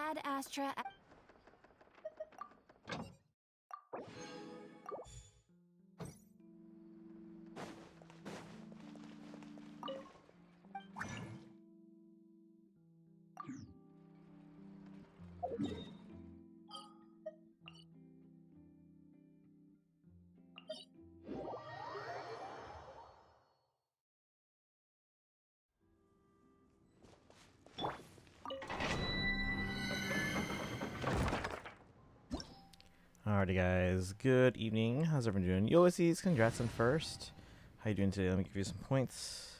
Ad Astra. Alrighty guys, good evening. How's everyone doing? Ulysses, congrats on first. How you doing today? Let me give you some points.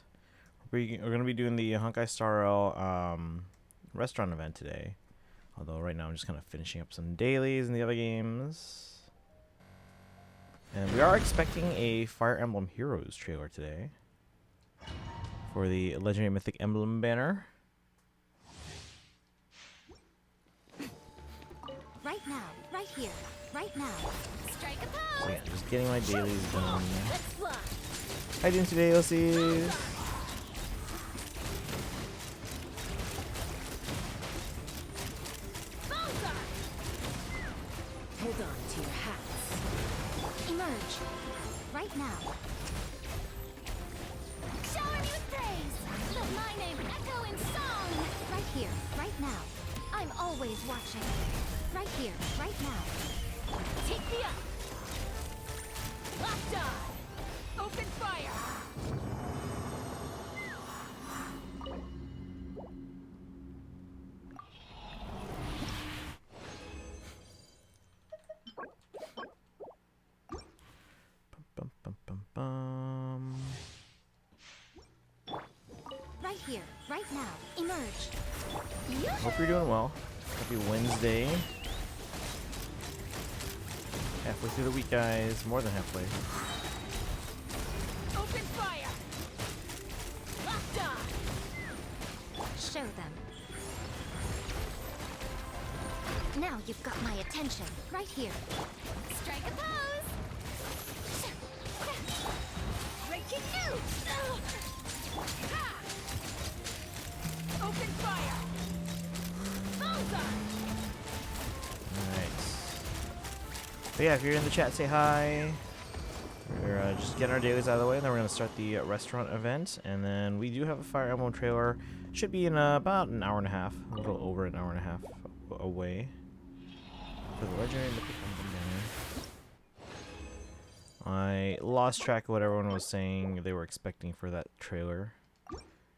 We're going to be doing the Honkai Star Rail restaurant event today. Although right now I'm just kind of finishing up some dailies in the other games. And we are expecting a Fire Emblem Heroes trailer today for the Legendary Mythic Emblem banner. Right now, right here, right now. Strike a pose. So yeah, just getting my dailies done. Let's fly. How you doing today, Ulysses? Hold on to your hats. Emerge. Right now. Shower me with praise. Let my name echo in song. Right here, right now. I'm always watching. Right here, right now. Take me up. Locked on. Open fire. Bum, bum, bum, bum. Right here, right now. Emerge. Hope you're doing well. Happy Wednesday. Halfway through the week, guys. More than halfway. Open fire. Locked on. Show them. Now you've got my attention. Right here. Strike a pose. Breaking news. Ha! Open fire. Alright. But yeah, if you're in the chat, say hi. We're just getting our dailies out of the way, and then we're going to start the restaurant event. And then we do have a Fire Emblem trailer. Should be in about an hour and a half. A little over an hour and a half away. For the Legendary Mythic Emblem banner. I lost track of what everyone was saying they were expecting for that trailer.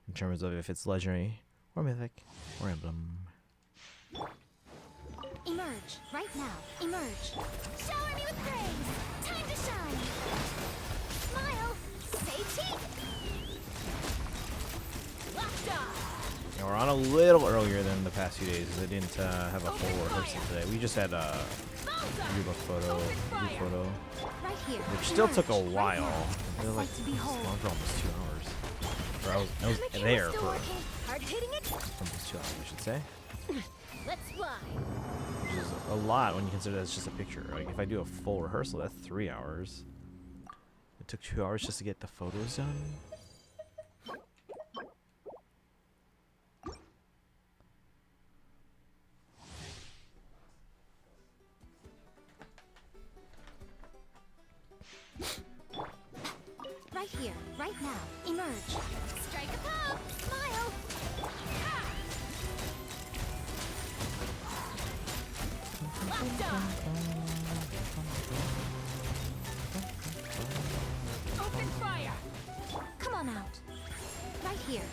In terms of if it's Legendary, or Mythic, or Emblem. Emerge, right now. Emerge. Shower me with praise. Time to shine. Smile. Say cheek. Locked on. Yeah, we're on a little earlier than the past few days because I didn't have a full rehearsal today. We just had a yearbook photo, group photo, Right here. which still took a Emerge, right while. now. It was like Sight to behold. gone for almost 2 hours. Or I was there for Hard hitting it. almost 2 hours, I should say. Let's fly. Which is a lot when you consider that's just a picture. Like if I do a full rehearsal, that's 3 hours. It took 2 hours just to get the photos done. Right here, right now. Emerge. Strike a pose. Smile. Ha! Locked on. Open fire. Come on out. Right here.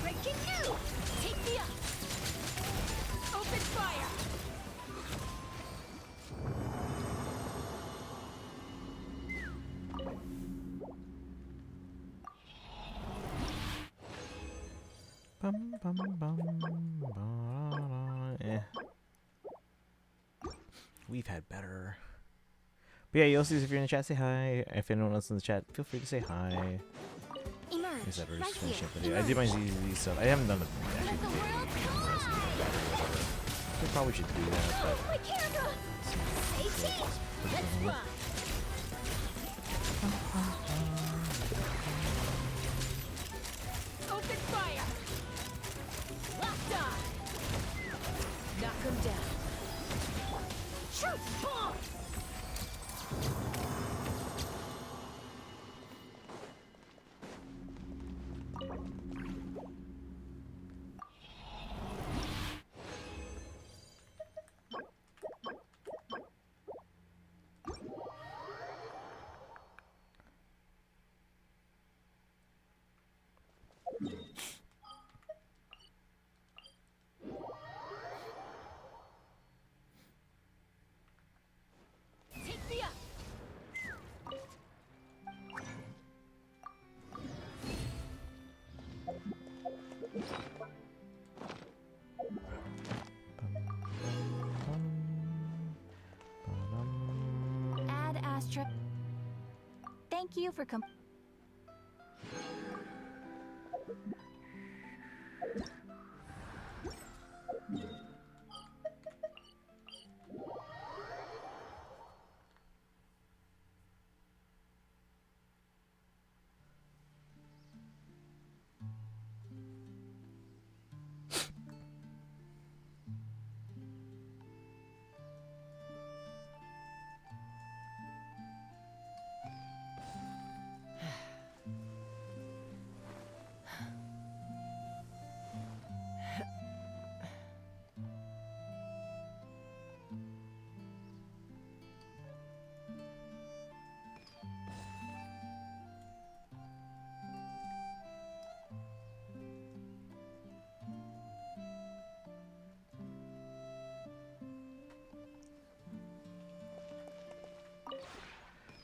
Breaking news. Take me up. Open fire. Bum, bum, bum, We've had better. But yeah, Ulysses, if you're in the chat, say hi. If anyone else in the chat, feel free to say hi. Emerge. Like I said, we're Right just finishing here. up the video. I did my ZZ stuff. I haven't done the Let actual the world video. collide. We probably should do that, but My camera. Say cheese. Let's fly. Open fire! Locked on! Knock him down. Shoot! Bomb! Take me up! Add asterisk. Thank you for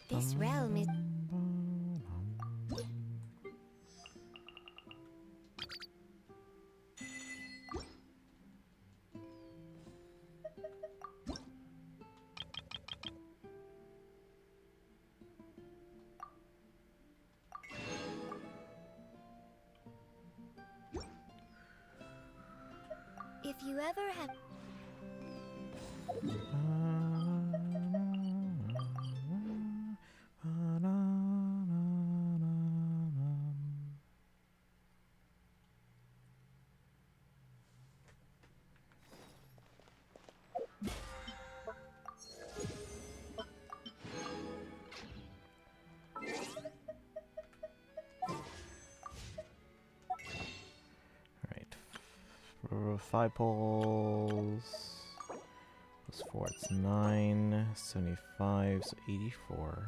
This realm is... If you ever have... Alright. 5 poles. Plus 4, it's 9. 75, so 84.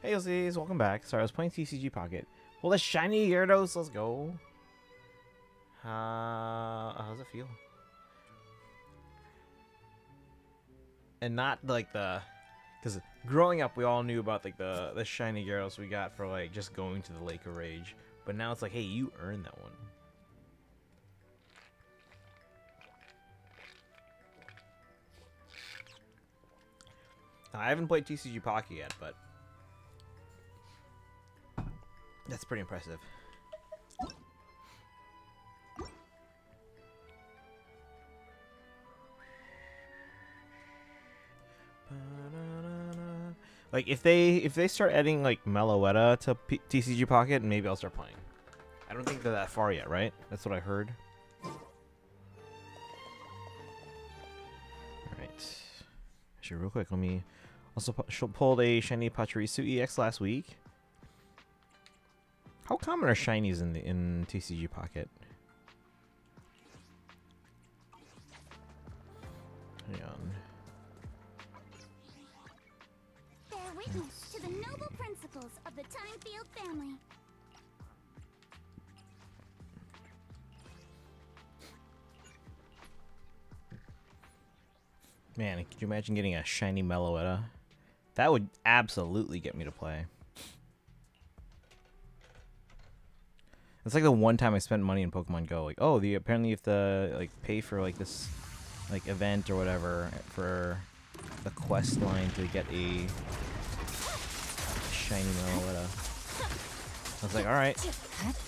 Hey, Ozzy, welcome back. Sorry, I was playing TCG Pocket. Well, the shiny Gyarados, let's go. How's it feel? And not like the, because growing up we all knew about like the shiny Gyarados we got for like just going to the Lake of Rage, but now it's like, hey, you earned that one. I haven't played TCG Pocket yet, but that's pretty impressive. Like if they start adding like Meloetta to TCG Pocket, maybe I'll start playing. I don't think they're that far yet, right? That's what I heard. All right. Actually, real quick, let me also pulled a shiny Pachirisu EX last week. How common are shinies in TCG Pocket? Hang on. Bear witness to the noble principles of the Timefield family. Man, could you imagine getting a shiny Meloetta? That would absolutely get me to play. It's like the one time I spent money in Pokemon Go. Like, oh, apparently you have to like pay for like this like event or whatever for the quest line to get a shiny Meloetta. I was like, all right.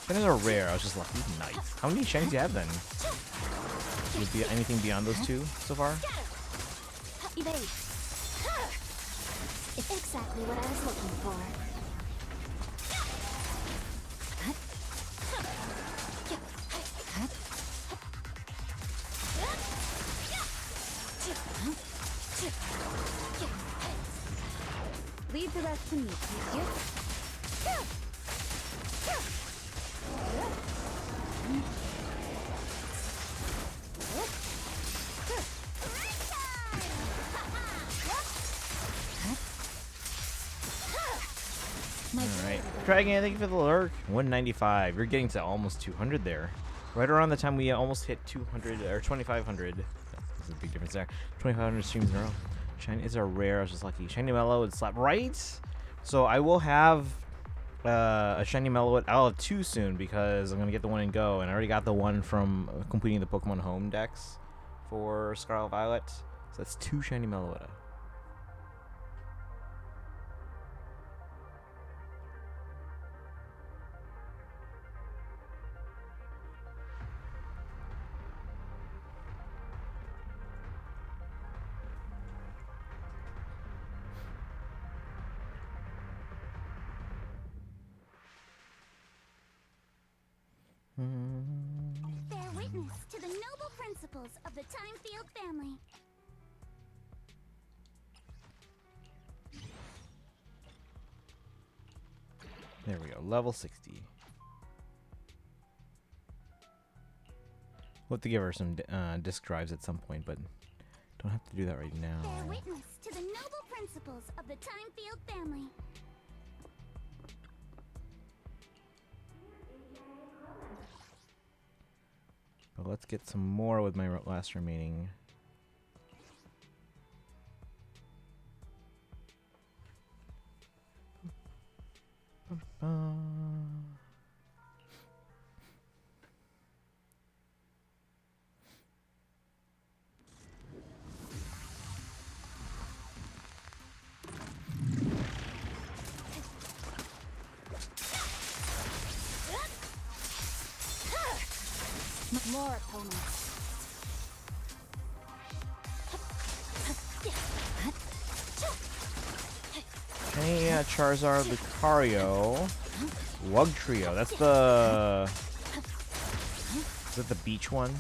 That is a rare. I was just lucky. Nice. How many shinies do you have then? Would it be anything beyond those two so far? It's exactly what I was looking for. Leave the rest to me, please. Alright. Dragon, thank you for the lurk. 195. You're getting to almost 200 there. Right around the time we almost hit 200 or 2,500. There's a big difference there. 2,500 streams in a row. Shiny is a rare. I was just lucky. Shiny Mellow would slap. Right? So I will have a Shiny Mellow. I'll have 2 soon because I'm going to get the one in Go. And I already got the one from completing the Pokemon Home Dex for Scarlet Violet. So that's 2 Shiny Meloetta. Bear witness to the noble principles of the Timefield family. There we go. Level 60. We'll have to give her some disk drives at some point, but don't have to do that right now. Bear witness to the noble principles of the Timefield family. But let's get some more with my last remaining. More opponents. Hey, Charizard, Lucario, Wug Trio. That's the. Is that the beach one?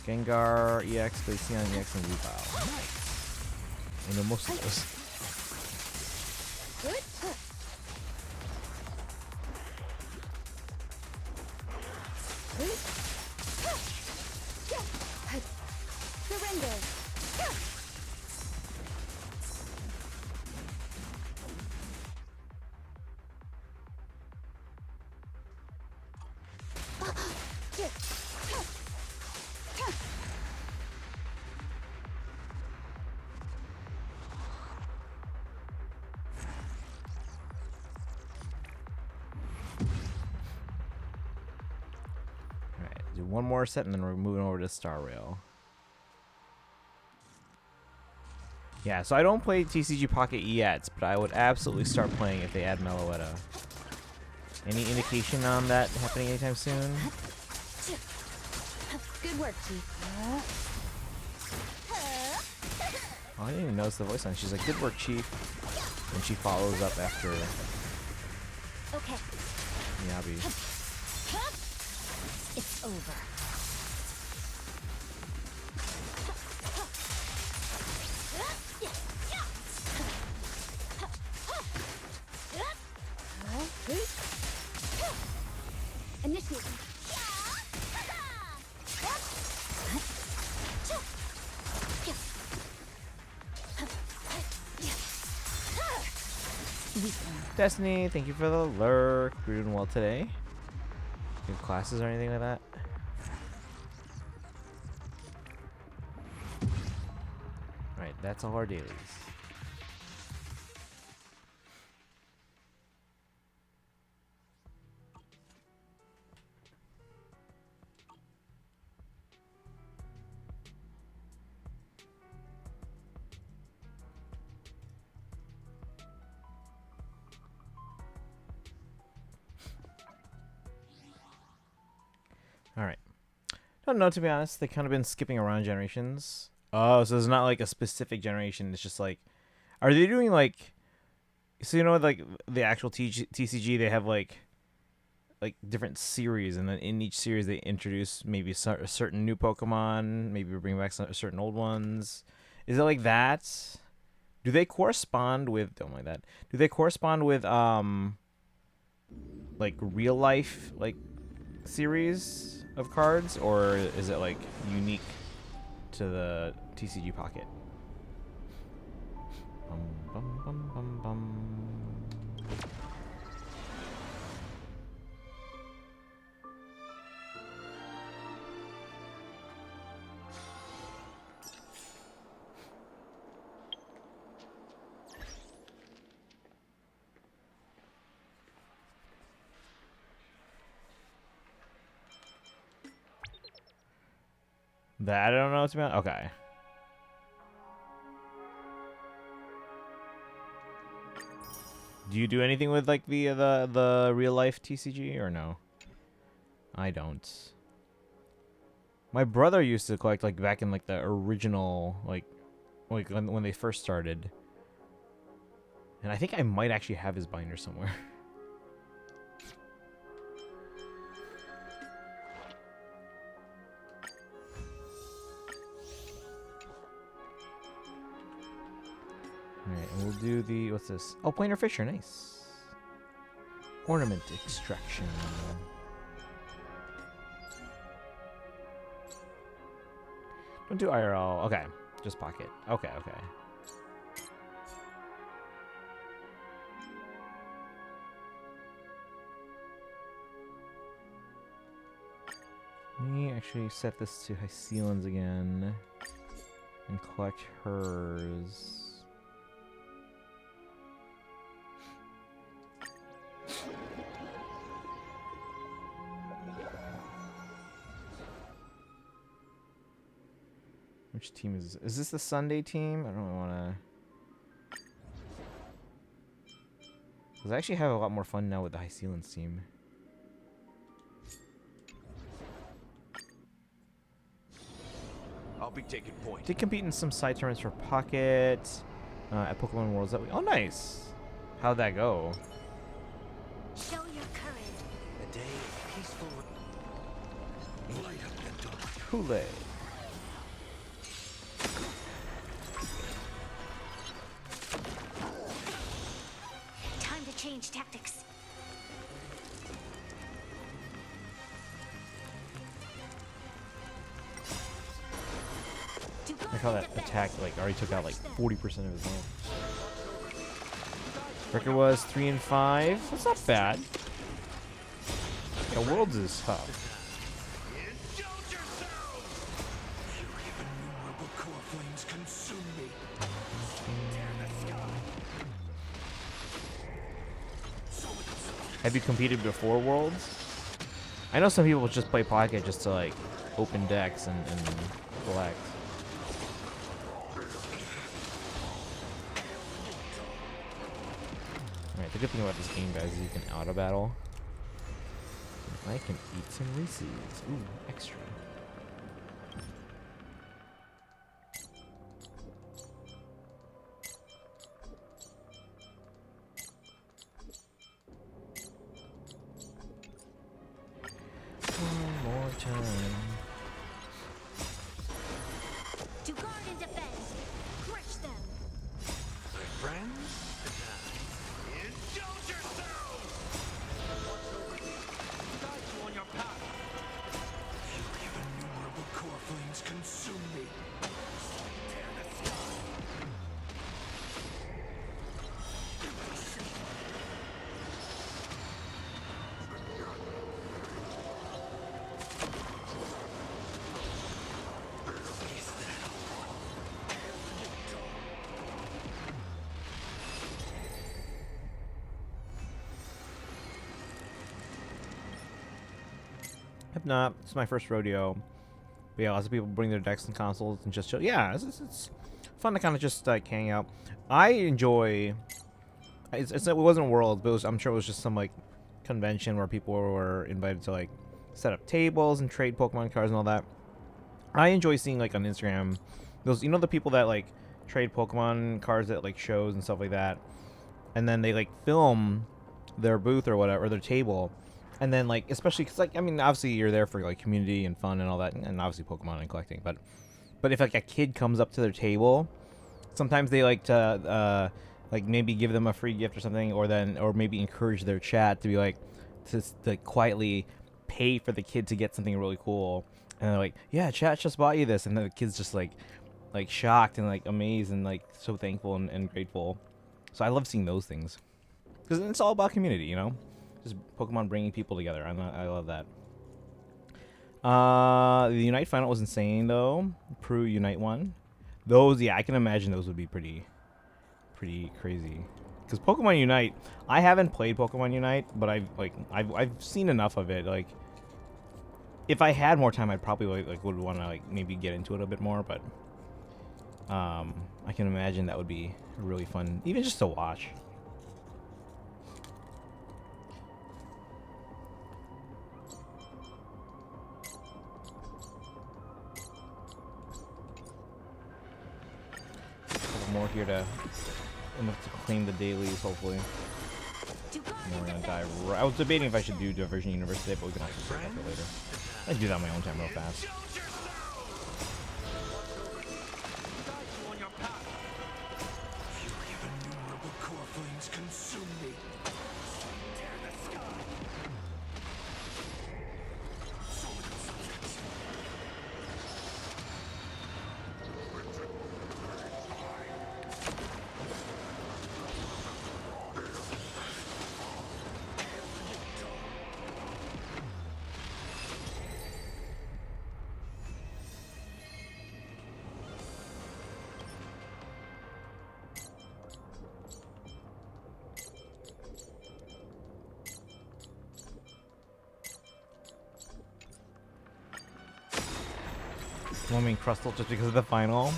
Gengar, EX, Glaceon, EX, and Weavile. Nice. I know most of those. Good. Surrender. Alright, do one more set and then we're moving over to Star Rail. Yeah, so I don't play TCG Pocket yet, but I would absolutely start playing if they add Meloetta. Any indication on that happening anytime soon? Good work, Chief. Oh, I didn't even notice the voice on. She's like, "Good work, Chief," and she follows up after Okay. Miyabi. It's over. Initiate. Destiny, thank you for the lurk. You're doing well today. You have classes or anything like that? Alright, that's all our dailies. Alright. Don't know, to be honest. They kind of been skipping around generations. Oh, so it's not like a specific generation. It's just like, Are they doing like, so you know, like the actual TCG, they have like different series, and then in each series they introduce maybe a certain new Pokemon, maybe bring back certain old ones. Is it like that? Do they correspond with? Don't like that. Do they correspond with like real life like series of cards, or is it like unique to the TCG Pocket? Bum, bum, bum, bum, bum. That I don't know what's about. Okay. Do you do anything with like the real life TCG or no? I don't. My brother used to collect like back in like the original like when they first started. And I think I might actually have his binder somewhere. Alright, and we'll do the, what's this? Oh, planar fisher, nice. Ornament extraction. Don't do IRL. Okay, just pocket. Okay, okay. Let me actually set this to Hycelan's again and collect hers. Which team is this? Is this the Sunday team? I don't really want to... Because I actually have a lot more fun now with the Hycelan's team. I'll be taking point. Did compete in some side tournaments for Pocket at Pokemon Worlds that week. Oh, nice. How'd that go? Show your courage. A day of peaceful light up the dark. Kool-Aid. Time to change tactics. Look how that attack like already took out like 40% of his health. Record was 3-5. That's not bad. Yeah, Worlds is tough. Indulge yourselves! Fury of innumerable core flames consume me. Tear the sky. Have you competed before Worlds? I know some people just play Pocket just to like open decks and collect. Alright, the good thing about this game, guys, is you can auto battle. I can eat some Reese's. Ooh, extra. One more time. To guard and defend. Crush them. My friends, indulge yourselves! Guide you on your path. Fury of innumerable core flames consume me. Tear the sky. If not, it's my first rodeo. But yeah, lots of people bring their decks and consoles and just chill. Yeah, it's fun to kind of just like hang out. I enjoy. It wasn't Worlds, but I'm sure it was just some like convention where people were invited to like set up tables and trade Pokemon cards and all that. I enjoy seeing like on Instagram those, you know, the people that like trade Pokemon cards at like shows and stuff like that, and then they like film their booth or whatever, or their table, and then like especially because like I mean obviously you're there for like community and fun and all that, and obviously Pokemon and collecting, but if like a kid comes up to their table, sometimes they like to like maybe give them a free gift or something, or maybe encourage their chat to be like to quietly pay for the kid to get something really cool, and they're like, yeah, chat just bought you this, and then the kid's just like shocked and like amazed and like so thankful and grateful. So I love seeing those things because it's all about community, you know, just Pokemon bringing people together. I love that. The Unite final was insane though. Prue Unite one. Those, yeah, I can imagine those would be pretty crazy. Because Pokemon Unite, I haven't played Pokemon Unite, but I've seen enough of it. Like, if I had more time, I'd probably like would want to like maybe get into it a bit more. But I can imagine that would be really fun, even just to watch. More here to enough to claim the dailies, hopefully. And we're gonna die. I was debating if I should do Diversion University, but we can also save that for later. I can do that on my own time real fast. Fury of innumerable core flames consume me. Tear the sky. Solid substance. Swimming Crustle just because of the final.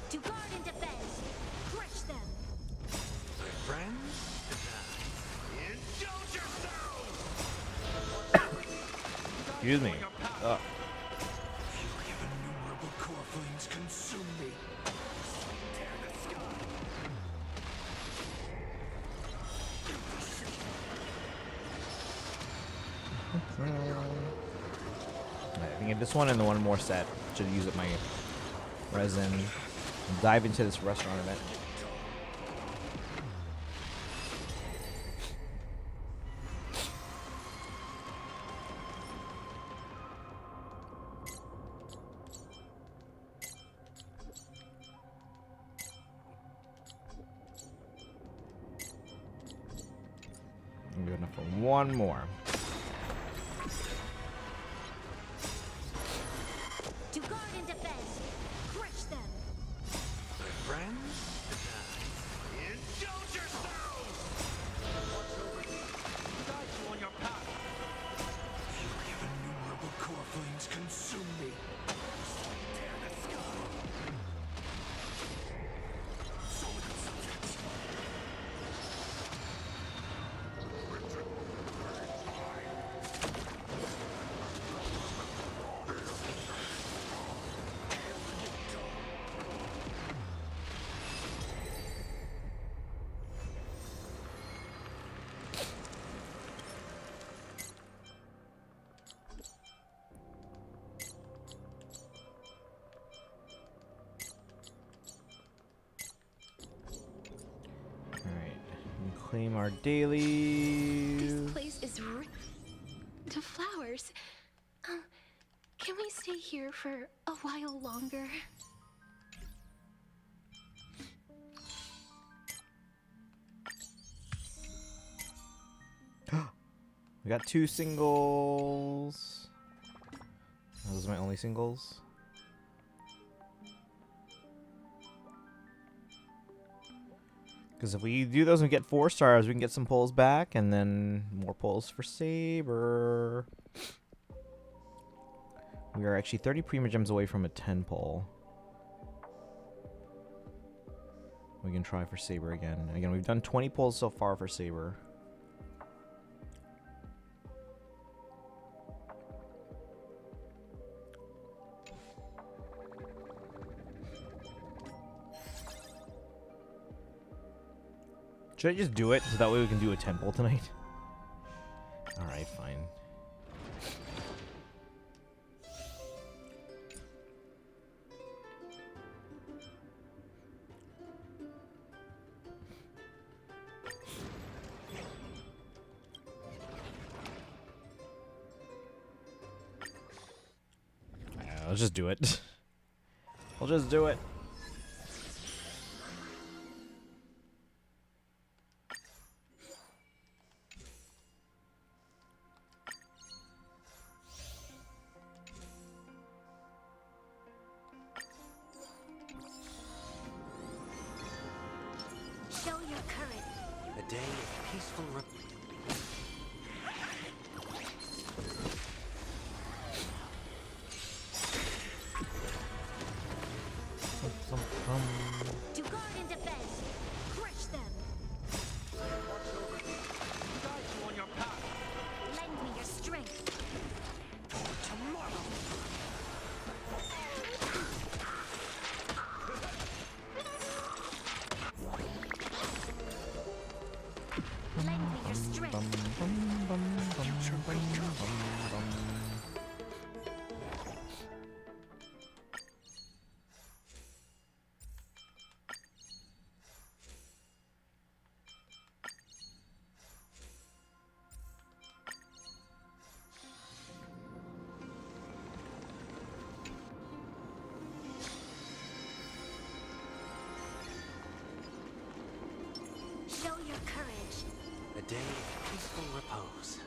To guard and defend. Crush them. My friends, indulge yourselves. Excuse me. Fury of innumerable core flames consume me. Tear the sky. I think this one and the one more set should use up my resin and dive into this restaurant event. I'm good enough for one more. To guard and defend. Crush them. My friends, indulge yourselves. Guide you on your path. Fury of innumerable core flames consume me. Tear the sky. Solid substance. Claim our dailies. This place is the flowers. Can we stay here for a while longer? We got 2 singles. Those are my only singles. Because if we do those and get 4 stars, we can get some pulls back, and then more pulls for Saber. We are actually 30 Primogems away from a 10 pull. We can try for Saber again. Again, we've done 20 pulls so far for Saber. Should I just do it so that way we can do a temple tonight? Alright, fine. Yeah, let's just do it. We'll just do it. Show your courage. A day of peaceful To guard and defend. Crush them. guide you on your path. Lend me your strength. Tomorrow. Lend me your strength. Future will come. Show your courage. A day of peaceful repose.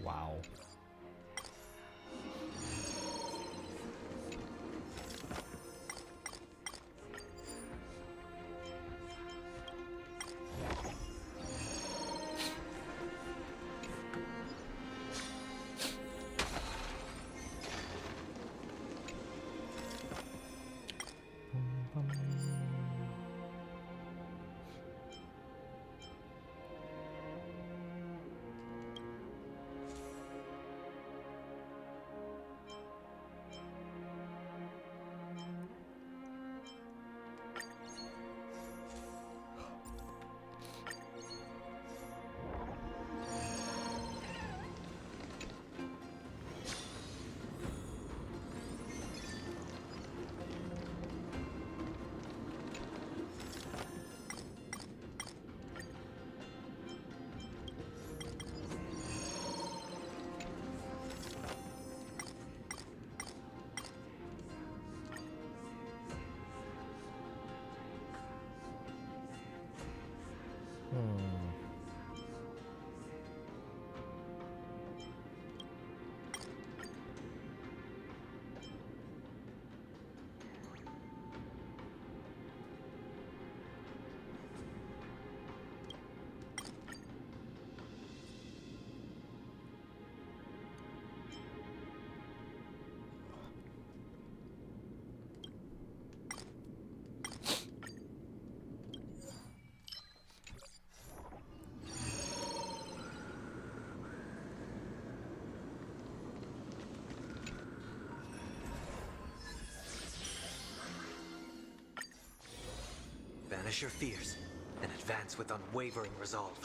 Wow. Banish your fears and advance with unwavering resolve.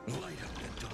Light up the dark.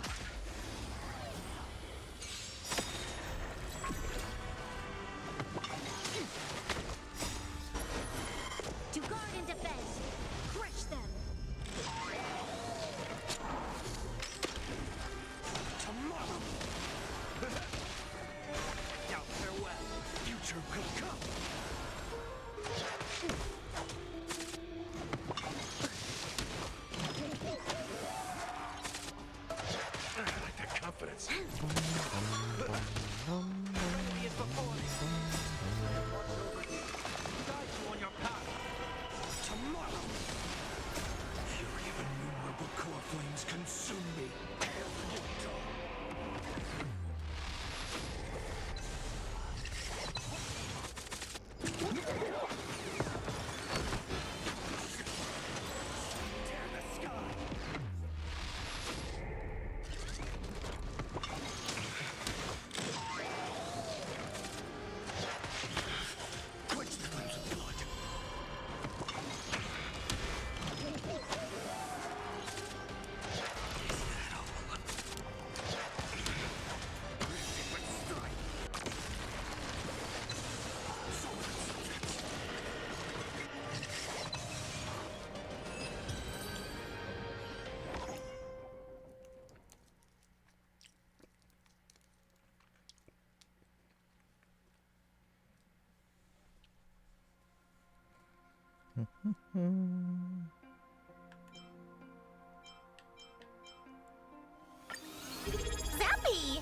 Zappy!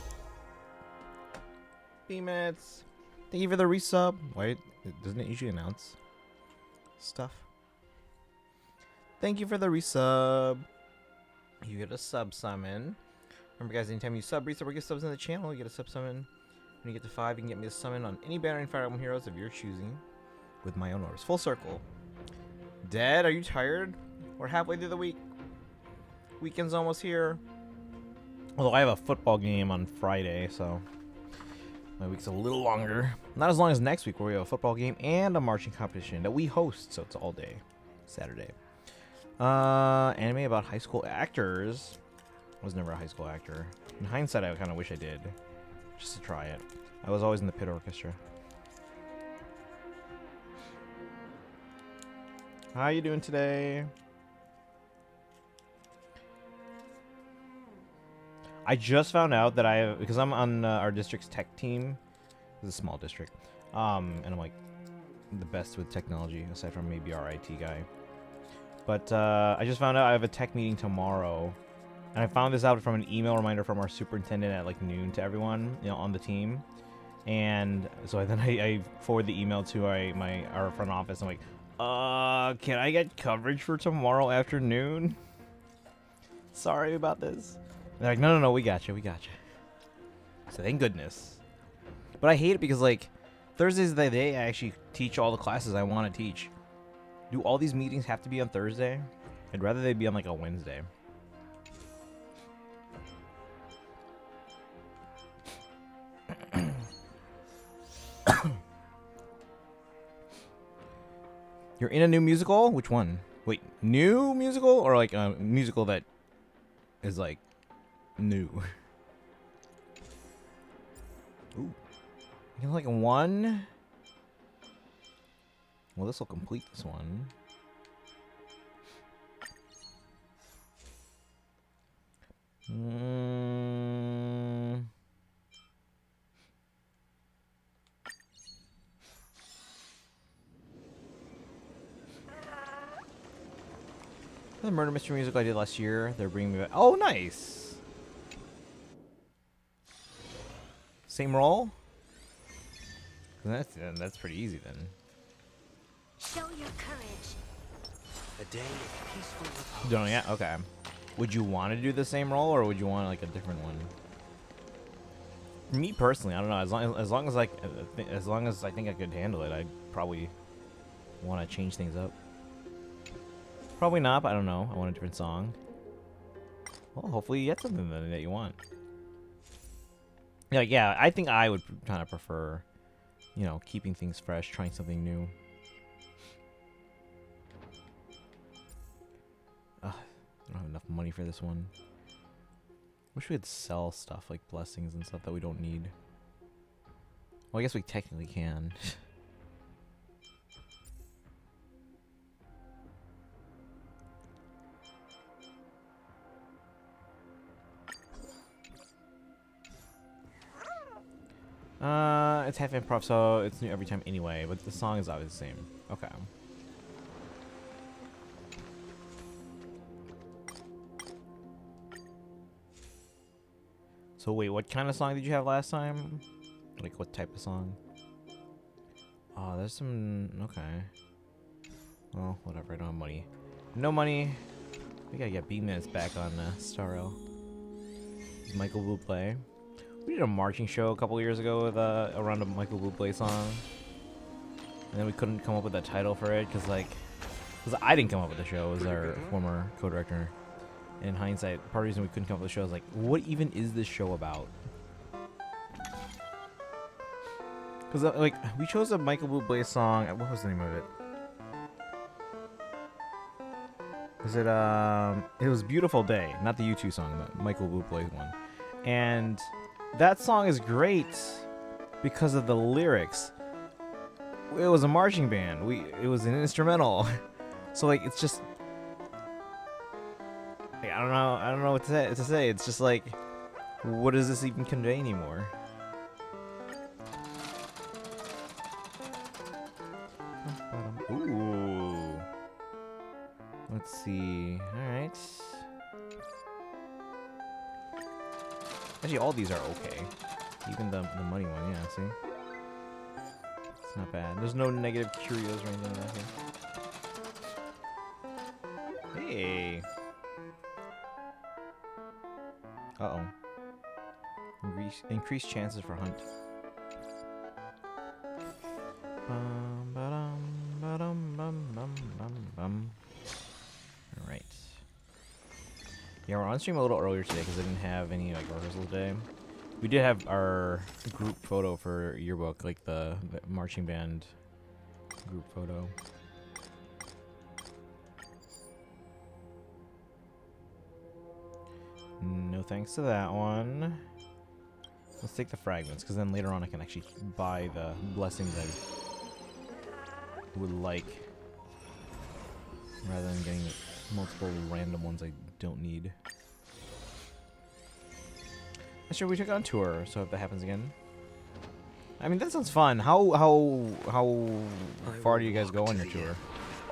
B-Minutes. Thank you for the resub. Wait, doesn't it usually announce stuff? Thank you for the resub. You get a sub summon. Remember, guys, anytime you sub, resub, or get subs in the channel, you get a sub summon. When you get to 5, you can get me a summon on any banner and Fire Emblem heroes of your choosing with my own orders. Full circle. Dad, are you tired? We're halfway through the week. Weekend's almost here. Although I have a football game on Friday, so my week's a little longer. Not as long as next week, where we have a football game and a marching competition that we host, so it's all day. Saturday. Anime about high school actors. I was never a high school actor. In hindsight, I kind of wish I did. Just to try it. I was always in the pit orchestra. How you doing today? I just found out that because I'm on our district's tech team. It's a small district. And I'm like the best with technology, aside from maybe our IT guy. But I just found out I have a tech meeting tomorrow. And I found this out from an email reminder from our superintendent at like noon to everyone, on the team. And so then I forward the email to our front office. I'm like, can I get coverage for tomorrow afternoon? Sorry about this. They're like, no, we got you. So thank goodness. But I hate it because like Thursdays the day I actually teach all the classes I want to teach. Do all these meetings have to be on Thursday? I'd rather they be on like a Wednesday. You're in a new musical? Which one? Wait, new musical or like a musical that is like new? Ooh. You can like one. Well, this will complete this one. The murder mystery musical I did last year. They're bringing me back. Oh, nice. Same role? That's pretty easy then. Show your courage. A day of peaceful repose. Don't know yet? Okay. Would you want to do the same role, or would you want like a different one? For me personally, I don't know. As long as I think I could handle it, I'd probably want to change things up. Probably not, but I don't know. I want a different song. Well, hopefully you get something that you want. Yeah, I think I would kind of prefer, keeping things fresh, trying something new. I don't have enough money for this one. Wish we could sell stuff like blessings and stuff that we don't need. Well, I guess we technically can. It's half improv, so it's new every time anyway, but the song is always the same. Okay. So wait, what kind of song did you have last time? Like, what type of song? Oh, there's some... Okay. Well, whatever, I don't have money. No money. We gotta get B-Minutes back on Star L. Michael Bublé. We did a marching show a couple years ago with around a Michael Bublé song, and then we couldn't come up with a title for it because I didn't come up with the show. It was our former co-director. And in hindsight, part of the reason we couldn't come up with the show is like, what even is this show about? Because like we chose a Michael Bublé song. What was the name of it? Was it It was "Beautiful Day," not the U2 song, the Michael Bublé one, and that song is great because of the lyrics. It was a marching band. It was an instrumental. So like it's just like, I don't know what to say. It's just like, what does this even convey anymore? Ooh. Let's see. Alright. Actually, all these are okay. Even the money one, yeah, see? It's not bad. There's no negative curios or anything like that here. Hey! Uh-oh. Increased chances for hunt. Alright. Yeah, we're on stream a little earlier today because I didn't have any like rehearsal today. We did have our group photo for yearbook, like the marching band group photo. No thanks to that one. Let's take the fragments, because then later on I can actually buy the blessings I would like, rather than getting multiple random ones I don't need. Sure, we took it on tour, so if that happens again. I mean, that sounds fun. How far do you guys go on your tour?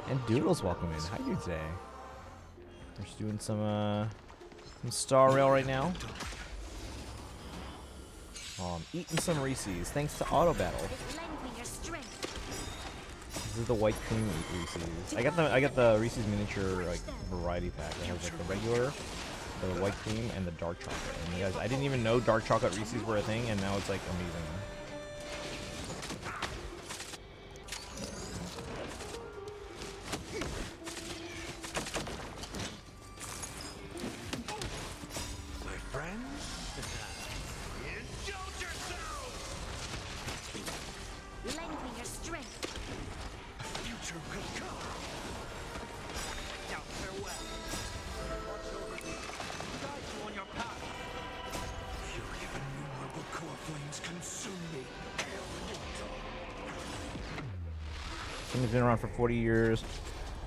And Doodle's welcome in. How you doing today? We're just doing some Star Rail right now. Oh, I'm eating some Reese's thanks to Auto Battle. This is the white cream Reese's. I got the Reese's miniature like variety pack that has like the regular, the white cream, and the dark chocolate. And you guys, I didn't even know dark chocolate Reese's were a thing, and now it's like amazing. My friends, indulge yourselves! Lengthen your strength. A future will come. Now farewell. Watch over me. Guide you on your path. Fury of innumerable core flames consume me. Thing's been around for 40 years.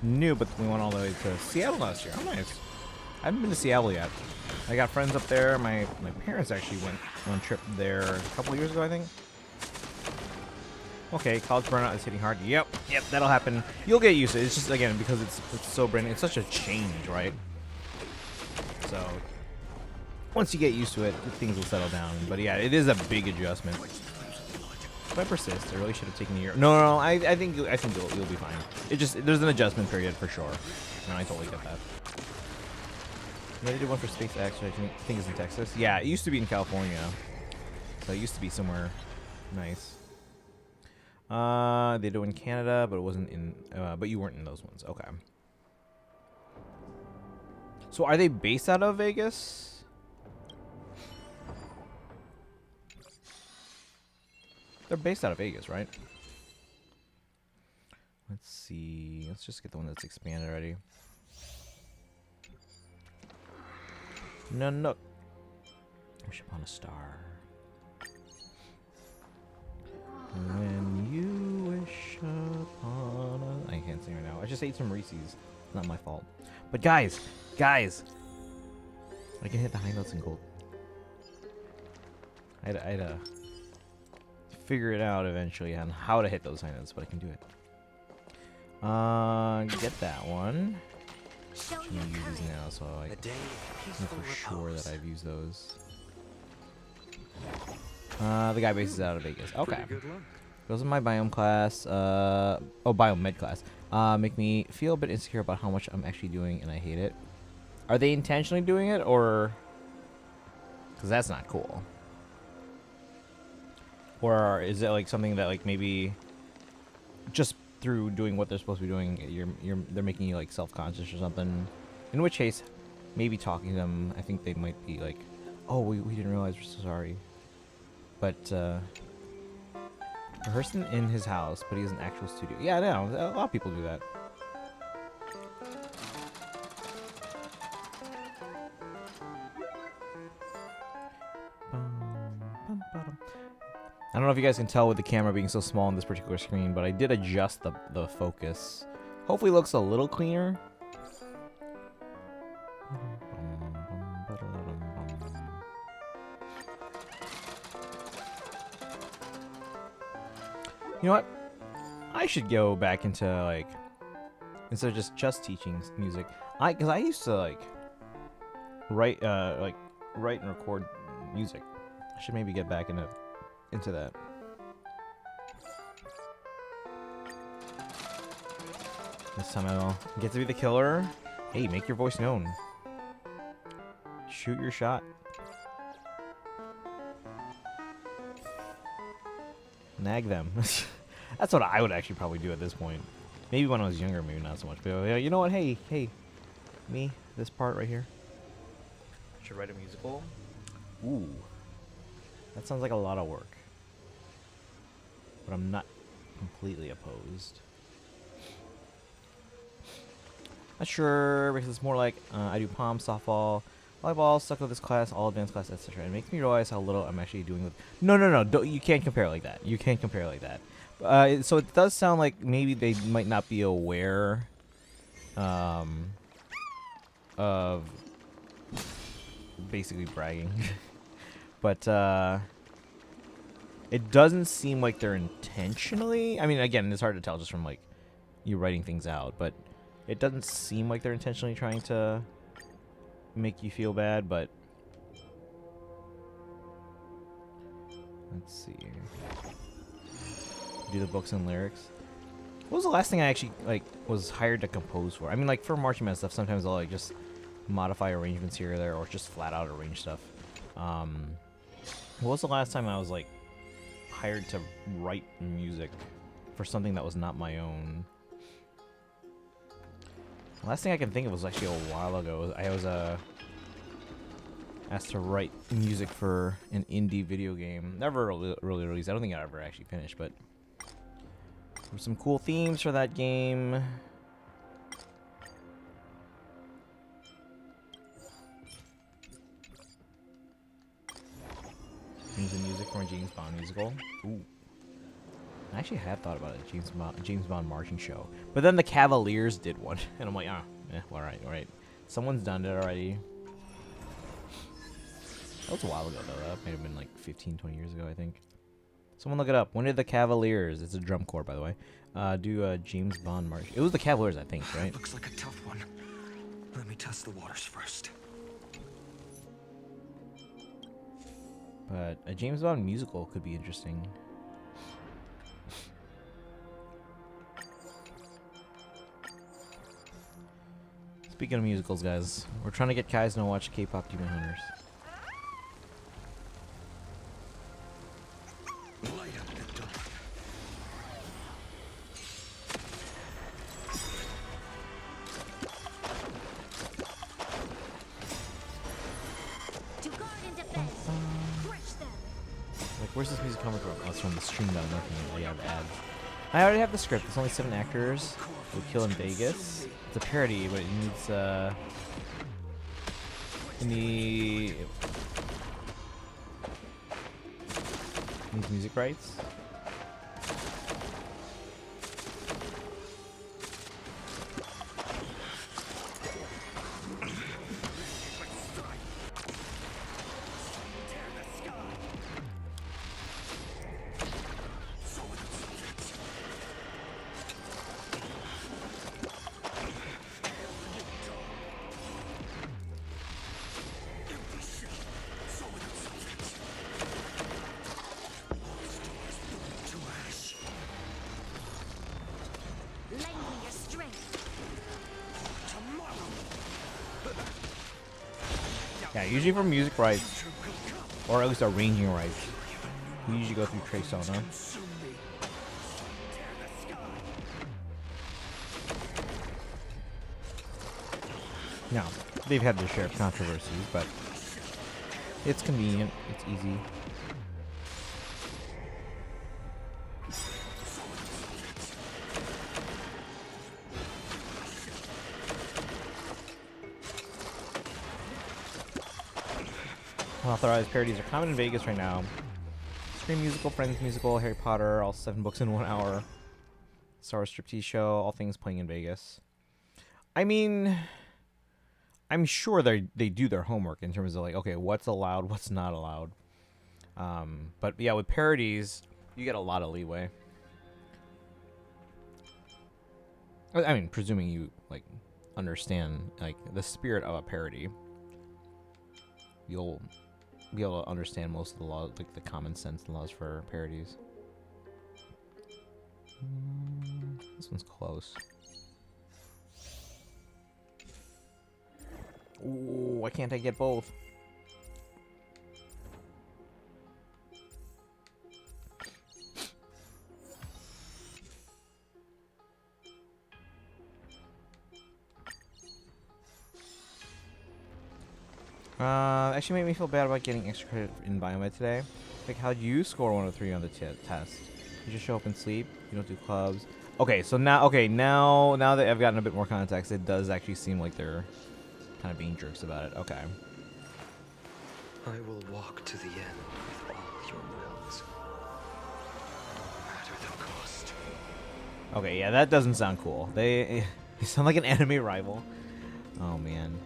New, but we went all the way to Seattle last year. Oh, nice. I haven't been to Seattle yet. I got friends up there. My parents actually went on a trip there a couple of years ago, I think. Okay, college burnout is hitting hard. Yep, that'll happen. You'll get used to it. It's just, again, because it's so brand new. It's such a change, right? So, once you get used to it, things will settle down. But yeah, it is a big adjustment. If I persist, I really should have taken a year. No, I think you'll be fine. It just, there's an adjustment period for sure. No, I totally get that. They did one for SpaceX, which I think is in Texas. Yeah, it used to be in California. So it used to be somewhere nice. They do in Canada, but it wasn't in. But you weren't in those ones. Okay. So are they based out of Vegas? They're based out of Vegas, right? Let's see. Let's just get the one that's expanded already. No. Wish upon a star. When you wish upon a... I can't sing right now. I just ate some Reese's. It's not my fault. But guys! I can hit the high notes in gold. I had to figure it out eventually on how to hit those high notes, but I can do it. Get that one. I'm gonna use these now, so I know for sure that I've used those. The guy bases out of Vegas. Okay. Goes in my biome class. Biome med class. Make me feel a bit insecure about how much I'm actually doing, and I hate it. Are they intentionally doing it, or? Because that's not cool. Or is it like something that like maybe just through doing what they're supposed to be doing, they're making you like self-conscious or something? In which case, maybe talking to them, I think they might be like, "Oh, we didn't realize. We're so sorry." But rehearsing in his house, but he has an actual studio. Yeah, I know. A lot of people do that. I don't know if you guys can tell with the camera being so small on this particular screen, but I did adjust the focus. Hopefully it looks a little cleaner. You know what? I should go back into, like, instead of just teaching music. Because I used to like write and record music. I should maybe get back into that. This time I'll get to be the killer. Hey, make your voice known. Shoot your shot. Nag them. That's what I would actually probably do at this point. Maybe when I was younger, maybe not so much. But you know what? Hey, me, this part right here. Should write a musical. Ooh, that sounds like a lot of work. But I'm not completely opposed. Not sure because it's more like I do pom, softball, volleyball, stuck with this class, all advanced class, etc. It makes me realize how little I'm actually doing with. No. You can't compare it like that. You can't compare it like that. So it does sound like maybe they might not be aware of basically bragging, but it doesn't seem like they're intentionally. I mean, again, it's hard to tell just from like you writing things out, but it doesn't seem like they're intentionally trying to make you feel bad. But let's see here. Do the books and lyrics. What was the last thing I actually like was hired to compose for? I mean, like for marching band stuff, sometimes I'll like just modify arrangements here or there, or just flat out arrange stuff. What was the last time I was like hired to write music for something that was not my own? The last thing I can think of was actually a while ago. I was asked to write music for an indie video game. Never really released. I don't think I ever actually finished, but there were some cool themes for that game. Using music from a James Bond musical. Ooh. I actually had thought about a James Bond marching show. But then the Cavaliers did one. And I'm like, alright. Someone's done it already. That was a while ago, though. That might have been like 15, 20 years ago, I think. Someone look it up. When did the Cavaliers, it's a drum corps, by the way, do a James Bond march? It was the Cavaliers, I think, right? Looks like a tough one. Let me test the waters first. But a James Bond musical could be interesting. Speaking of musicals, guys, we're trying to get Kai's to watch K-pop Demon Hunters. Light up the dawn. To guard and defend. Crush them. Like, where's this music coming from? Oh, it's from the stream that I'm looking at. Yeah, the ads. I already have the script. It's only 7 actors. We kill in Vegas. It's a parody, but it needs needs music rights. Lend me your strength. Yeah, usually for music rights, or at least arranging rights, we usually go through Trey Sona. Now, they've had their share of controversies, but it's convenient, it's easy. Unauthorized parodies are common in Vegas right now. Scream musical, Friends musical, Harry Potter, all 7 books in 1 hour. Star Wars striptease show, all things playing in Vegas. I mean, I'm sure they do their homework in terms of like, okay, what's allowed, what's not allowed. But yeah, with parodies, you get a lot of leeway. I mean, presuming you like understand like the spirit of a parody, you'll be able to understand most of the laws, like the common sense laws for parodies. This one's close. Ooh, why can't I get both? Actually made me feel bad about getting extra credit in biomed today. Like, how'd you score 103 on the test? You just show up and sleep? You don't do clubs? Okay, so now that I've gotten a bit more context, it does actually seem like they're kind of being jerks about it. Okay. I will walk to the end with all your wills, no matter the cost. Okay, yeah, that doesn't sound cool. They sound like an enemy rival. Oh, man.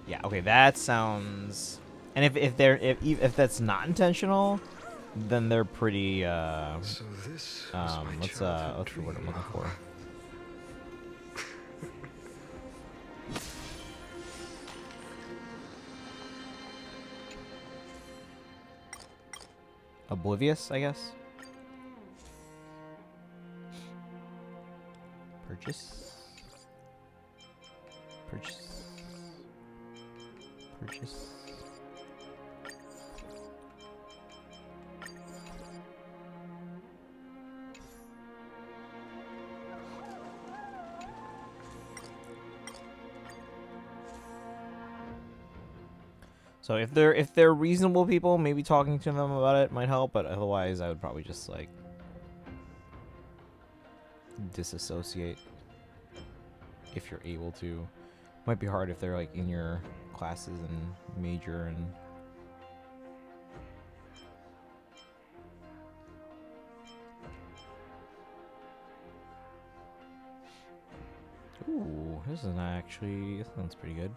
Yeah, okay, that sounds... And if that's not intentional, then they're pretty, So this was my what's childhood the word I'm dream, looking for? Oblivious, I guess. Purchase. Purchase. Purchase. So if they're reasonable people, maybe talking to them about it might help, but otherwise I would probably just like disassociate if you're able to. Might be hard if they're like in your classes and major and ooh, this sounds pretty good.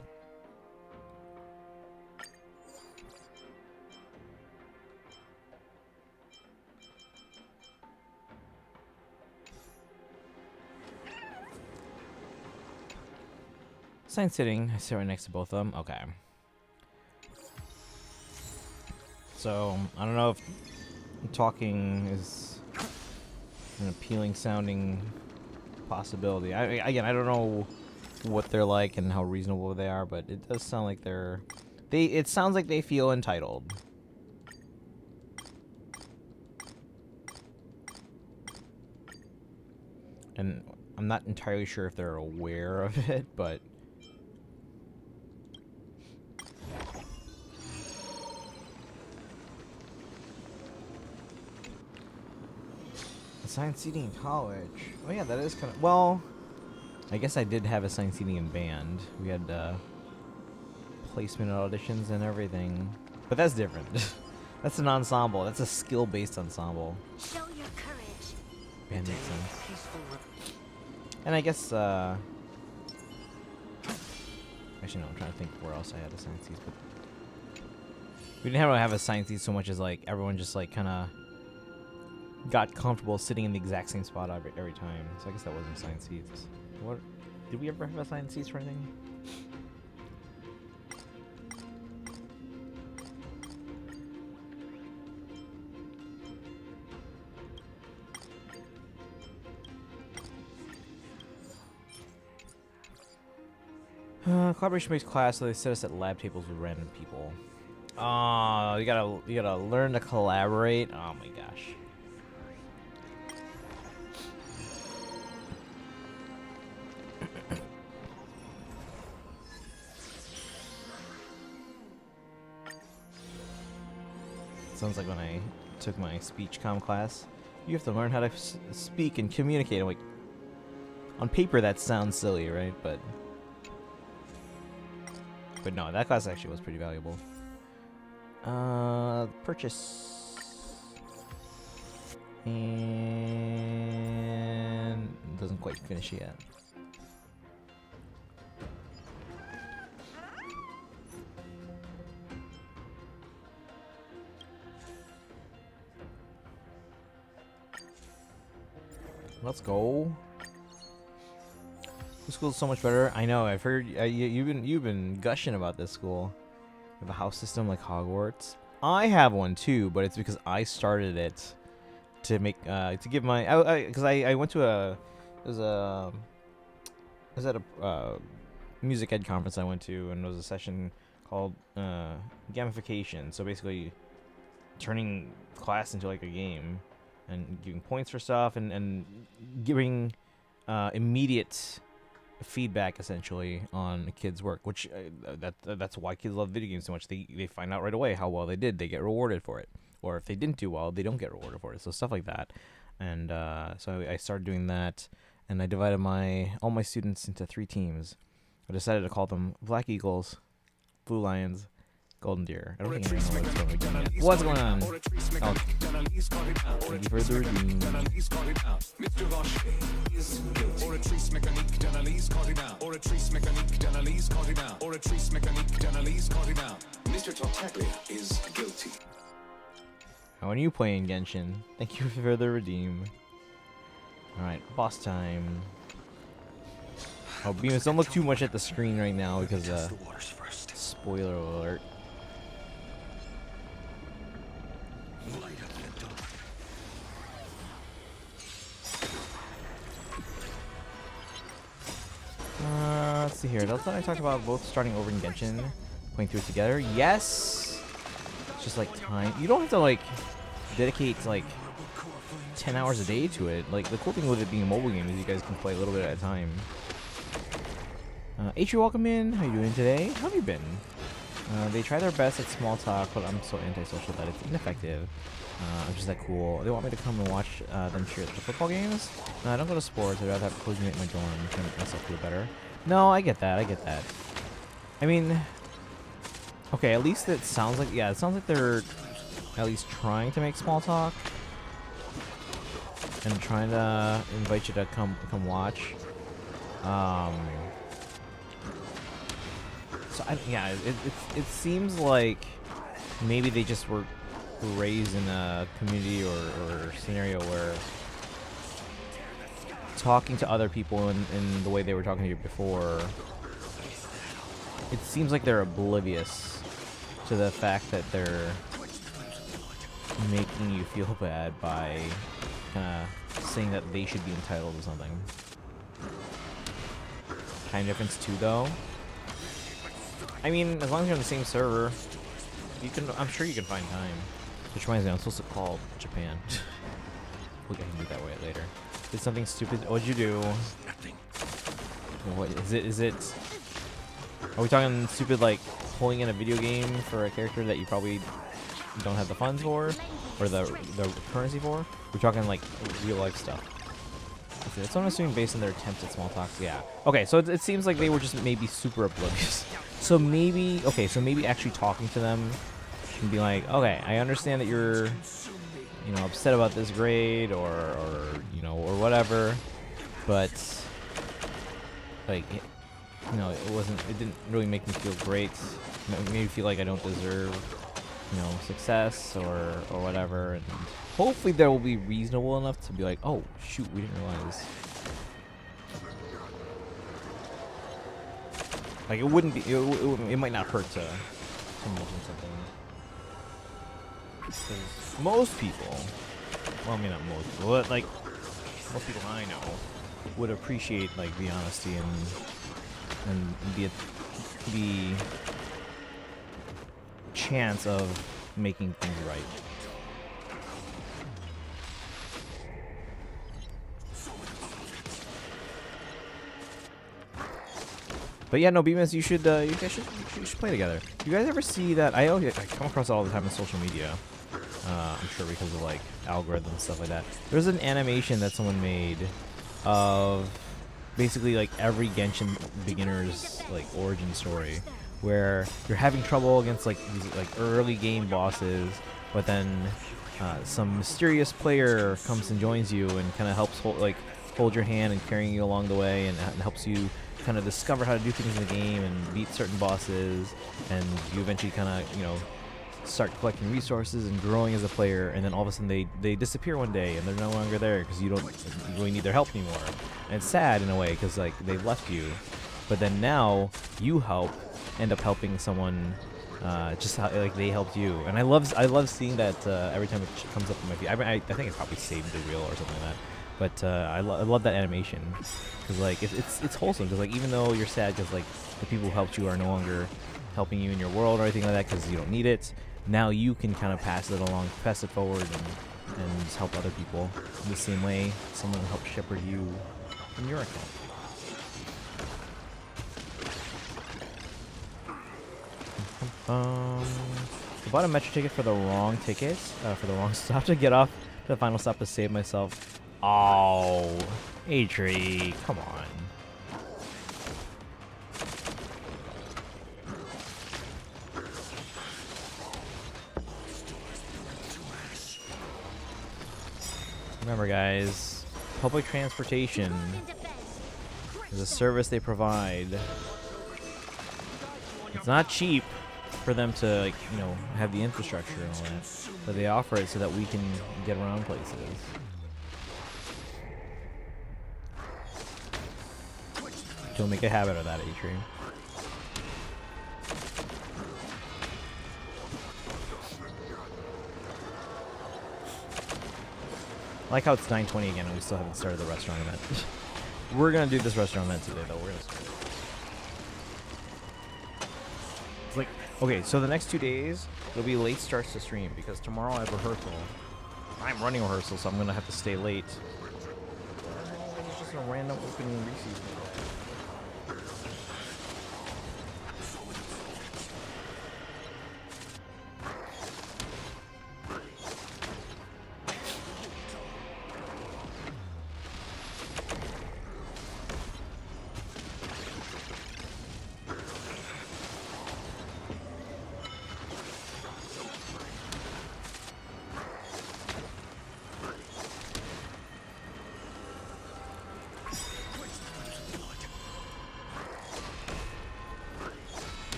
Sign sitting. I sit right next to both of them. Okay. So, I don't know if talking is an appealing sounding possibility. Again, I don't know what they're like and how reasonable they are, but it does sound like it sounds like they feel entitled. And I'm not entirely sure if they're aware of it, but assigned seating in college. Oh yeah, that is kind of... Well, I guess I did have assigned seating in band. We had placement auditions and everything. But that's different. That's an ensemble. That's a skill-based ensemble. Show your courage. Band makes sense. Peaceful And I guess, actually, no, I'm trying to think where else I had assigned seats, but... We didn't really have assigned seats so much as, like, everyone just, like, kind of got comfortable sitting in the exact same spot every time. So I guess that wasn't assigned seats. What? Did we ever have assigned seats for anything? Collaboration-based class, so they set us at lab tables with random people. Oh, you gotta learn to collaborate. Oh my gosh. Sounds like when I took my speech comm class. You have to learn how to speak and communicate. I'm like, on paper that sounds silly, right? But no, that class actually was pretty valuable. Purchase. And it doesn't quite finish yet. Let's go. This school's so much better. I know. I've heard you've been gushing about this school. We have a house system like Hogwarts. I have one too, but it's because I started it to make to give my because I went to a I was at a music ed conference I went to, and there was a session called gamification. So basically, turning class into like a game and giving points for stuff and giving immediate feedback essentially on a kid's work, which that's why kids love video games so much. They find out right away how well they did. They get rewarded for it, or if they didn't do well, they don't get rewarded for it. So stuff like that. And so I started doing that, and I divided all my students into 3 teams. I decided to call them Black Eagles, Blue Lions, Golden Deer. I don't think anyone knows what's going on. Oh, thank you for the redeem. Mr. Tartaglia is guilty. How are you playing Genshin? Thank you for the redeem. Alright, boss time. Oh, Beamus, don't look too much at the screen right now because, spoiler alert. Let's see here. That's what I talked about, both starting over in Genshin, playing through it together. Yes! It's just like time. You don't have to like dedicate like 10 hours a day to it. Like the cool thing with it being a mobile game is you guys can play a little bit at a time. H, welcome in. How you doing today? How have you been? They try their best at small talk, but I'm so antisocial that it's ineffective. I'm just that cool. They want me to come and watch them cheer at the football games. No, I don't go to sports. I'd rather have cozy at my dorm to make myself feel better. No, I get that. I get that. I mean, okay, at least it sounds like, yeah, it sounds like they're at least trying to make small talk and trying to invite you to come watch. So yeah, it seems like maybe they just were raised in a community or scenario where talking to other people in the way they were talking to you before, it seems like they're oblivious to the fact that they're making you feel bad by kind of saying that they should be entitled to something. Time difference too, though. I mean, as long as you're on the same server, you can. I'm sure you can find time. Which reminds me, I'm supposed to call Japan. We can do that way later. Did something stupid? What'd you do? Nothing. What is it? Is it? Are we talking stupid like pulling in a video game for a character that you probably don't have the funds for, or the currency for? We're talking like real life stuff. That's what I'm assuming based on their attempts at small talks. Yeah. Okay, so it seems like they were just maybe super oblivious. So maybe, okay, so maybe actually talking to them and be like, okay, I understand that you're, you know, upset about this grade or you know, or whatever, but like, you know, it didn't really make me feel great. It made me feel like I don't deserve, you know, success or whatever. And hopefully they will be reasonable enough to be like, oh shoot, we didn't realize. Like it wouldn't be, it might not hurt to mention something. Because most people, well, I mean not most people, but like most people I know would appreciate like the honesty and the chance of making things right. But yeah, no, Beamus, you guys should play together. You guys ever see that? I come across it all the time on social media. I'm sure because of like algorithms and stuff like that. There's an animation that someone made of basically like every Genshin beginner's like origin story, where you're having trouble against like these like early game bosses, but then some mysterious player comes and joins you and kind of helps hold your hand and carrying you along the way and helps you kind of discover how to do things in the game and beat certain bosses, and you eventually kind of, you know, start collecting resources and growing as a player, and then all of a sudden they disappear one day and they're no longer there because you really need their help anymore. And it's sad in a way because like they've left you, but then now you end up helping someone just how like they helped you. And I love seeing that every time it comes up in my feed. I think I probably saved the reel or something like that. But I love that animation because like it's wholesome because like even though you're sad because like the people who helped you are no longer helping you in your world or anything like that because you don't need it, now you can kind of pass it forward and just help other people in the same way someone helped shepherd you in your account. I bought a metro ticket for the wrong for the wrong stop to get off the final stop to save myself. Oh, Atri, come on. Remember, guys, public transportation is a service they provide. It's not cheap for them to, like, you know, have the infrastructure and all that, but they offer it so that we can get around places. Don't make a habit of that, Atri. I like how it's 9:20 again and we still haven't started the restaurant event. We're gonna do this restaurant event today, though. We're gonna start it. It's like, okay, so the next 2 days there'll be late starts to stream because tomorrow I have rehearsal. I'm running rehearsal, so I'm gonna have to stay late. It's just a random opening Reese's.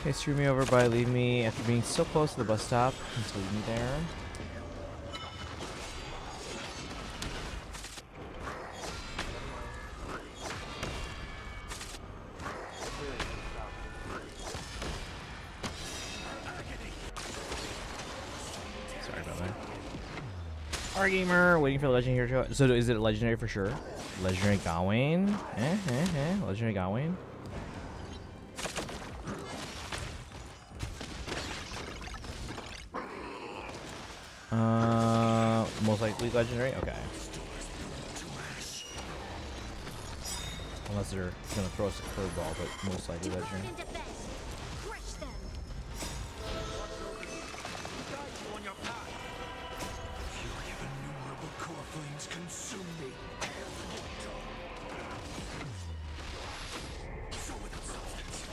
Okay, screw me over by leaving me after being so close to the bus stop until leave me there. Sorry about that. R-Gamer, waiting for the legendary hero. So is it legendary for sure? Legendary Gawain? Legendary Gawain? Most likely legendary? Okay. Unless they're gonna throw us a curveball, but most likely legendary. Fury of innumerable core flames consume me. So with substance.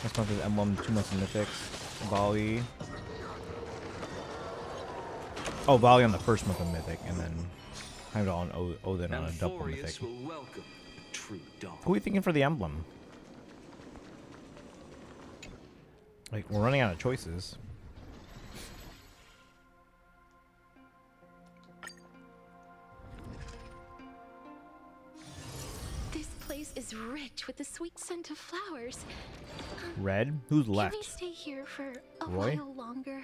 Next month is emblem, 2 months of mythics. Bali. Oh, Bali on the first month of mythic, and then Heimdall and Odin on a double mythic. Will welcome true dawn. Who are we thinking for the emblem? Like, we're running out of choices. This place is rich with the sweet scent of flowers. Red? Who's Can left? we stay here for a Roy? while longer?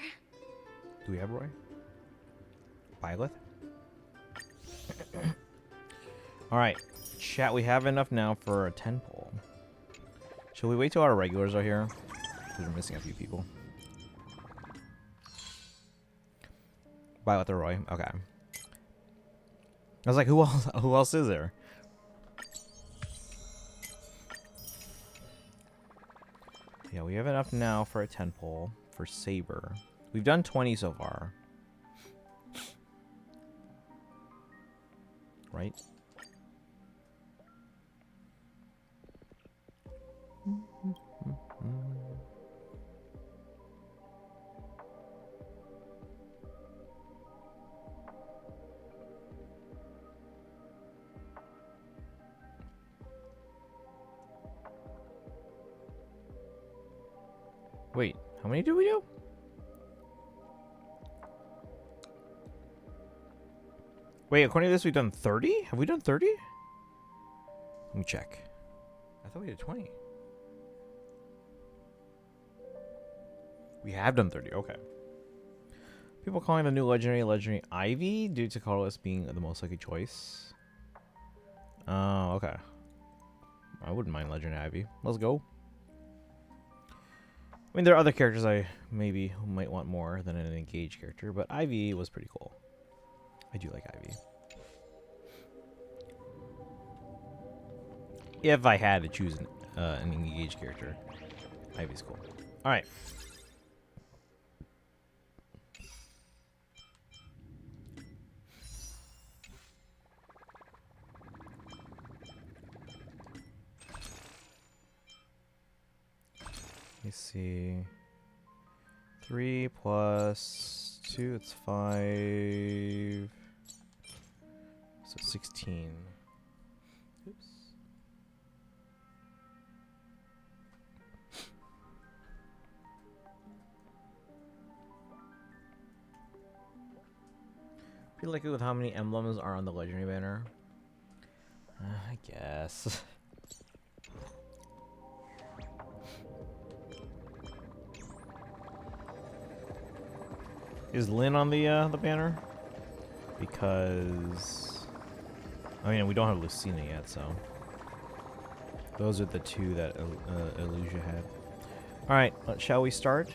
Do we have Roy? Violet? Alright. Chat, we have enough now for a 10 poll. Should we wait till our regulars are here? Because we're missing a few people. Violet or Roy? Okay. I was like, who else is there? Yeah, we have enough now for a 10 poll for Saber. We've done 20 so far. Right? Wait, how many do we do? Wait, according to this, we've done 30? Have we done 30? Let me check. I thought we did 20. We have done 30, okay. People calling the new legendary Ivy due to colorless being the most likely choice. Oh, okay. I wouldn't mind legendary Ivy. Let's go. I mean, there are other characters I maybe might want more than an engaged character, but Ivy was pretty cool. I do like Ivy. If I had to choose an engaged character, Ivy's cool. All right. Let me see. 3 plus 2, it's 5. So 16. Oops. Pretty lucky with how many emblems are on the legendary banner. I guess. Is Lynn on the banner? Because I mean we don't have Lucina yet, so those are the two that Illusia had. All right, shall we start?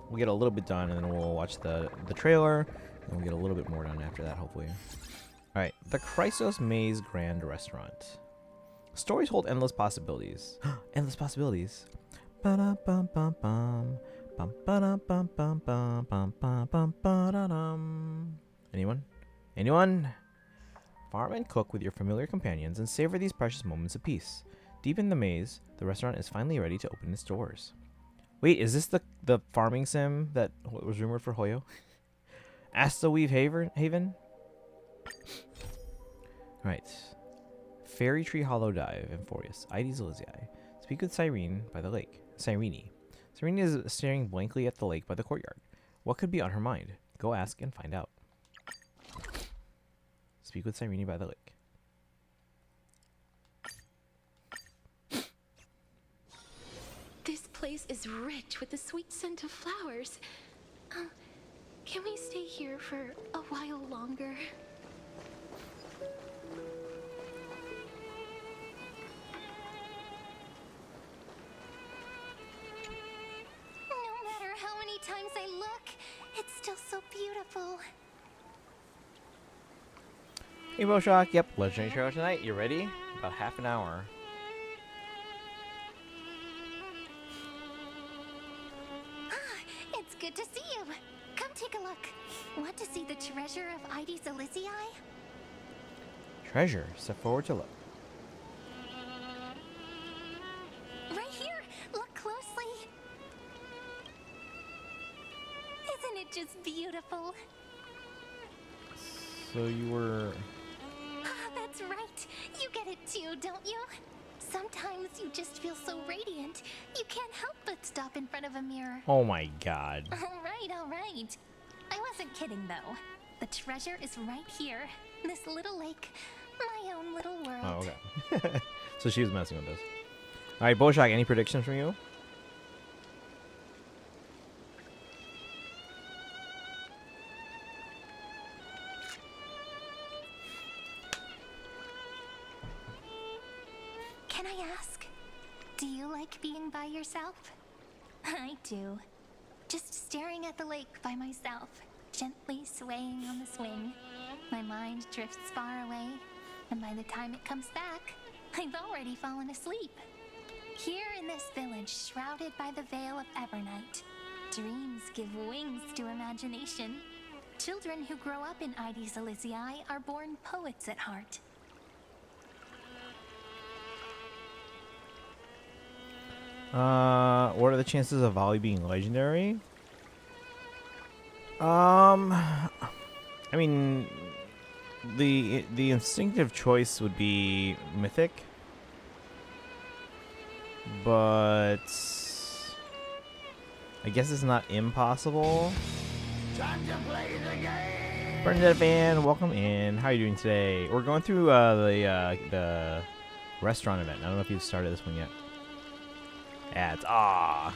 We'll get a little bit done, and then we'll watch the trailer, and we'll get a little bit more done after that, hopefully. All right, the Chrysos Maze Grand Restaurant. Stories hold endless possibilities. Endless possibilities. Ba-da-bum-bum-bum. Anyone? Anyone? Farm and cook with your familiar companions and savor these precious moments of peace. Deep in the maze, the restaurant is finally ready to open its doors. Wait, is this the farming sim that was rumored for Hoyo? Asta Weave Haven? Alright. Fairy Tree Hollow Dive, Amphorius, Ides Elizii. Speak with Cyrene by the lake. Cyrene. Cyrene is staring blankly at the lake by the courtyard. What could be on her mind? Go ask and find out. Speak with Cyrene by the lake. This place is rich with the sweet scent of flowers. Can we stay here for a while longer? No matter how many times I look, it's still so beautiful. Hey Boshock, yep, legendary trailer tonight. You ready? About half an hour. It's good to see you. Come take a look. Want to see the treasure of Ides Elizii? Treasure. Step forward to look. Right here. Look closely. Isn't it just beautiful? So you were... That's right. You get it too, don't you? Sometimes you just feel so radiant, you can't help but stop in front of a mirror. Oh my god. All right. I wasn't kidding, though. The treasure is right here. This little lake. My own little world. Oh, okay. So she was messing with this. Alright, Boshak, any predictions from you? Can I ask? Do you like being by yourself? I do. Just staring at the lake by myself, gently swaying on the swing. My mind drifts far away, and by the time it comes back, I've already fallen asleep. Here in this village, shrouded by the veil of Evernight, dreams give wings to imagination. Children who grow up in Ides Elizii are born poets at heart. What are the chances of Volley being legendary? I mean, the instinctive choice would be mythic, but I guess it's not impossible. Time to play the game! Bernadette Van, welcome in. How are you doing today? We're going through the restaurant event. I don't know if you've started this one yet. Ads. Ah.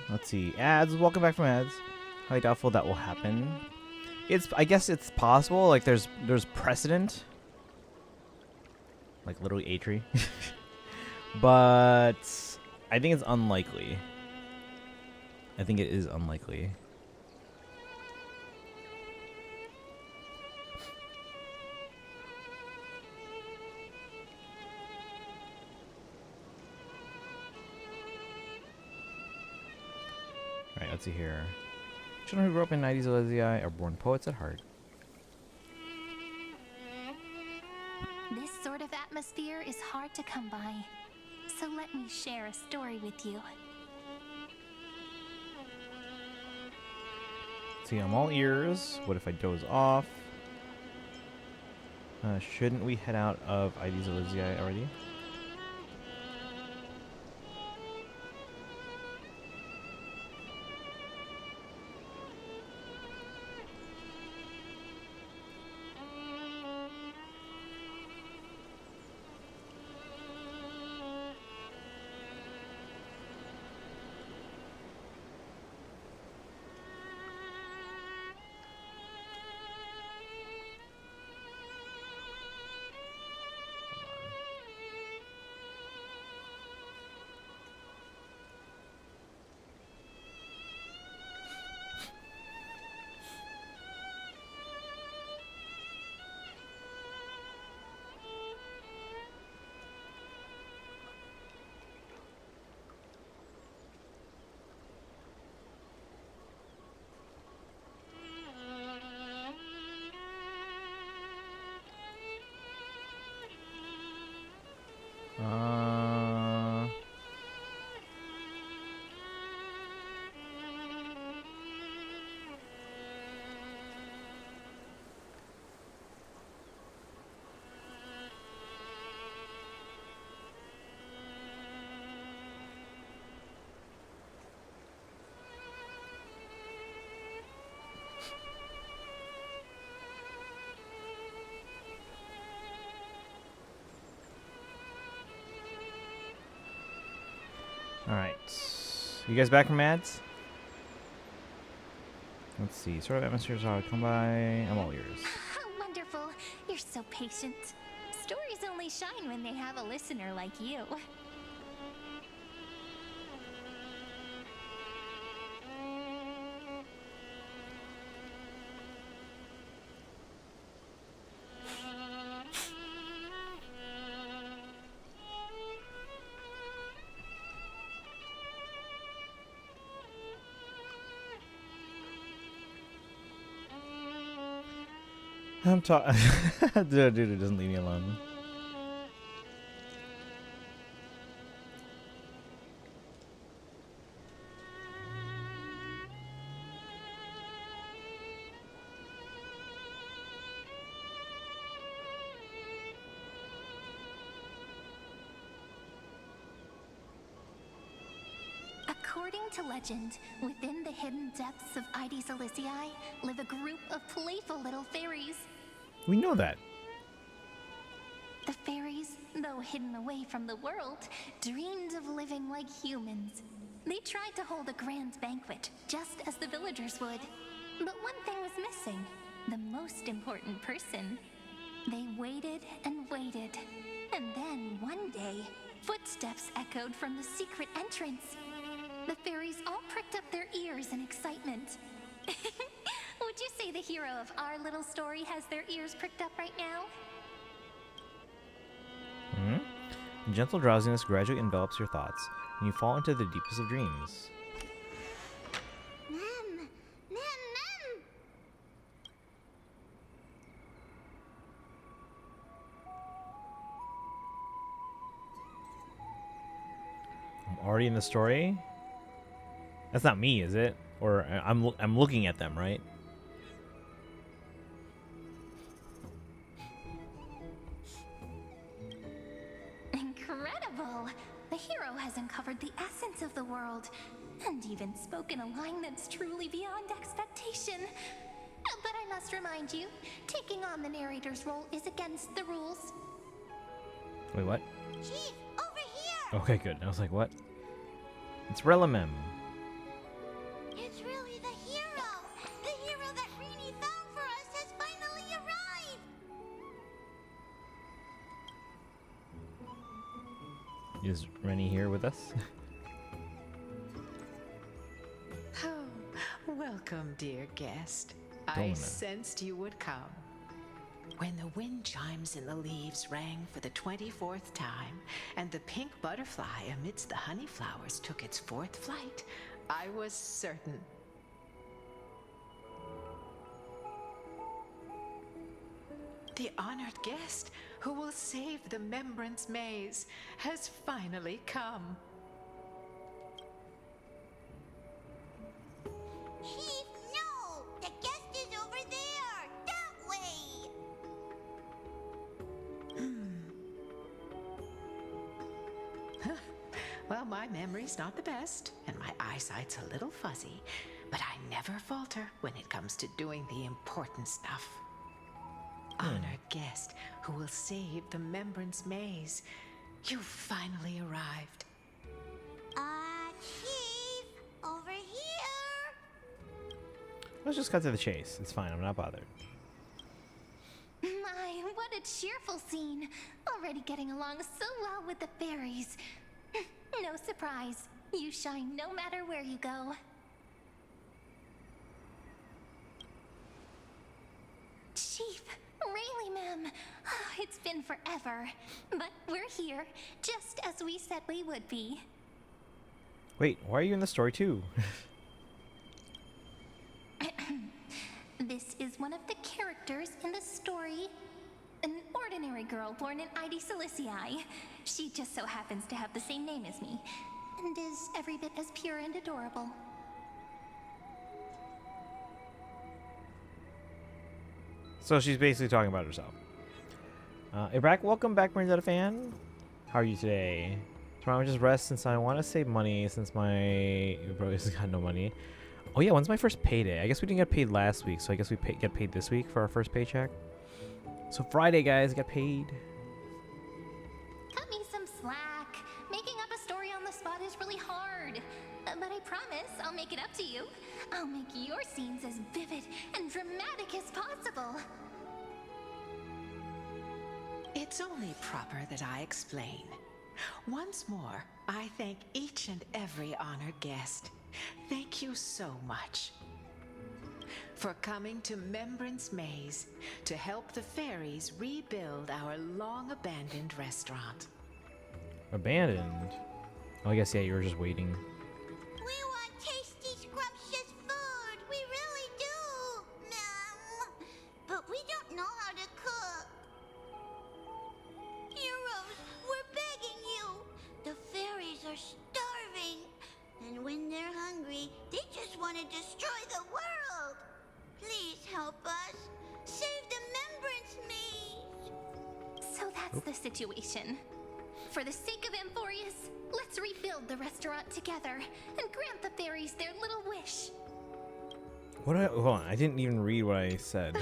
Let's see. Ads. Welcome back from ads. Highly doubtful that will happen. I guess it's possible. Like there's precedent. Like literally a tree. But I think it's unlikely. I think it is unlikely. Alright, let's see here. Children who grew up in 90s Elysiae are born poets at heart. This sort of atmosphere is hard to come by, so let me share a story with you. See, I'm all ears. What if I doze off? Shouldn't we head out of ID's Elysiae already? Alright. You guys back from ads? Let's see. Sort of atmospheres how to come by. I'm all ears. How wonderful! You're so patient. Stories only shine when they have a listener like you. I'm talking. Dude, it doesn't leave me alone. According to legend, within the hidden depths of Ides Elysiae live a group of playful little fairies. We know that. The fairies, though hidden away from the world, dreamed of living like humans. They tried to hold a grand banquet, just as the villagers would. But one thing was missing, the most important person. They waited and waited, and then one day, footsteps echoed from the secret entrance. The fairies all pricked up their ears in excitement. Would you say the hero of our little story has their ears pricked up right now? Gentle drowsiness gradually envelops your thoughts, and you fall into the deepest of dreams. Mem! Mem! I'm already in the story? That's not me, is it? Or I'm looking at them, right? Incredible! The hero has uncovered the essence of the world, and even spoken a line that's truly beyond expectation. But I must remind you, taking on the narrator's role is against the rules. Wait, what? Chief, over here! Okay, good. I was like, what? It's Relamem. It's really the hero! The hero that Rini found for us has finally arrived! Is Rennie here with us? Oh, welcome, dear guest. I Donna. sensed you would come. When the wind chimes in the leaves rang for the 24th time, and the pink butterfly amidst the honey flowers took its 4th flight, I was certain. The honored guest who will save the Membrance Maze has finally come. Chief, no! The guest is over there! That way! Well, my memory's not the best, and my eyesight's a little fuzzy, but I never falter when it comes to doing the important stuff. Honored guest who will save the Membrance Maze, you've finally arrived. Chief, over here! Let's just cut to the chase. It's fine. I'm not bothered. My, what a cheerful scene! Already getting along so well with the fairies. No surprise. You shine no matter where you go. Chief, Rayleigh, ma'am. It's been forever. But we're here, just as we said we would be. Wait, why are you in the story too? This is one of the characters in the story. An ordinary girl born in Ides Elysiae. She just so happens to have the same name as me, and is every bit as pure and adorable. So she's basically talking about herself. Welcome back, Marina fan. How are you today? Tomorrow I just rest since I want to save money since my bro's got no money. Oh yeah, when's my first payday? I guess we didn't get paid last week, so I guess we get paid this week for our first paycheck. So Friday, guys, get paid. Cut me some slack. Making up a story on the spot is really hard. But I promise I'll make it up to you. I'll make your scenes as vivid and dramatic as possible. It's only proper that I explain. Once more, I thank each and every honored guest. Thank you so much for coming to Membrance Maze to help the fairies rebuild our long-abandoned restaurant. Abandoned? Oh, I guess, yeah, you were just waiting. We want tasty, scrumptious food. We really do, Ma'am. But we don't know how to cook. Heroes, we're begging you. The fairies are starving. And when they're hungry, they just want to destroy the world. Please help us. Save the Membrance Maze. So that's the situation. For the sake of Amphorius, let's rebuild the restaurant together and grant the fairies their little wish. Hold on, I didn't even read what I said.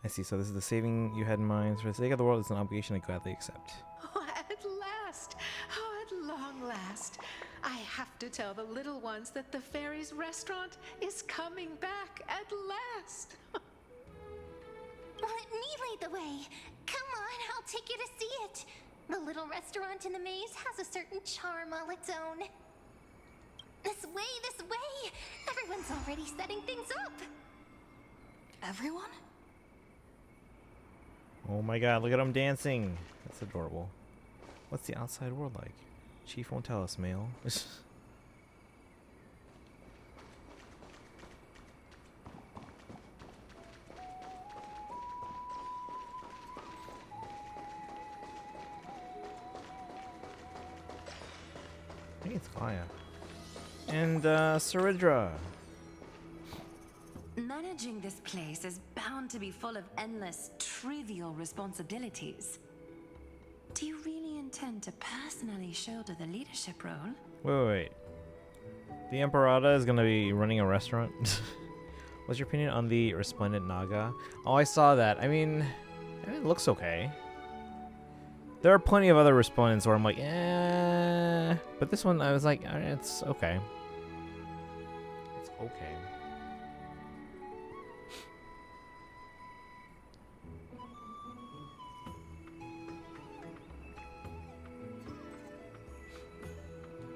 I see, so this is the saving you had in mind. For the sake of the world, it's an obligation I gladly accept. Oh, at last! Oh, at long last! I have to tell the little ones that the fairies' restaurant is coming back at last! Let me lead the way. Come on, I'll take you to see it. The little restaurant in the maze has a certain charm all its own. This way, this way! Everyone's already setting things up. Everyone? Oh my god, look at them dancing. That's adorable. What's the outside world like? Chief won't tell us, Mail. I think it's Kaya. And, Saridra. Managing this place is bound to be full of endless, trivial responsibilities. Do you really intend to personally shoulder the leadership role? Wait. The Emperata is gonna be running a restaurant? What's your opinion on the Resplendent Naga? Oh, I saw that. I mean, it looks okay. There are plenty of other Resplendents where I'm like, eh. But this one, I was like, it's okay. It's okay.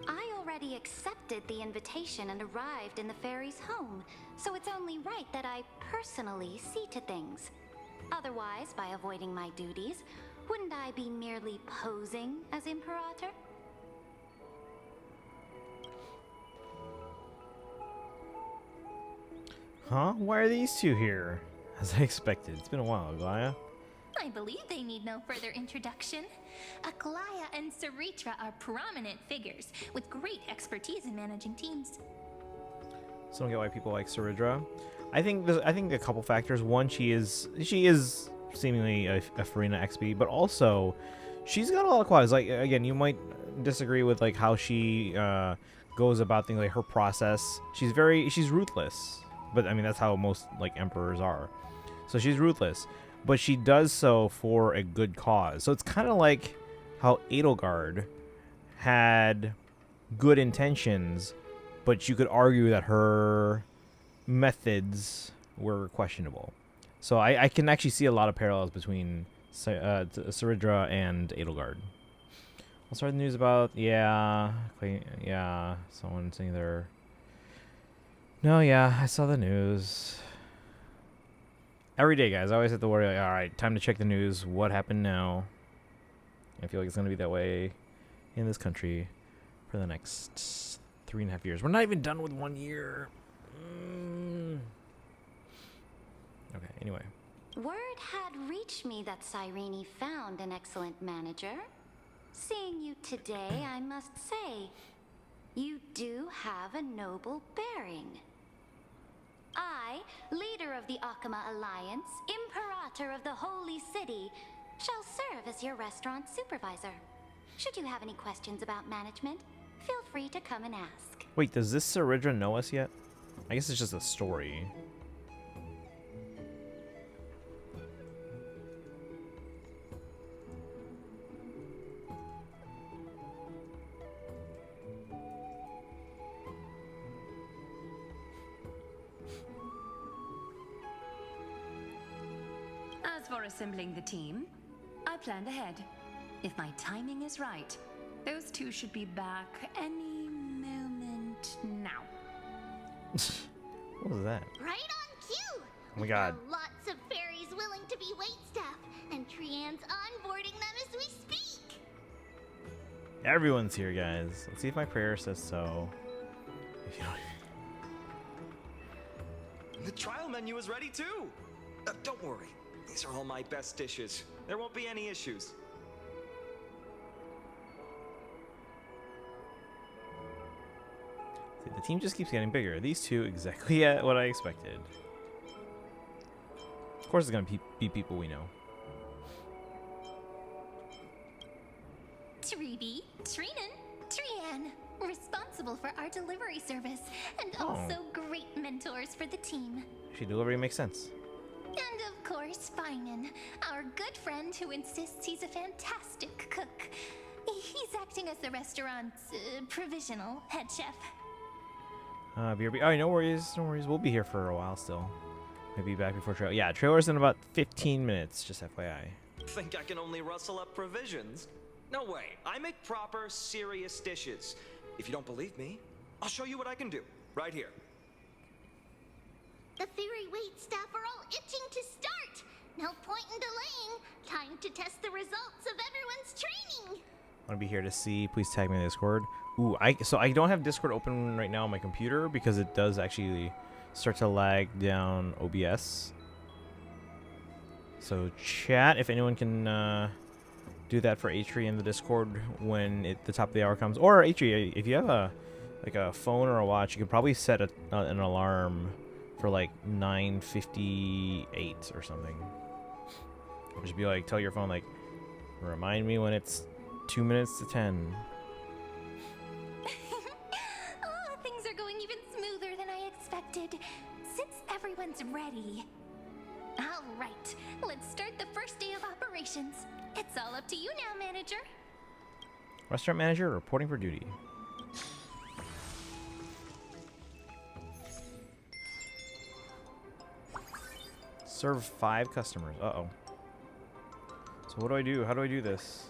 I already accepted the invitation and arrived in the fairy's home, so it's only right that I personally see to things. Otherwise, by avoiding my duties, wouldn't I be merely posing as Imperator? Huh? Why are these two here? As I expected. It's been a while, Aglaya. I believe they need no further introduction. Aglaya and Saritra are prominent figures with great expertise in managing teams. So I don't get why people like Saridra. I think a couple factors. One, she is seemingly a Farina XP, but also she's got a lot of qualities. Like, again, you might disagree with like how she goes about things, like her process. She's ruthless, but I mean that's how most like emperors are. So she's ruthless, but she does so for a good cause. So it's kind of like how Edelgard had good intentions, but you could argue that her methods were questionable. So I can actually see a lot of parallels between Saridra and Edelgard. I'll start the news about, someone saying there. No, yeah, I saw the news. Every day, guys, I always have to worry, like, all right, time to check the news. What happened now? I feel like it's going to be that way in this country for the next 3.5 years. We're not even done with 1 year. Okay, anyway. Word had reached me that Cyrene found an excellent manager. Seeing you today, I must say, you do have a noble bearing. I, leader of the Akama Alliance, Imperator of the Holy City, shall serve as your restaurant supervisor. Should you have any questions about management, feel free to come and ask. Wait, does this Saridra know us yet? I guess it's just a story. As for assembling the team, I planned ahead. If my timing is right, those two should be back any moment now. What was that? Right on cue! Oh my god. There are lots of fairies willing to be waitstaff, and Trian's onboarding them as we speak. Everyone's here, guys. Let's see if my prayer says so. If you don't... The trial menu is ready too. Don't worry. These are all my best dishes. There won't be any issues. See, the team just keeps getting bigger. These two, exactly what I expected. Of course, it's gonna be people we know. Treeby, Treenan, Trian, responsible for our delivery service, and Oh. also great mentors for the team. Actually, delivery makes sense. And of course, Finan, our good friend who insists he's a fantastic cook. He's acting as the restaurant's provisional head chef. BRB. Oh, no worries, no worries. We'll be here for a while still. Maybe back before trailer. Yeah, trailer's in about 15 minutes, just FYI. Think I can only rustle up provisions? No way. I make proper, serious dishes. If you don't believe me, I'll show you what I can do. Right here. The fairy wait staff are all itching to start. No point in delaying. Time to test the results of everyone's training. Want to be here to see? Please tag me in Discord. Ooh, so I don't have Discord open right now on my computer because it does actually start to lag down OBS. So chat, if anyone can do that for Atri in the Discord when the top of the hour comes, or Atri, if you have a phone or a watch, you can probably set an alarm for like 9:58 or something. Just be like, tell your phone like, remind me when it's 2 minutes to 10. Oh, things are going even smoother than I expected. Since everyone's ready. All right, let's start the first day of operations. It's all up to you now, manager. Restaurant manager reporting for duty. Serve 5 customers. Uh-oh. So what do I do? How do I do this?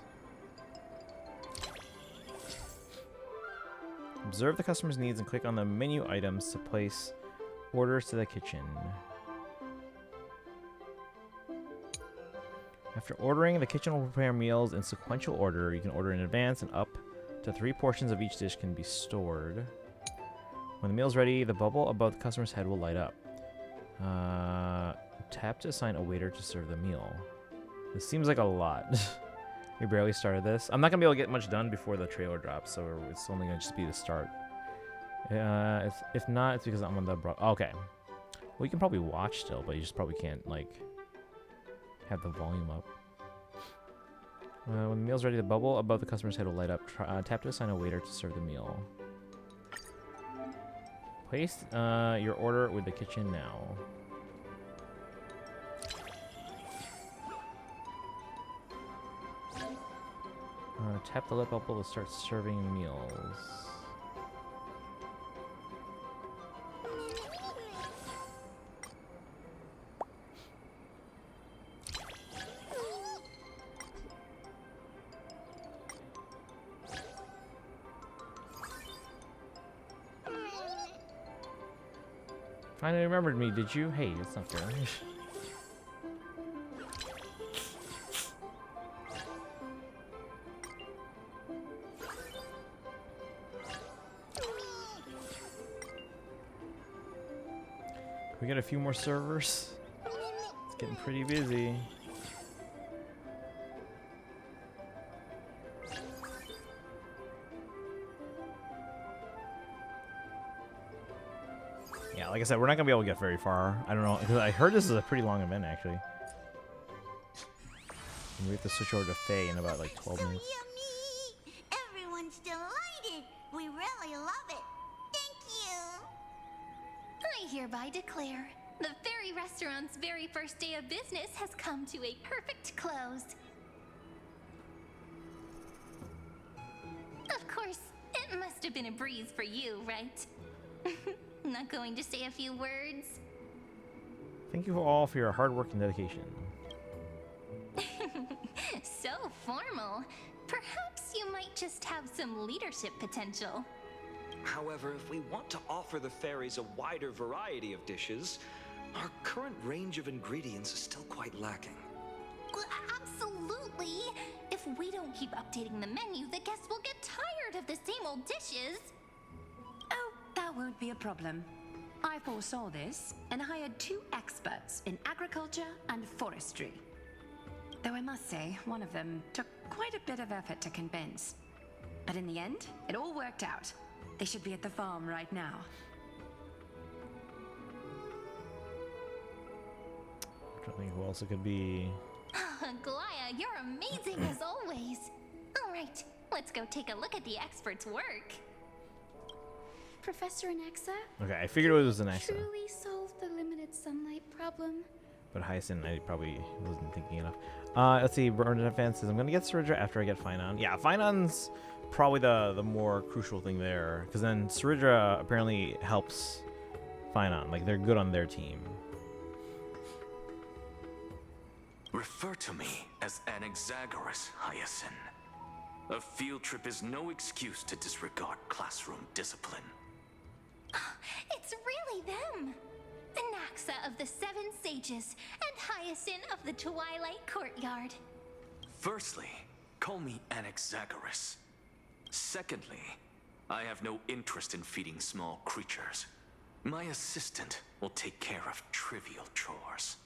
Observe the customer's needs and click on the menu items to place orders to the kitchen. After ordering, the kitchen will prepare meals in sequential order. You can order in advance, and up to 3 portions of each dish can be stored. When the meal's ready, the bubble above the customer's head will light up. Tap to assign a waiter to serve the meal. This seems like a lot. We barely started this. I'm not going to be able to get much done before the trailer drops, so it's only going to just be the start. If not, it's because I'm on the... okay. Well, you can probably watch still, but you just probably can't, like, have the volume up. When the meal's ready, the bubble above the customer's head will light up. Tap to assign a waiter to serve the meal. Place your order with the kitchen now. Tap the lip bubble to start serving meals. Finally remembered me, did you? Hey, that's not fair. We got a few more servers. It's getting pretty busy. Yeah, like I said, we're not gonna be able to get very far. I don't know, because I heard this is a pretty long event actually. And we have to switch over to Faye in about like 12 minutes. Yummy! Everyone's delighted. We really love it. Thank you. I hereby declare the Fairy Restaurant's very first day of business has come to a perfect close. Of course, it must have been a breeze for you, right? Not going to say a few words? Thank you all for your hard work and dedication. So formal. Perhaps you might just have some leadership potential. However, if we want to offer the fairies a wider variety of dishes, our current range of ingredients is still quite lacking. Well, absolutely. If we don't keep updating the menu, the guests will get tired of the same old dishes. Oh, that won't be a problem. I foresaw this and hired 2 experts in agriculture and forestry. Though I must say, one of them took quite a bit of effort to convince. But in the end, it all worked out. They should be at the farm right now. I don't think who else it could be. Glaya, you're amazing as always. All right, Let's go take a look at the expert's work. Professor Anaxa? Okay, I figured it was an Anaxa. Truly solve the limited sunlight problem? But Hyacinth, I probably wasn't thinking enough. Let's see. Bernadette Fan says, I'm going to get Saridra after I get Finon. Yeah, Finon's probably the more crucial thing there. Because then Saridra apparently helps Finon. Like, they're good on their team. Refer to me as Anaxagoras, Hyacinth. A field trip is no excuse to disregard classroom discipline. It's really them! Anaxa of the Seven Sages and Hyacinth of the Twilight Courtyard. Firstly, call me Anaxagoras. Secondly, I have no interest in feeding small creatures. My assistant will take care of trivial chores.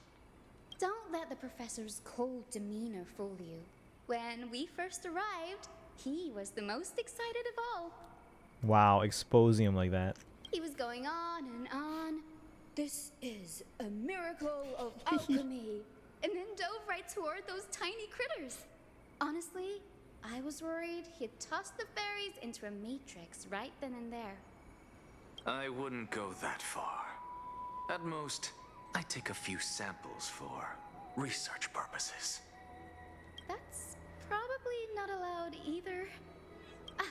Don't let the professor's cold demeanor fool you. When we first arrived, he was the most excited of all. Wow, exposing him like that. He was going on and on. This is a miracle of alchemy. And then dove right toward those tiny critters. Honestly, I was worried he'd toss the fairies into a matrix right then and there. I wouldn't go that far. At most, I take a few samples for research purposes. That's probably not allowed either. Ah,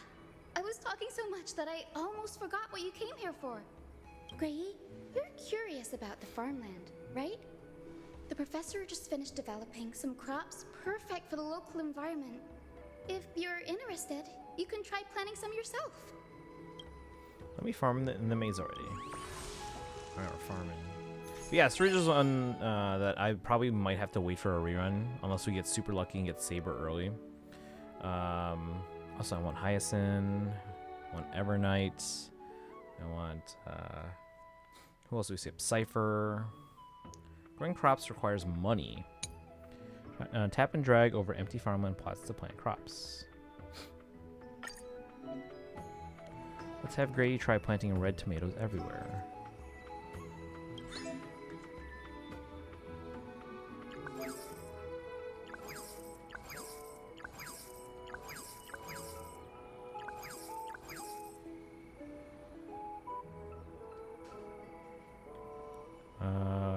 I was talking so much that I almost forgot what you came here for. Grayi, you're curious about the farmland, right? The professor just finished developing some crops perfect for the local environment. If you're interested, you can try planting some yourself. Let me farm in the maze already. Alright, we're farming. But yeah, Saridja's one that I probably might have to wait for a rerun, unless we get super lucky and get Saber early. Also, I want Hyacinth, I want Evernight, I want, who else do we see? Cypher. Growing crops requires money. Tap and drag over empty farmland plots to plant crops. Let's have Grady try planting red tomatoes everywhere.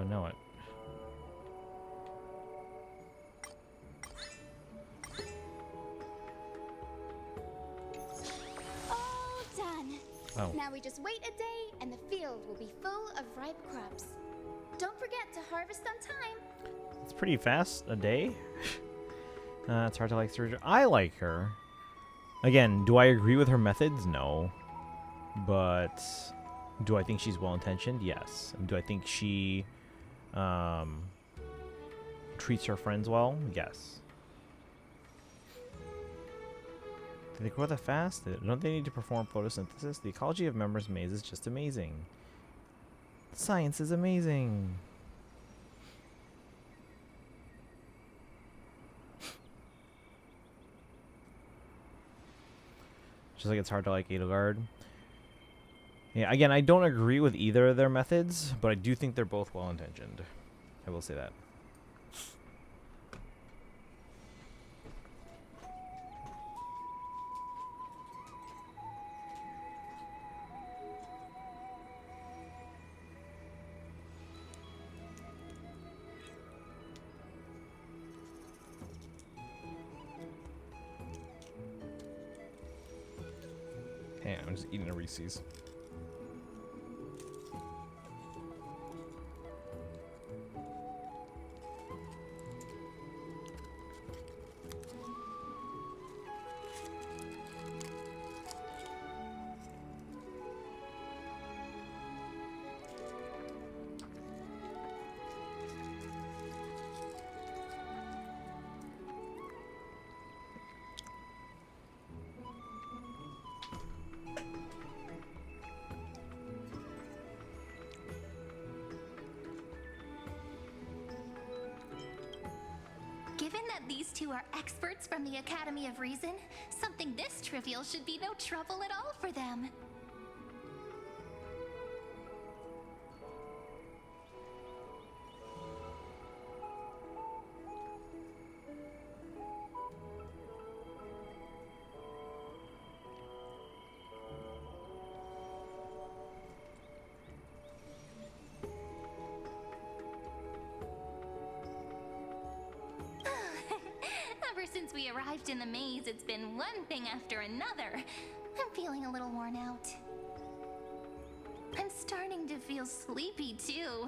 Know it. All done. Oh. Now we just wait a day and the field will be full of ripe crops. Don't forget to harvest on time. It's pretty fast, a day. It's hard to like Saridja. I like her. Again, do I agree with her methods? No. But do I think she's well-intentioned? Yes. And do I think she treats her friends well? Yes. Do they grow that fast? Don't they need to perform photosynthesis? The ecology of Members Maze is just amazing. Science is amazing. Just like it's hard to like Edelgard. Yeah, again, I don't agree with either of their methods, but I do think they're both well-intentioned. I will say that. Hey, I'm just eating a Reese's. Given that these two are experts from the Academy of Reason, something this trivial should be no trouble at all for them. Since we arrived in the maze, it's been one thing after another. I'm feeling a little worn out. I'm starting to feel sleepy too.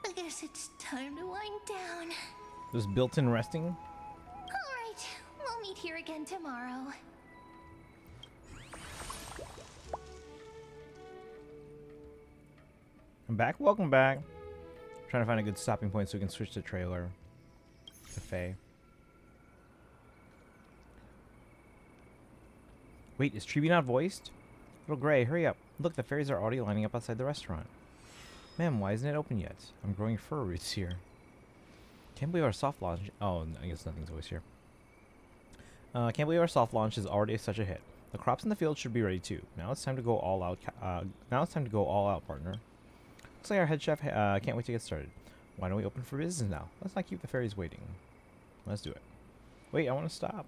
I guess it's time to wind down. There's built-in resting? Alright, we'll meet here again tomorrow. I'm back. Welcome back. Trying to find a good stopping point so we can switch the trailer to Faye. Wait, is Treeby not voiced? Little Gray, hurry up. Look, the fairies are already lining up outside the restaurant. Ma'am, why isn't it open yet? I'm growing fur roots here. Can't believe our soft launch... Oh, I guess nothing's always here. Can't believe our soft launch is already such a hit. The crops in the field should be ready too. Now it's time to go all out. Partner. Looks like our head chef can't wait to get started. Why don't we open for business now? Let's not keep the fairies waiting. Let's do it. Wait, I want to stop.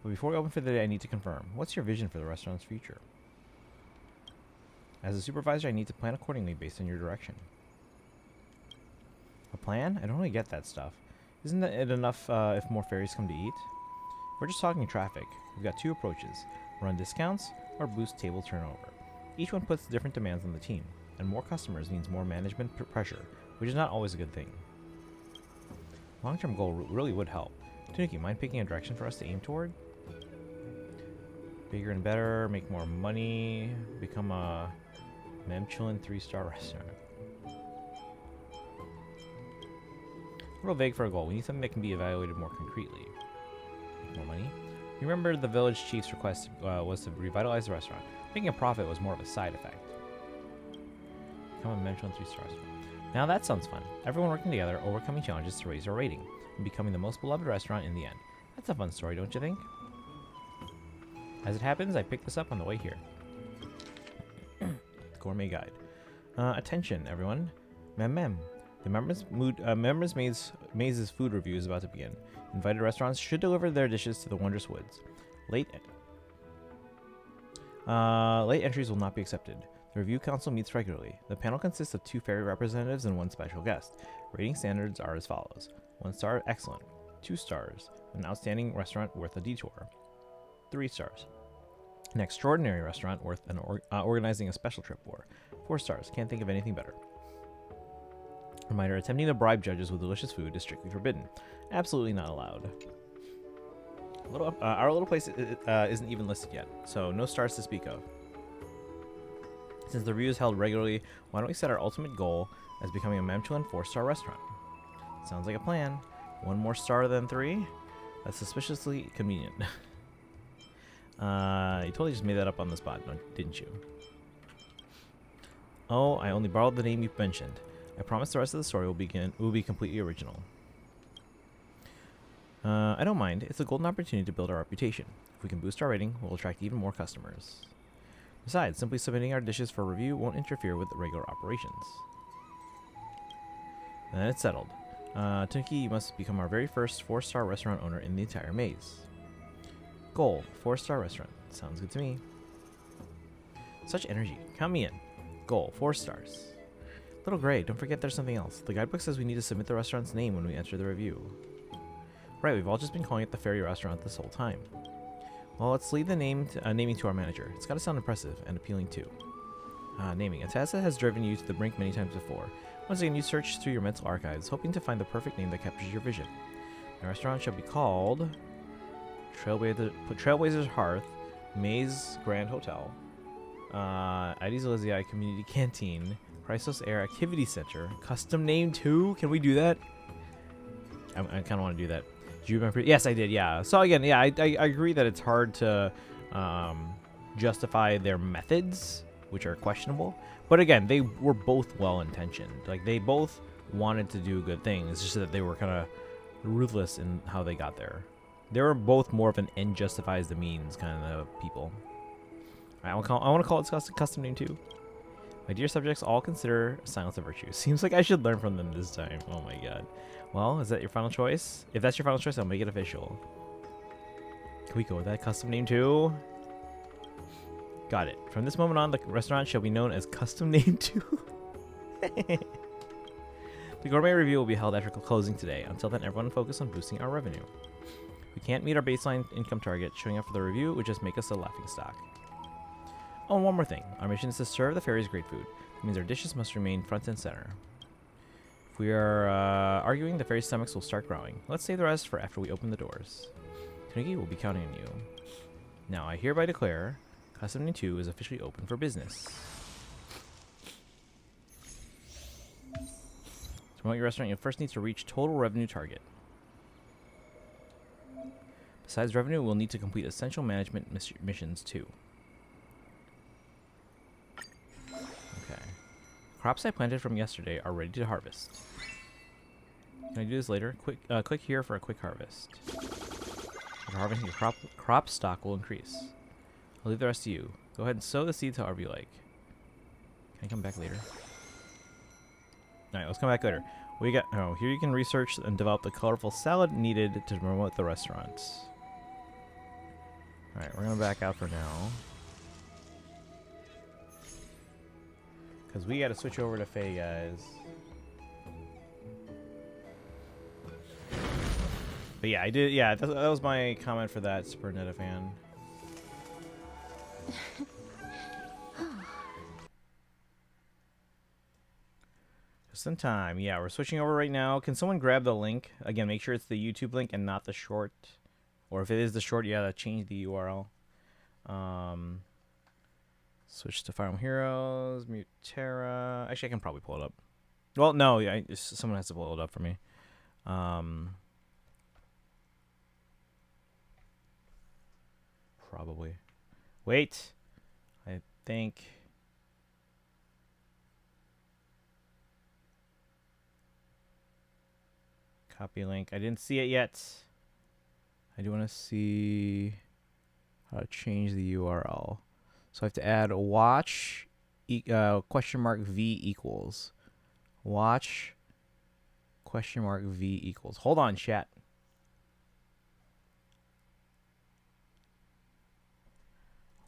But before we open for the day, I need to confirm. What's your vision for the restaurant's future? As a supervisor, I need to plan accordingly based on your direction. A plan? I don't really get that stuff. Isn't it enough if more fairies come to eat? We're just talking traffic. We've got two approaches. Run discounts or boost table turnover. Each one puts different demands on the team, and more customers means more management pressure, which is not always a good thing. Long-term goal really would help. Tanuki, mind picking a direction for us to aim toward? Bigger and better, make more money, become a Memchulin 3-star restaurant. A little vague for a goal. We need something that can be evaluated more concretely. Make more money. Remember the village chief's request was to revitalize the restaurant. Making a profit was more of a side effect. Become a Memchulin 3-star restaurant. Now that sounds fun. Everyone working together, overcoming challenges to raise our rating, and becoming the most beloved restaurant in the end. That's a fun story, don't you think? As it happens, I picked this up on the way here. Gourmet guide. Attention, everyone. Mem. The members Maze's food review is about to begin. Invited restaurants should deliver their dishes to the Wondrous Woods. Late entries will not be accepted. The review council meets regularly. The panel consists of 2 fairy representatives and 1 special guest. Rating standards are as follows. 1 star, excellent. 2 stars, an outstanding restaurant worth a detour. 3 stars, an extraordinary restaurant worth organizing a special trip for. 4 stars, can't think of anything better. Reminder, attempting to bribe judges with delicious food is strictly forbidden. Absolutely not allowed. Our little place isn't even listed yet, so no stars to speak of. Since the review is held regularly, why don't we set our ultimate goal as becoming a Memchulin 4-star restaurant? Sounds like a plan. 1 more star than 3? That's suspiciously convenient. You totally just made that up on the spot, didn't you? Oh, I only borrowed the name you mentioned. I promise the rest of the story will be completely original. I don't mind. It's a golden opportunity to build our reputation. If we can boost our rating, we'll attract even more customers. Besides, simply submitting our dishes for review won't interfere with regular operations. And then it's settled. Tanuki, you must become our very first 4-star restaurant owner in the entire maze. Goal, 4-star restaurant. Sounds good to me. Such energy. Count me in. Goal, 4 stars. Little Gray, don't forget there's something else. The guidebook says we need to submit the restaurant's name when we enter the review. Right, we've all just been calling it the Fairy Restaurant this whole time. Well, let's leave the naming to our manager. It's gotta sound impressive and appealing too. Naming. Atasa has driven you to the brink many times before. Once again, you search through your mental archives, hoping to find the perfect name that captures your vision. The restaurant shall be called Trailblazer's Hearth, Maze Grand Hotel, Ides Elysiae Community Canteen, Chrysos Air Activity Center, custom name too? Can we do that? I kind of want to do that. Do you remember? Yes, I did, yeah. So again, yeah, I agree that it's hard to justify their methods, which are questionable. But again, they were both well-intentioned. Like, they both wanted to do good things. It's just that they were kind of ruthless in how they got there. They were both more of an end justifies the means kind of people. I want to call it custom name too. My dear subjects, all consider silence a virtue. Seems like I should learn from them this time. Oh my god. Well, is that your final choice? If that's your final choice, I'll make it official. Can we go with that custom name too? Got it. From this moment on, the restaurant shall be known as Custom Name 2. The gourmet review will be held after closing today. Until then, everyone focus on boosting our revenue. we can't meet our baseline income target, showing up for the review would just make us a laughingstock. Oh, and one more thing. Our mission is to serve the fairies great food. It means our dishes must remain front and center. If we are arguing, the fairies' stomachs will start growing. Let's save the rest for after we open the doors. Tanuki will be counting on you. Now, I hereby declare Class 72 is officially open for business. To promote your restaurant, you'll first need to reach total revenue target. Besides revenue, we'll need to complete essential management missions too. Okay. Crops I planted from yesterday are ready to harvest. Can I do this later? Click here for a quick harvest. After harvesting, your crop stock will increase. I'll leave the rest to you. Go ahead and sow the seeds however you like. Can I come back later? Alright, let's come back later. We got here you can research and develop the colorful salad needed to promote the restaurant. Alright, we're gonna back out for now. Cause we gotta switch over to Faye, guys. But yeah, I did. Yeah, that was my comment for that, Super Netta fan. Just in time. Yeah, we're switching over right now. Can someone grab the link again? Make sure it's the YouTube link and not the short. Or if it is the short, you gotta change the URL. Switch to Fire Emblem Heroes. Mute Terra. Actually, I can probably pull it up. Well, no, someone has to pull it up for me. Probably. Wait. I think. Copy link. I didn't see it yet. I do want to see how to change the URL. So I have to add watch question mark V equals. Watch question mark V equals. Hold on, chat.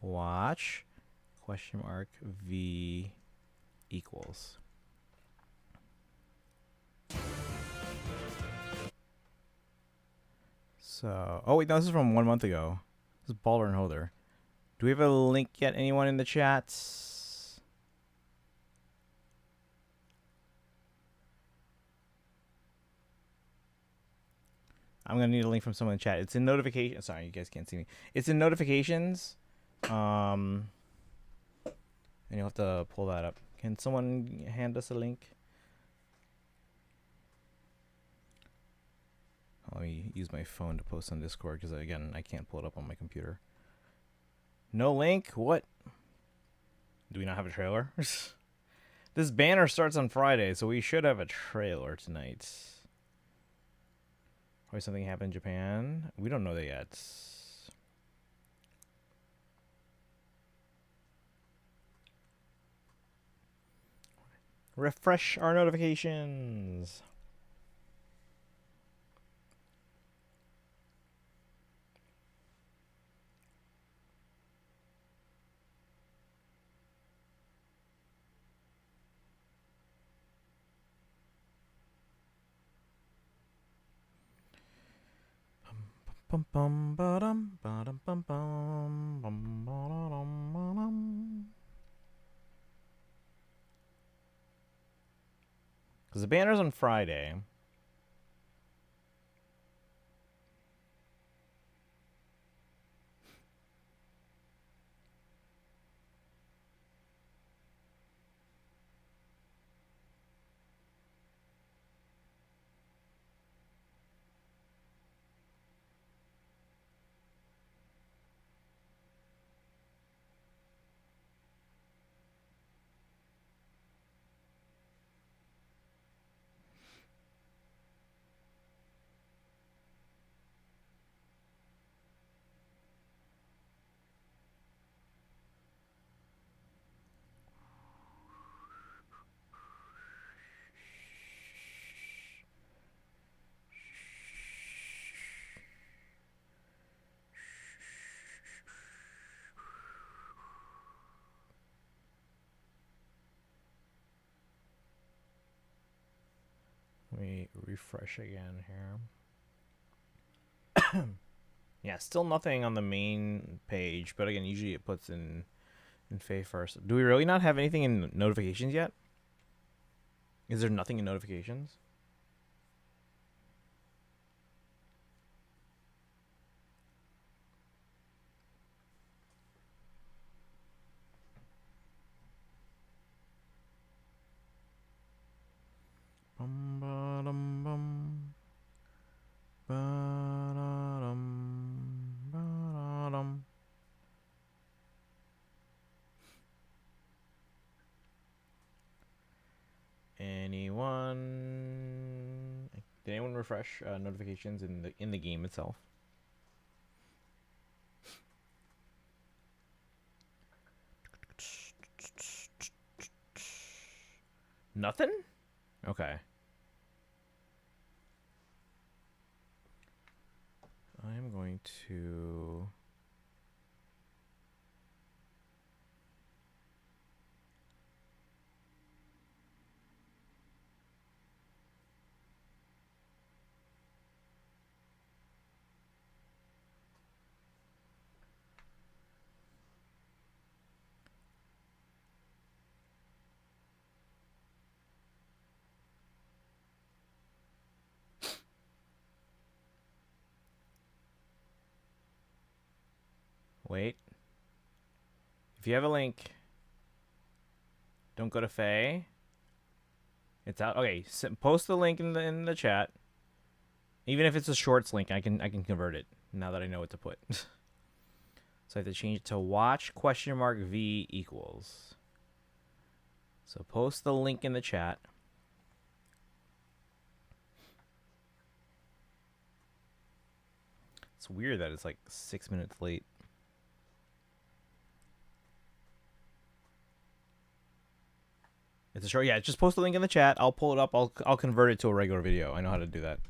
Watch question mark V equals. So, oh wait, no, this is from 1 month ago. This is Baller and Holder. Do we have a link yet? Anyone in the chat? I'm gonna need a link from someone in the chat. It's in notifications. Sorry, you guys can't see me. It's in notifications. And you'll have to pull that up. Can someone hand us a link? Let me use my phone to post on Discord because, again, I can't pull it up on my computer. No link? What? Do we not have a trailer? This banner starts on Friday, so we should have a trailer tonight. Probably something happened in Japan. We don't know that yet. Refresh our notifications. Bum bum ba-dum ba-dum bum bum bum ba-dum ba-dum. Because the banner's on Friday. Let me refresh again here. Yeah, still nothing on the main page, but again, usually it puts in FEH first. Do we really not have anything in notifications yet? Is there nothing in notifications? Bum ba dum bum. Ba da dum ba da dum. Anyone? Did anyone refresh notifications in the game itself? Nothing? Okay. I'm going to wait. If you have a link, don't go to FEH. It's out. Okay, post the link in the chat. Even if it's a shorts link, I can convert it now that I know what to put. So I have to change it to watch $V equals. So post the link in the chat. It's weird that it's like 6 minutes late. It's a short. Yeah, just post the link in the chat. I'll pull it up. I'll convert it to a regular video. I know how to do that.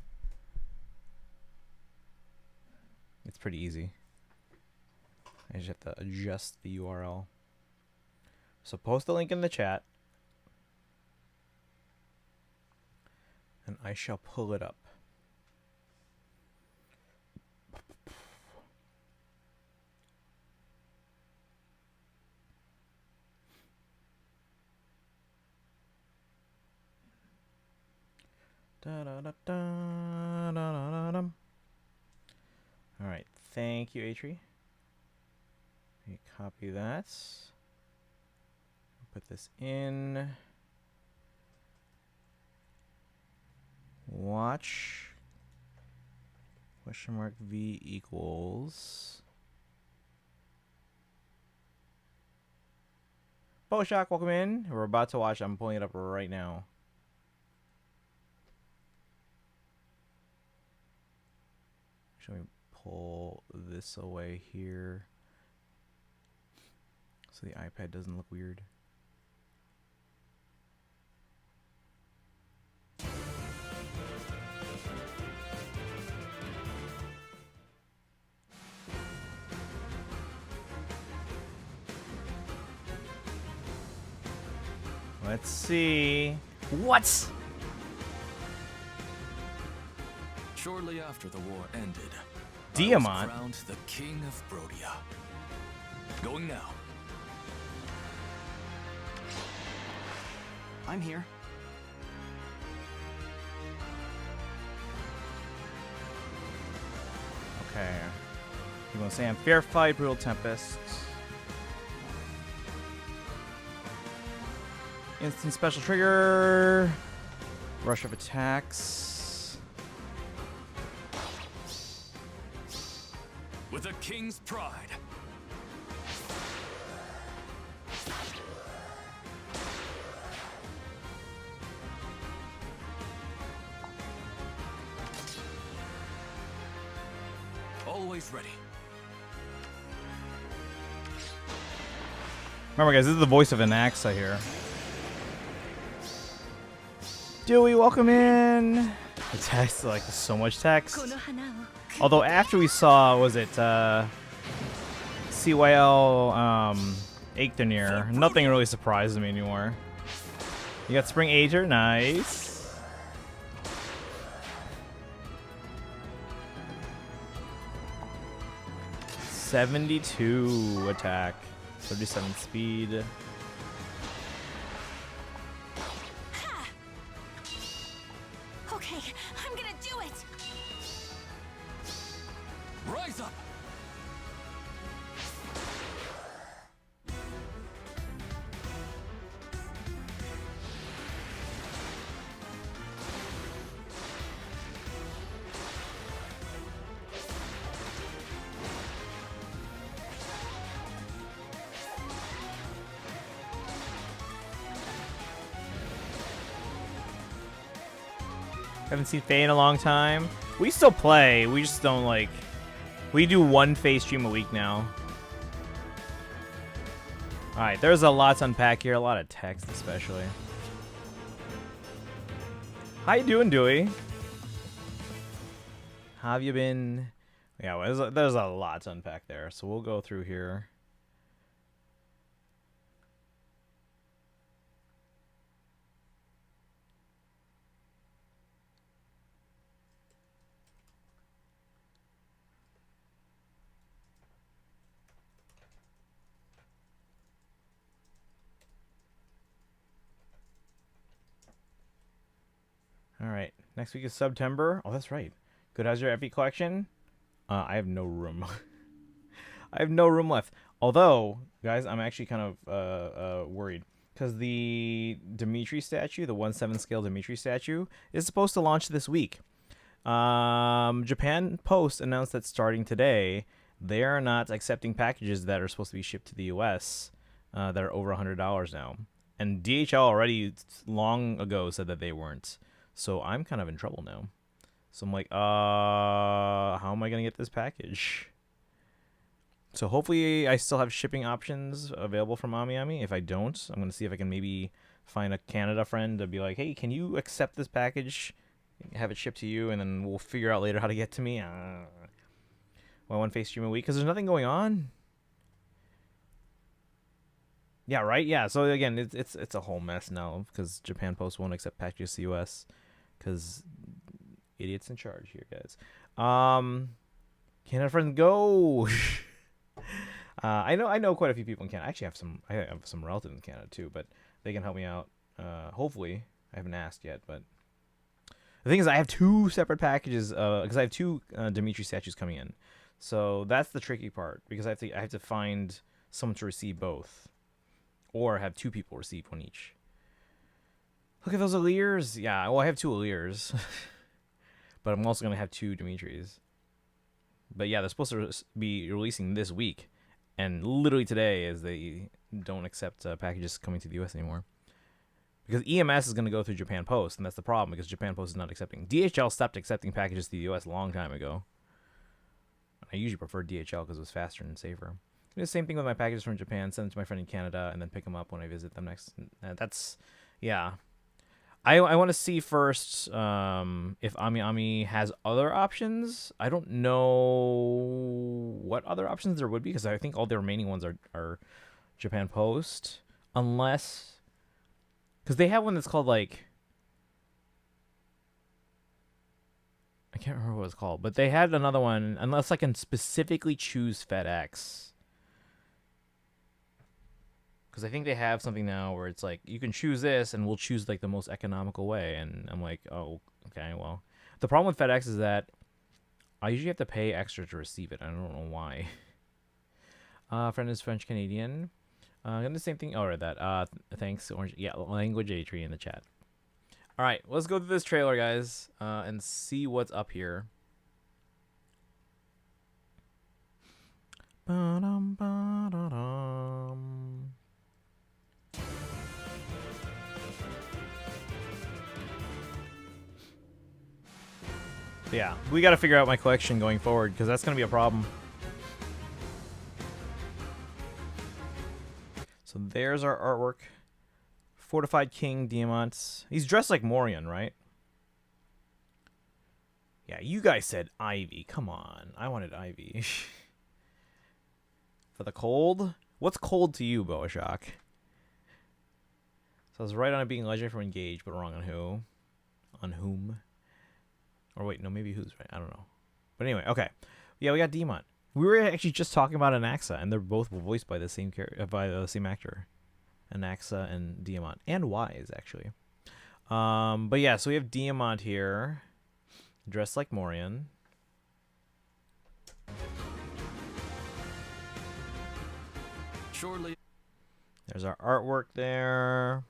It's pretty easy. I just have to adjust the URL. So post the link in the chat, and I shall pull it up. Da, da, da, da, da, da, da. All right, thank you, Atri. Let me copy that. Put this in. Watch $V equals. Boshock, welcome in. We're about to watch. I'm pulling it up right now. Should we pull this away here so the iPad doesn't look weird? Let's see. What? Shortly after the war ended, Diamant I was crowned the King of Brodia. Going now. I'm here. Okay. You want to say I'm fair fight, brutal tempest. Instant special trigger. Rush of attacks. With a king's pride. Always ready. Remember, guys, this is the voice of an axe I hear. Dewey, welcome in. The text, like, so much text. Although after we saw, was it CYL Eikthenir, nothing really surprises me anymore. You got Spring Ager, nice. 72 attack, 37 speed. Okay, I'm gonna do it! Rise up! Haven't seen Faye in a long time. We still play. We just don't like. We do one Faye stream a week now. All right, there's a lot to unpack here. A lot of text, especially. How you doing, Dewey? How have you been? Yeah, well, there's a lot to unpack there, so we'll go through here. All right, next week is September. Oh, that's right. Good. How's your FE collection? I have no room. I have no room left. Although, guys, I'm actually kind of worried because the Dimitri statue, the 1/7 scale Dimitri statue, is supposed to launch this week. Japan Post announced that starting today, they are not accepting packages that are supposed to be shipped to the U.S. That are over $100 now. And DHL already long ago said that they weren't. So I'm kind of in trouble now. So I'm like, how am I going to get this package? So hopefully I still have shipping options available from AmiAmi. If I don't, I'm going to see if I can maybe find a Canada friend to be like, hey, can you accept this package? Have it shipped to you, and then we'll figure out later how to get to me. Well, one face stream a week because there's nothing going on. Yeah, right? Yeah, so again, it's a whole mess now because Japan Post won't accept packages to US because idiots in charge here, guys. Canada friends, go! I know quite a few people in Canada. I have some relatives in Canada too, but they can help me out. Hopefully, I haven't asked yet, but the thing is, I have two separate packages because I have two Dimitri statues coming in, so that's the tricky part because I have to find someone to receive both, or have two people receive one each. Look at those Allirs. Yeah, well, I have two Allirs, but I'm also gonna have two Dimitris. But yeah, they're supposed to be releasing this week, and literally today, as they don't accept packages coming to the U.S. anymore. Because EMS is going to go through Japan Post, and that's the problem, because Japan Post is not accepting. DHL stopped accepting packages to the U.S. a long time ago. I usually prefer DHL because it was faster and safer. Do the same thing with my packages from Japan, send them to my friend in Canada, and then pick them up when I visit them next. That's, yeah. I want to see first if AmiAmi has other options. I don't know what other options there would be, because I think all the remaining ones are Japan Post. Unless... Because they have one that's called, like... I can't remember what it's called. But they had another one, unless I can specifically choose FedEx. Because I think they have something now where it's like, you can choose this, and we'll choose, like, the most economical way. And I'm like, oh, okay, well. The problem with FedEx is that I usually have to pay extra to receive it. I don't know why. Friend is French-Canadian. And the same thing. Oh, right, that. Thanks, Orange. Yeah, language A-tree in the chat. All right, let's go through this trailer, guys, and see what's up here. Ba-dum, ba-da-dum. Yeah, we got to figure out my collection going forward, because that's going to be a problem. So there's our artwork. Fortified King Diamants. He's dressed like Morion, right? Yeah, you guys said Ivy. Come on. I wanted Ivy. For the cold? What's cold to you, Boashock? So I was right on it being legendary from Engage, but wrong on who? On whom? Or wait, no, maybe who's right. I don't know. But anyway, okay. Yeah, we got Demon. We were actually just talking about Anaxa, and they're both voiced by the same same actor, Anaxa and Diamant, and Wise actually. But yeah, so we have Diamant here, dressed like Morian. Surely. There's our artwork there.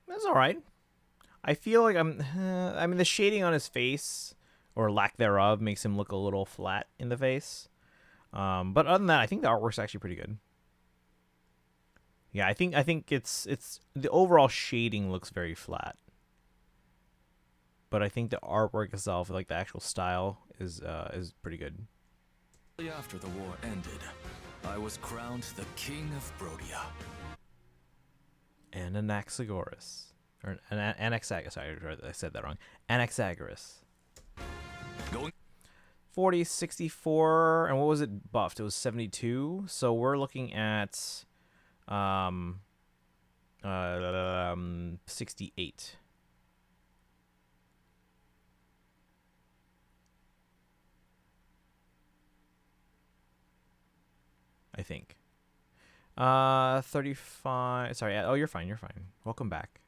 That's all right. I feel like I mean, the shading on his face, or lack thereof, makes him look a little flat in the face. But other than that, I think the artwork's actually pretty good. Yeah, I think it's the overall shading looks very flat. But I think the artwork itself, like the actual style, is pretty good. After the war ended, I was crowned the King of Brodia. And Anaxagoras. Or Anaxagoras. Sorry, I said that wrong. Anaxagoras. Going 40, 64, and what was it buffed? It was 72. So we're looking at 68. I think. 35. Sorry. Oh, you're fine. You're fine. Welcome back.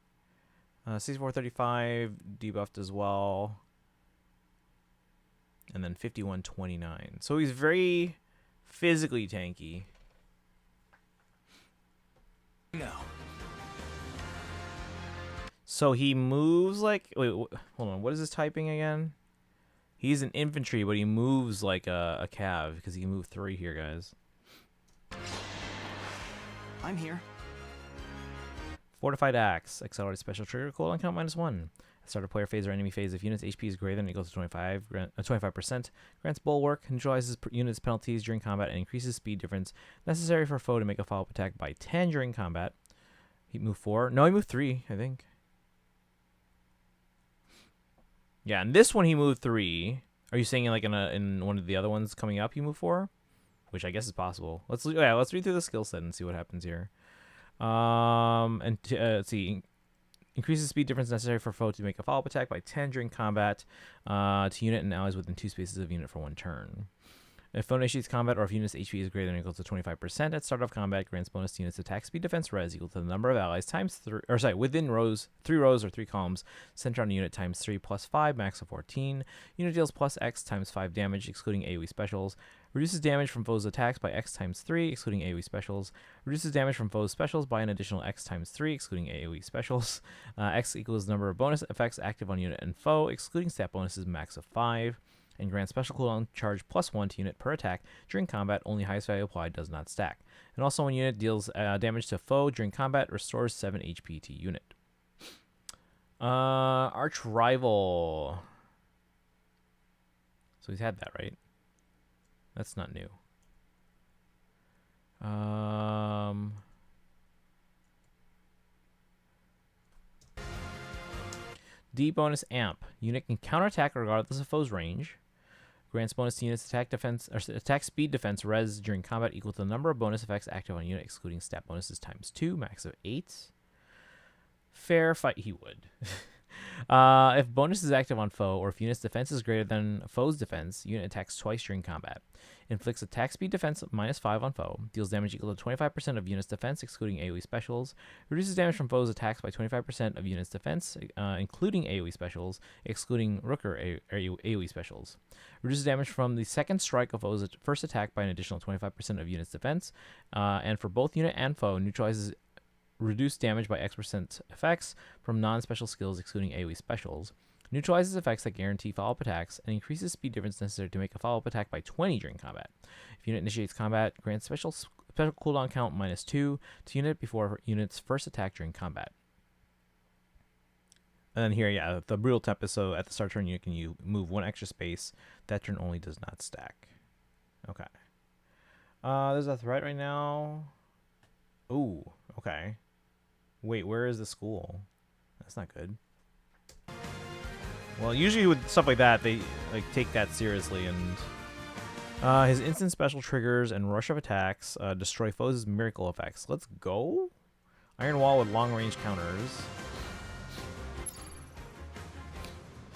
64, 35 debuffed as well. And then 51, 29. So he's very physically tanky. now. So he moves like... Wait, hold on. What is his typing again? He's an infantry, but he moves like a cav because he can move 3 here, guys. I'm here. Fortified Axe. Accelerated special trigger. Cooldown count -1. At start of player phase or enemy phase, if unit's HP is greater than or equal to 25%, grants bulwark, neutralizes units' penalties during combat, and increases speed difference necessary for a foe to make a follow-up attack by 10 during combat. He moved 4. No, he moved 3, I think. Yeah, and this one he moved 3. Are you saying like in one of the other ones coming up he moved 4? Which I guess is possible. Let's read through the skill set and see what happens here. Let's see. Increases speed difference necessary for foe to make a follow-up attack by 10 during combat to unit and allies within 2 spaces of unit for 1 turn. If foe initiates combat or if unit's HP is greater than or equal to 25% at start of combat, grants bonus to units attack speed defense res equal to the number of allies times 3, or sorry, within rows, 3 rows or 3 columns, center on a unit times 3 plus 5, max of 14. Unit deals plus X times 5 damage, excluding AoE specials. Reduces damage from foes' attacks by X times 3, excluding AoE specials. Reduces damage from foes' specials by an additional X times 3, excluding AoE specials. X equals the number of bonus effects active on unit and foe, excluding stat bonuses, max of 5. And grants special cooldown charge +1 to unit per attack during combat. Only highest value applied, does not stack. And also when unit deals damage to foe during combat, restores 7 HP to unit. Arch Rival. So he's had that, right? That's not new. D bonus amp. Unit can counterattack regardless of foe's range. Grants bonus to units attack defense or attack speed defense res during combat equal to the number of bonus effects active on unit, excluding stat bonuses times 2, max of 8. Fair fight, he would. If bonus is active on foe, or if unit's defense is greater than foe's defense, unit attacks twice during combat. Inflicts attack speed defense -5 on foe. Deals damage equal to 25% of unit's defense, excluding AoE specials. Reduces damage from foe's attacks by 25% of unit's defense, including AoE specials, excluding Rooker AoE specials. Reduces damage from the second strike of foe's first attack by an additional 25% of unit's defense. And for both unit and foe, neutralizes reduced damage by X% effects from non-special skills, excluding AoE specials. Neutralizes effects that guarantee follow-up attacks, and increases speed difference necessary to make a follow-up attack by 20 during combat. If unit initiates combat, grants special cooldown count -2 to unit before unit's first attack during combat. And then here, yeah, the brutal temp is so at the start turn you can move 1 extra space. That turn only does not stack. Okay. There's a threat right now. Ooh, okay. Wait, where is the school? That's not good. Well, usually with stuff like that, they like take that seriously, and his instant special triggers and rush of attacks destroy foes' miracle effects. Let's go. Iron Wall with long range counters.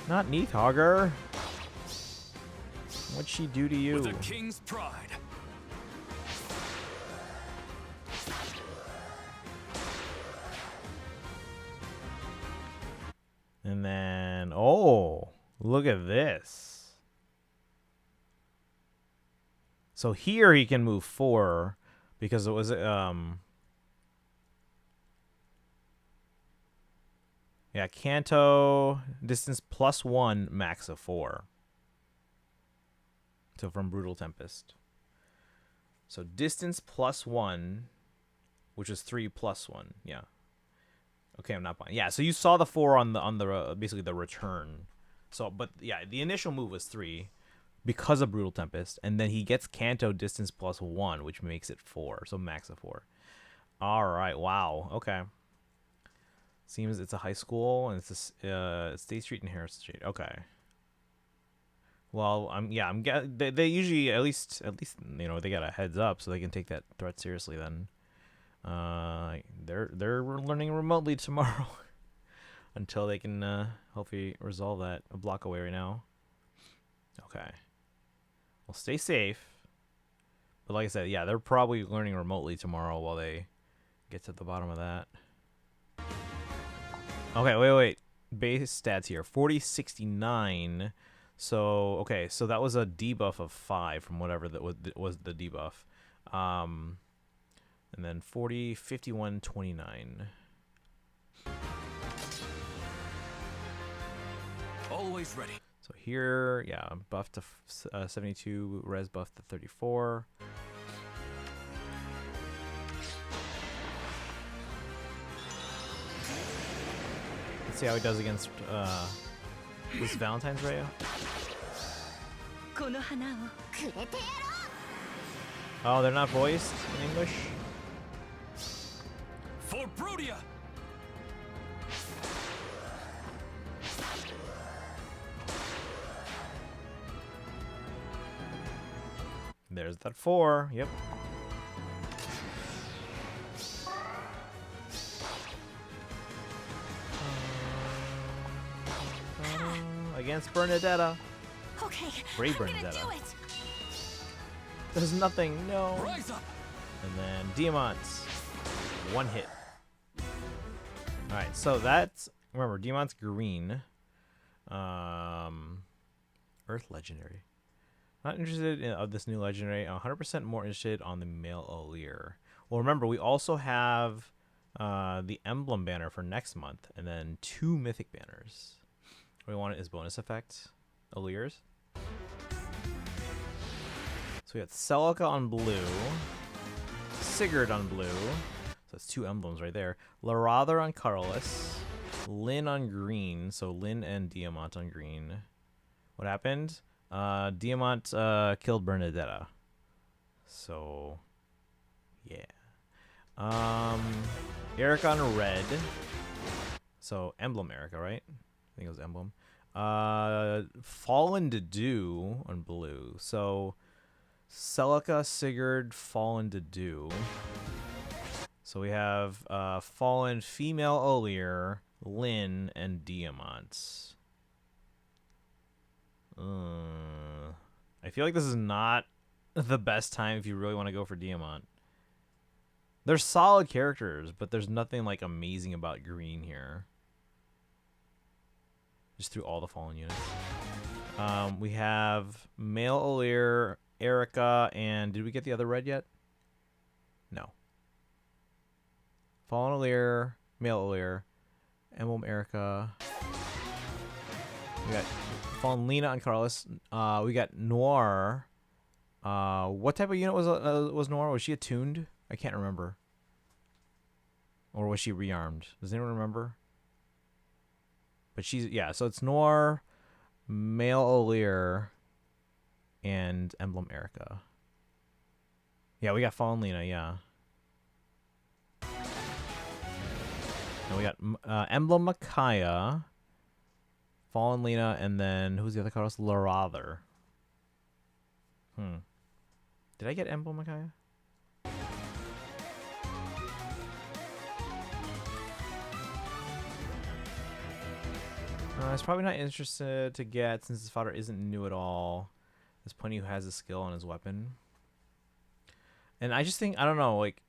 Not Neathhogger. What'd she do to you? With a king's pride. And then, oh, look at this. So here he can move 4 because it was yeah, Kanto distance +1, max of 4. So from Brutal Tempest. So distance +1, which is 3 + 1. Yeah. Okay, I'm not buying. Yeah, so you saw the 4 on the basically the return. So, but yeah, the initial move was 3 because of Brutal Tempest, and then he gets Kanto distance +1, which makes it 4. So max of 4. All right. Wow. Okay. Seems it's a high school and it's a State Street and Harrison Street. Okay. Well, they usually at least you know they got a heads up so they can take that threat seriously. Then, they're learning remotely tomorrow until they can hopefully resolve that. A block away right now. Okay. Well, stay safe. But like I said, yeah, they're probably learning remotely tomorrow while they get to the bottom of that. Okay, wait. Base stats here. 4069. So, okay, so that was a debuff of 5 from whatever that was the debuff. And then 40, 51, 29. Always ready. So here, yeah, buff to 72, res buff to 34. Let's see how he does against this Valentine's Rayo. Oh, they're not voiced in English? For Brodia! There's that 4. Yep. Against Bernadetta. Okay, Brave I'm gonna Bernadetta. do it. There's nothing. No. Rise up. And then Diamant. 1 hit. Alright, so that's... Remember, Diamant's green. Earth Legendary. Not interested in this new Legendary. 100% more interested on the male Allure. Well, remember, we also have the Emblem banner for next month. And then 2 Mythic banners. What we want is bonus effect. Allures. So we got Celica on blue. Sigurd on blue. So that's 2 emblems right there. Larather on colorless. Lyn on green. So Lyn and Diamant on green. What happened? Diamant killed Bernadetta. So, yeah. Erica on red. So Emblem Erica, right? I think it was Emblem. Fallen to Dew on blue. So Celica, Sigurd, Fallen to Dew. So we have Fallen, Female Olir, Lyn, and Diamant. I feel like this is not the best time if you really want to go for Diamant. They're solid characters, but there's nothing like amazing about green here. Just through all the Fallen units. We have Male Olir, Erica, and did we get the other red yet? No. Fallen Olir, Male Olir, Emblem Erica. We got Fallen Lena and Carlos. We got Noir. What type of unit was Noir? Was she attuned? I can't remember. Or was she rearmed? Does anyone remember? But she's, yeah, so it's Noir, Male Olir, and Emblem Erica. Yeah, we got Fallen Lena, yeah. And we got Emblem Micaiah, Fallen Lena, and then who's the other card? Larather. Did I get Emblem Micaiah? It's probably not interested to get since his fodder isn't new at all. There's plenty who has a skill on his weapon. And I just think, I don't know, like,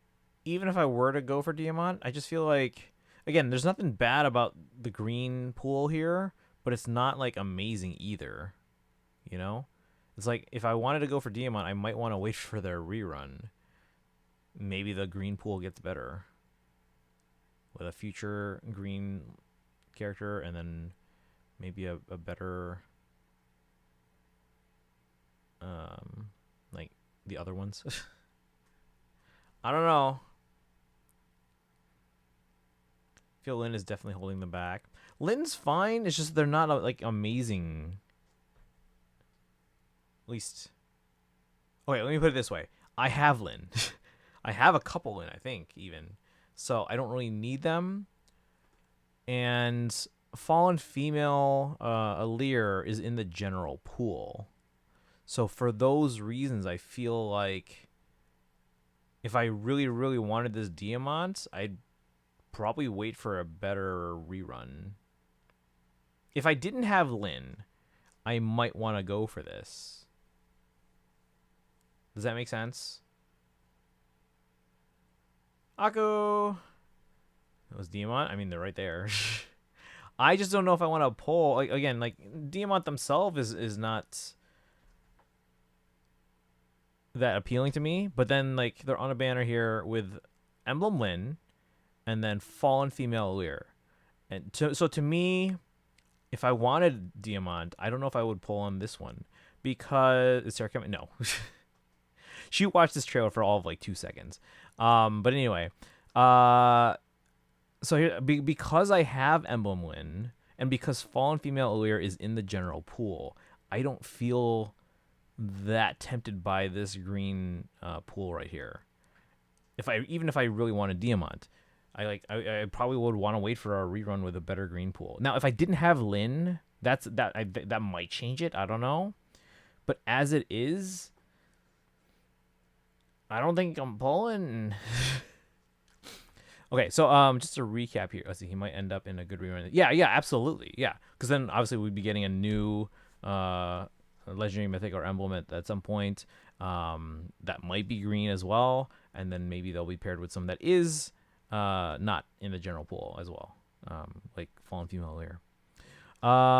even if I were to go for Diamant, I just feel like, again, there's nothing bad about the green pool here, but it's not, like, amazing either. You know? It's like, if I wanted to go for Diamant, I might want to wait for their rerun. Maybe the green pool gets better. With a future green character, and then maybe a better... like, the other ones. I don't know. I feel Lynn is definitely holding them back. Lynn's fine. It's just they're not like amazing. At least. Okay, let me put it this way. I have Lynn. I have a couple Lynn, I think, even. So I don't really need them. And Fallen Female Aleer is in the general pool. So for those reasons, I feel like if I really, really wanted this Diamant, I'd probably wait for a better rerun. If I didn't have Lynn, I might want to go for this. Does that make sense? Aku! That was Diamant? I mean, they're right there. I just don't know if I want to pull. Like, again, like, Diamant themselves is not that appealing to me, but then like they're on a banner here with Emblem Lynn and then Fallen Female Aleer. And so to me, if I wanted Diamant, I don't know if I would pull on this one because is Sarah coming? No. She watched this trailer for all of like 2 seconds. But anyway, so here because I have Emblem Lynn and because Fallen Female Aleer is in the general pool, I don't feel that tempted by this green pool right here. Even if I really wanted Diamant, I probably would want to wait for a rerun with a better green pool. Now, if I didn't have Lynn, that might change it. I don't know, but as it is, I don't think I'm pulling. Okay, so just to recap here, let's see, he might end up in a good rerun. Yeah, absolutely, yeah, because then obviously we'd be getting a new legendary mythic or emblem at some point that might be green as well, and then maybe they'll be paired with some that is not in the general pool as well, like Fallen Female Aleer.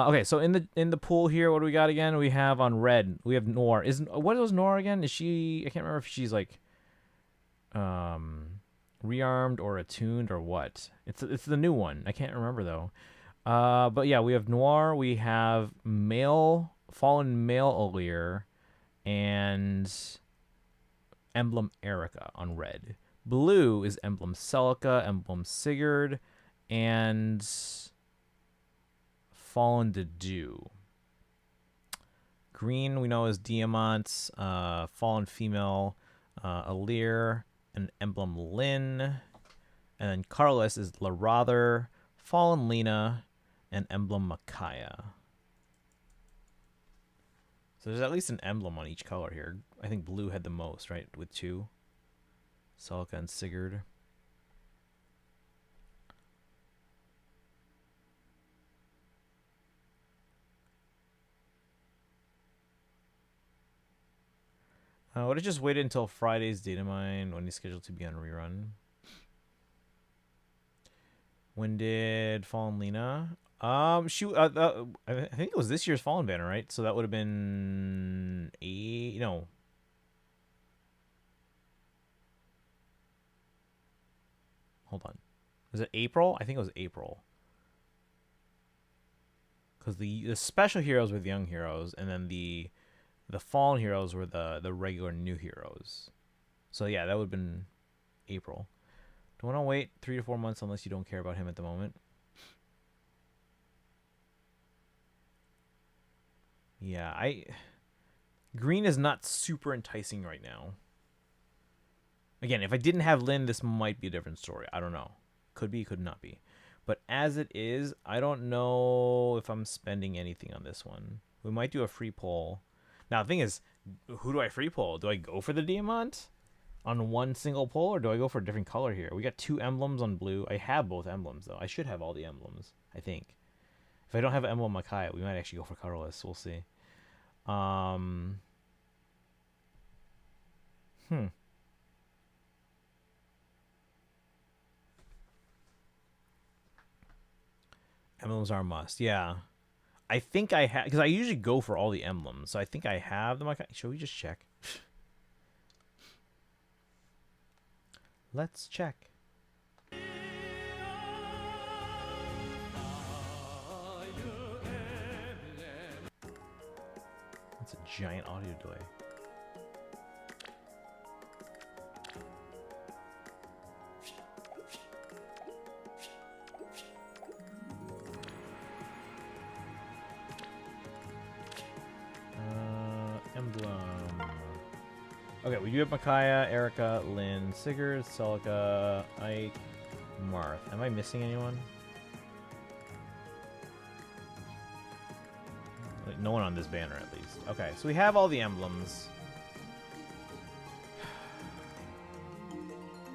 Okay, so in the pool here, what do we got again? We have on red, we have Noir. What is Noir again? Is she? I can't remember if she's like rearmed or attuned or what. It's the new one. I can't remember though. But yeah, we have Noir. We have Fallen Male Aleer and Emblem Erica on red. Blue is Emblem Celica, Emblem Sigurd, and Fallen Dedu. Green we know is Diamant, Fallen Female Aleer, and Emblem Lynn. And then Carlos is Larather, Fallen Lena, and Emblem Micaiah. So there's at least an emblem on each color here. I think blue had the most, right? With 2. Celica and Sigurd. Would have just waited until Friday's data mine when he's scheduled to be on rerun. When did Fallen Lena? I think it was this year's Fallen banner, right? So that would have been no. Hold on. Was it April? I think it was April. Because the special heroes were the young heroes, and then the fallen heroes were the regular new heroes. So yeah, that would have been April. Don't want to wait 3 to 4 months unless you don't care about him at the moment. Yeah, green is not super enticing right now. Again, if I didn't have Lynn, this might be a different story. I don't know. Could be, could not be. But as it is, I don't know if I'm spending anything on this one. We might do a free poll. Now, the thing is, who do I free poll? Do I go for the Diamant on one single poll, or do I go for a different color here? We got 2 emblems on blue. I have both emblems, though. I should have all the emblems, I think. If I don't have Emblem Micaiah, we might actually go for colorless. We'll see. Emblems are a must. Yeah. I think I have, because I usually go for all the emblems, so I think I have them. Should we just check? Let's check. That's a giant audio delay. Emblem. Okay, we do have Micaiah, Erica, Lynn, Sigurd, Celica, Ike, Marth. Am I missing anyone? Like, no one on this banner, at least. Okay, so we have all the emblems.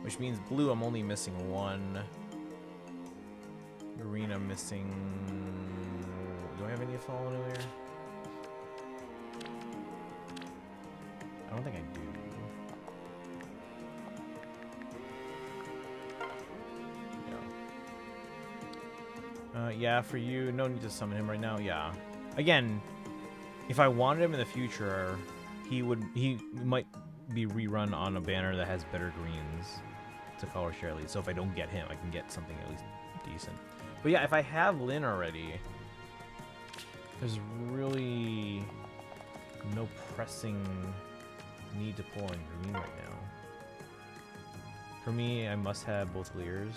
Which means blue, I'm only missing one. Green, I'm missing... Do I have any fallen earlier? I don't think I do. Yeah. Yeah, for you, no need to summon him right now. Yeah. Again, if I wanted him in the future, he might be rerun on a banner that has better greens to color share lead. So if I don't get him, I can get something at least decent. But yeah, if I have Lynn already, there's really no pressing need to pull in green right now. For me, I must have both Lears.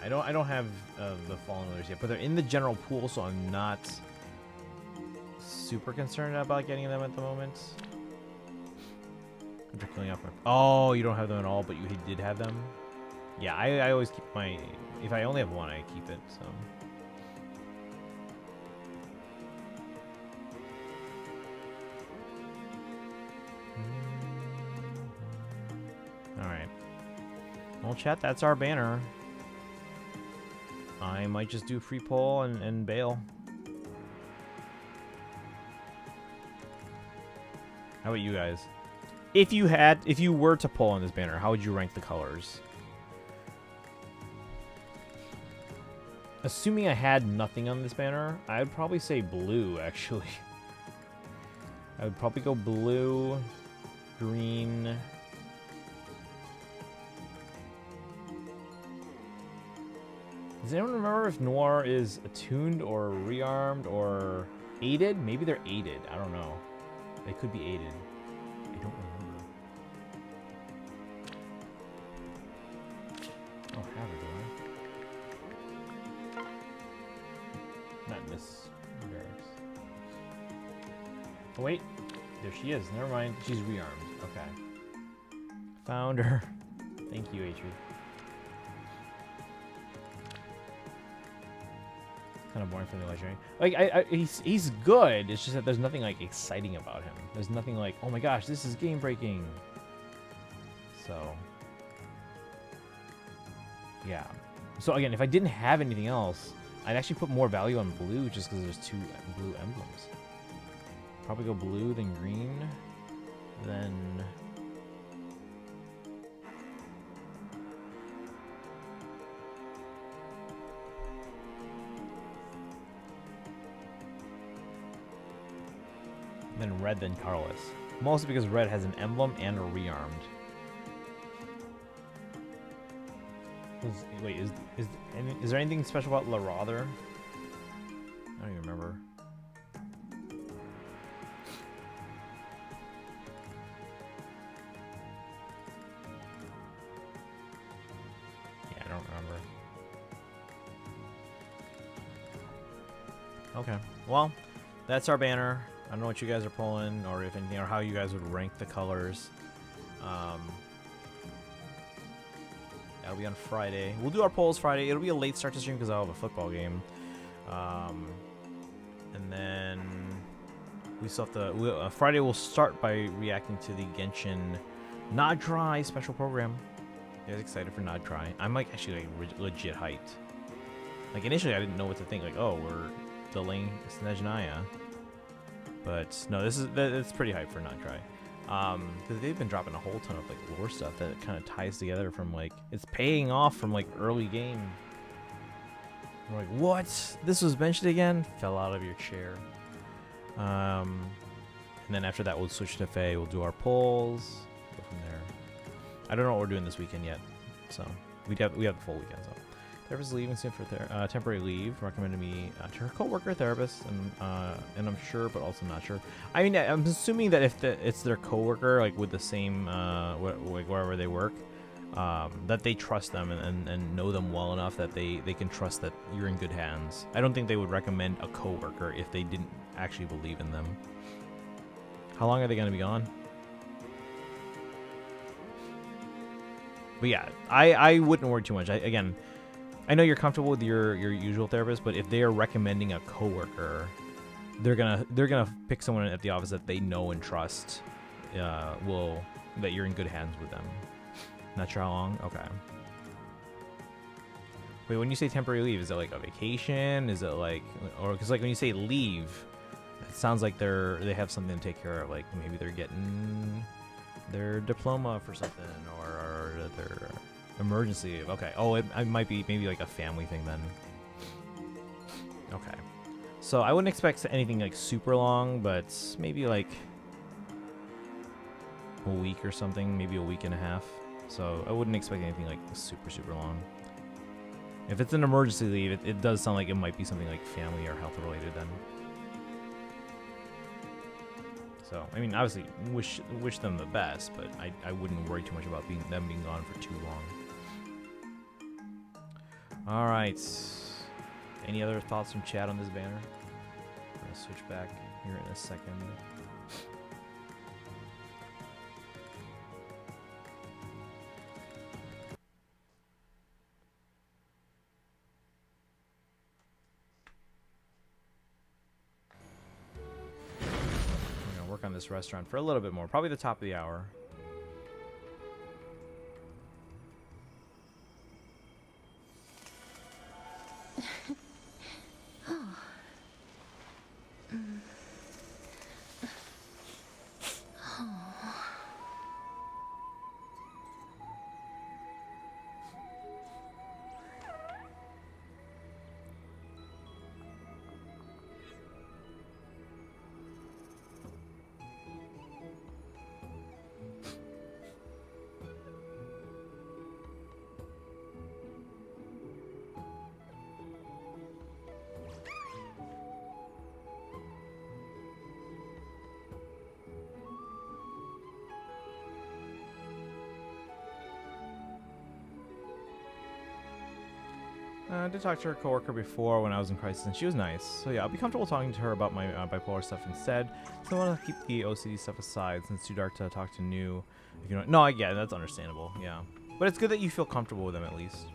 I don't have the Fallen Lears yet, but they're in the general pool, so I'm not super concerned about getting them at the moment. After killing off my... Oh, you don't have them at all, but you did have them? Yeah, I always keep my... If I only have one, I keep it, so... Alright. Well, chat, that's our banner. I might just do free pull and bail. How about you guys? If you were to pull on this banner, how would you rank the colors? Assuming I had nothing on this banner, I would probably say blue, actually. I would probably go blue, green... Does anyone remember if Noir is attuned or rearmed or aided? Maybe they're aided. I don't know. They could be aided. I don't remember. Oh, have her, do I? Not in this barracks. Oh, wait. There she is. Never mind. She's rearmed. Okay. Found her. Thank you, Atri. Kind of boring for the legendary. Like he's good. It's just that there's nothing like exciting about him. There's nothing like, oh my gosh, this is game breaking. So yeah. So again, if I didn't have anything else, I'd actually put more value on blue just because there's 2 blue emblems. Probably go blue, then green, then. Then red, then Carlos. Mostly because red has an emblem and a rearmed. Wait, is there anything special about La Rother? I don't even remember. Yeah, I don't remember. Okay, well, that's our banner. I don't know what you guys are pulling, or if anything, or how you guys would rank the colors. That'll be on Friday. We'll do our polls Friday. It'll be a late start to stream because I'll have a football game. And then we still have to... Friday we'll start by reacting to the Genshin Not Dry special program. You guys excited for Not Dry? I'm like actually like legit hyped. Like initially I didn't know what to think. Like, oh, we're delaying Snezhnaya. But no, it's pretty hype for Not Dry. Because they've been dropping a whole ton of like lore stuff that kind of ties together from like it's paying off from like early game. We're like, what? This was mentioned again? Fell out of your chair. And then after that, we'll switch to Faye. We'll do our polls. Go from there. I don't know what we're doing this weekend yet, so we have the full weekend. So, therapist leaving soon for temporary leave. Recommended me to her coworker therapist, and I'm sure, but also not sure. I mean, I'm assuming that if it's their coworker, like with the same wherever they work, that they trust them and know them well enough that they can trust that you're in good hands. I don't think they would recommend a coworker if they didn't actually believe in them. How long are they going to be gone? But yeah, I wouldn't worry too much. Again, I know you're comfortable with your usual therapist, but if they are recommending a coworker, they're gonna pick someone at the office that they know and trust. That you're in good hands with them. Not sure how long. Okay. Wait, when you say temporary leave, is it like a vacation? Is it like, or because like when you say leave, it sounds like they have something to take care of. Like maybe they're getting their diploma for something, or their emergency. Okay. Oh, it might be maybe like a family thing then. Okay. So I wouldn't expect anything like super long, but maybe like a week or something, maybe a week and a half. So I wouldn't expect anything like super long. If it's an emergency leave, it does sound like it might be something like family or health related then. So, I mean, obviously, wish them the best, but I wouldn't worry too much about them being gone for too long. All right. Any other thoughts from chat on this banner? I'm going to switch back here in a second. Work on this restaurant for a little bit more, probably the top of the hour. I did talk to her coworker before when I was in crisis, and she was nice. So yeah, I'll be comfortable talking to her about my bipolar stuff instead. So I want to keep the OCD stuff aside since it's too dark to talk to new. If you know, no, yeah, that's understandable. Yeah, but it's good that you feel comfortable with them at least.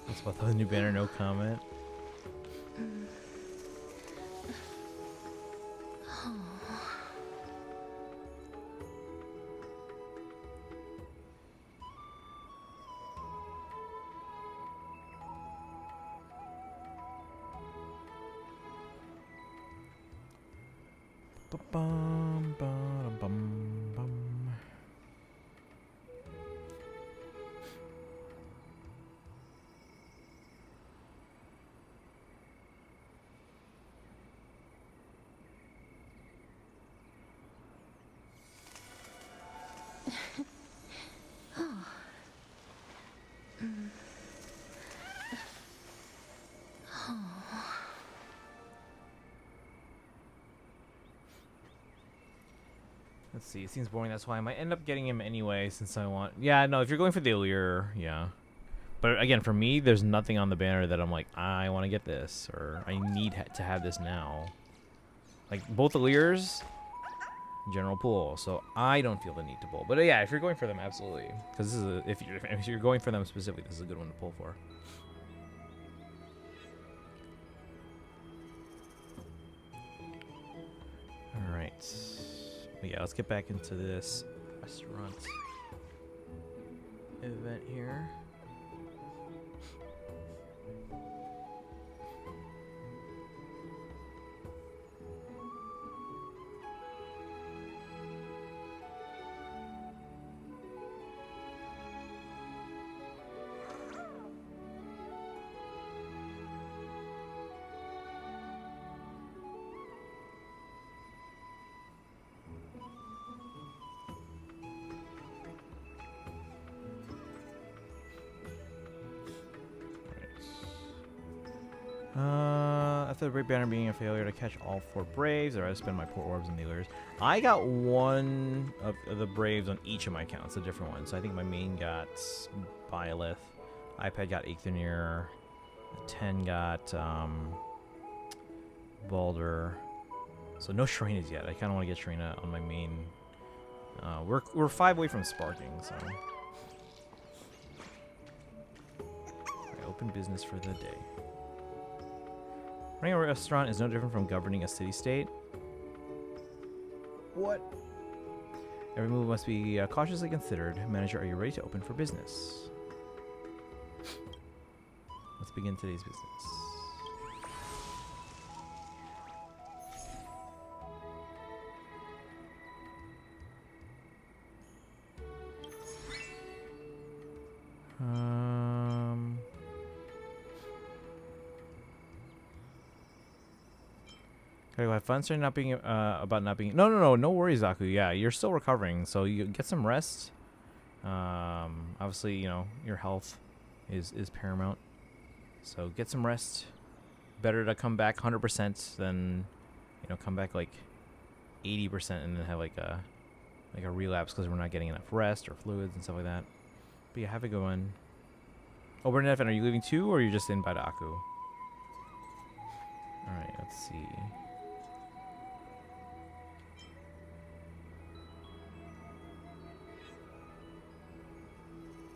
What's about the new banner? No comment. Ba-bum, ba-dum-bum-bum. Let's see. It seems boring. That's why I might end up getting him anyway, since I want. Yeah, no. If you're going for the allure, yeah. But again, for me, there's nothing on the banner that I'm like, I want to get this, or I need to have this now. Like, both Alliers, general pull, so I don't feel the need to pull. But yeah, if you're going for them, absolutely. Because this is if you're going for them specifically, this is a good one to pull for. Alright. But yeah, let's get back into this restaurant event here. After the Brave Banner being a failure to catch all 4 Braves, or I spend my poor orbs in the Alliers. I got one of the Braves on each of my accounts, a different one. So I think my main got Byleth, iPad got Eikthenir, 10 got Baldur. So no Shrenas yet. I kind of want to get Shrena on my main. We're 5 away from sparking, so. Alright, open business for the day. Running a restaurant is no different from governing a city-state. What? Every move must be cautiously considered. Manager, are you ready to open for business? Let's begin today's business. Okay, well, have fun starting not being about not being. No worries, Zaku. Yeah, you're still recovering, so you get some rest. Obviously, you know your health is paramount, so get some rest. Better to come back 100% than come back like 80% and then have like a relapse because we're not getting enough rest or fluids and stuff like that. But yeah, have a good one. Oh, Bernadette, are you leaving too, or are you just in by Aku? All right, let's see.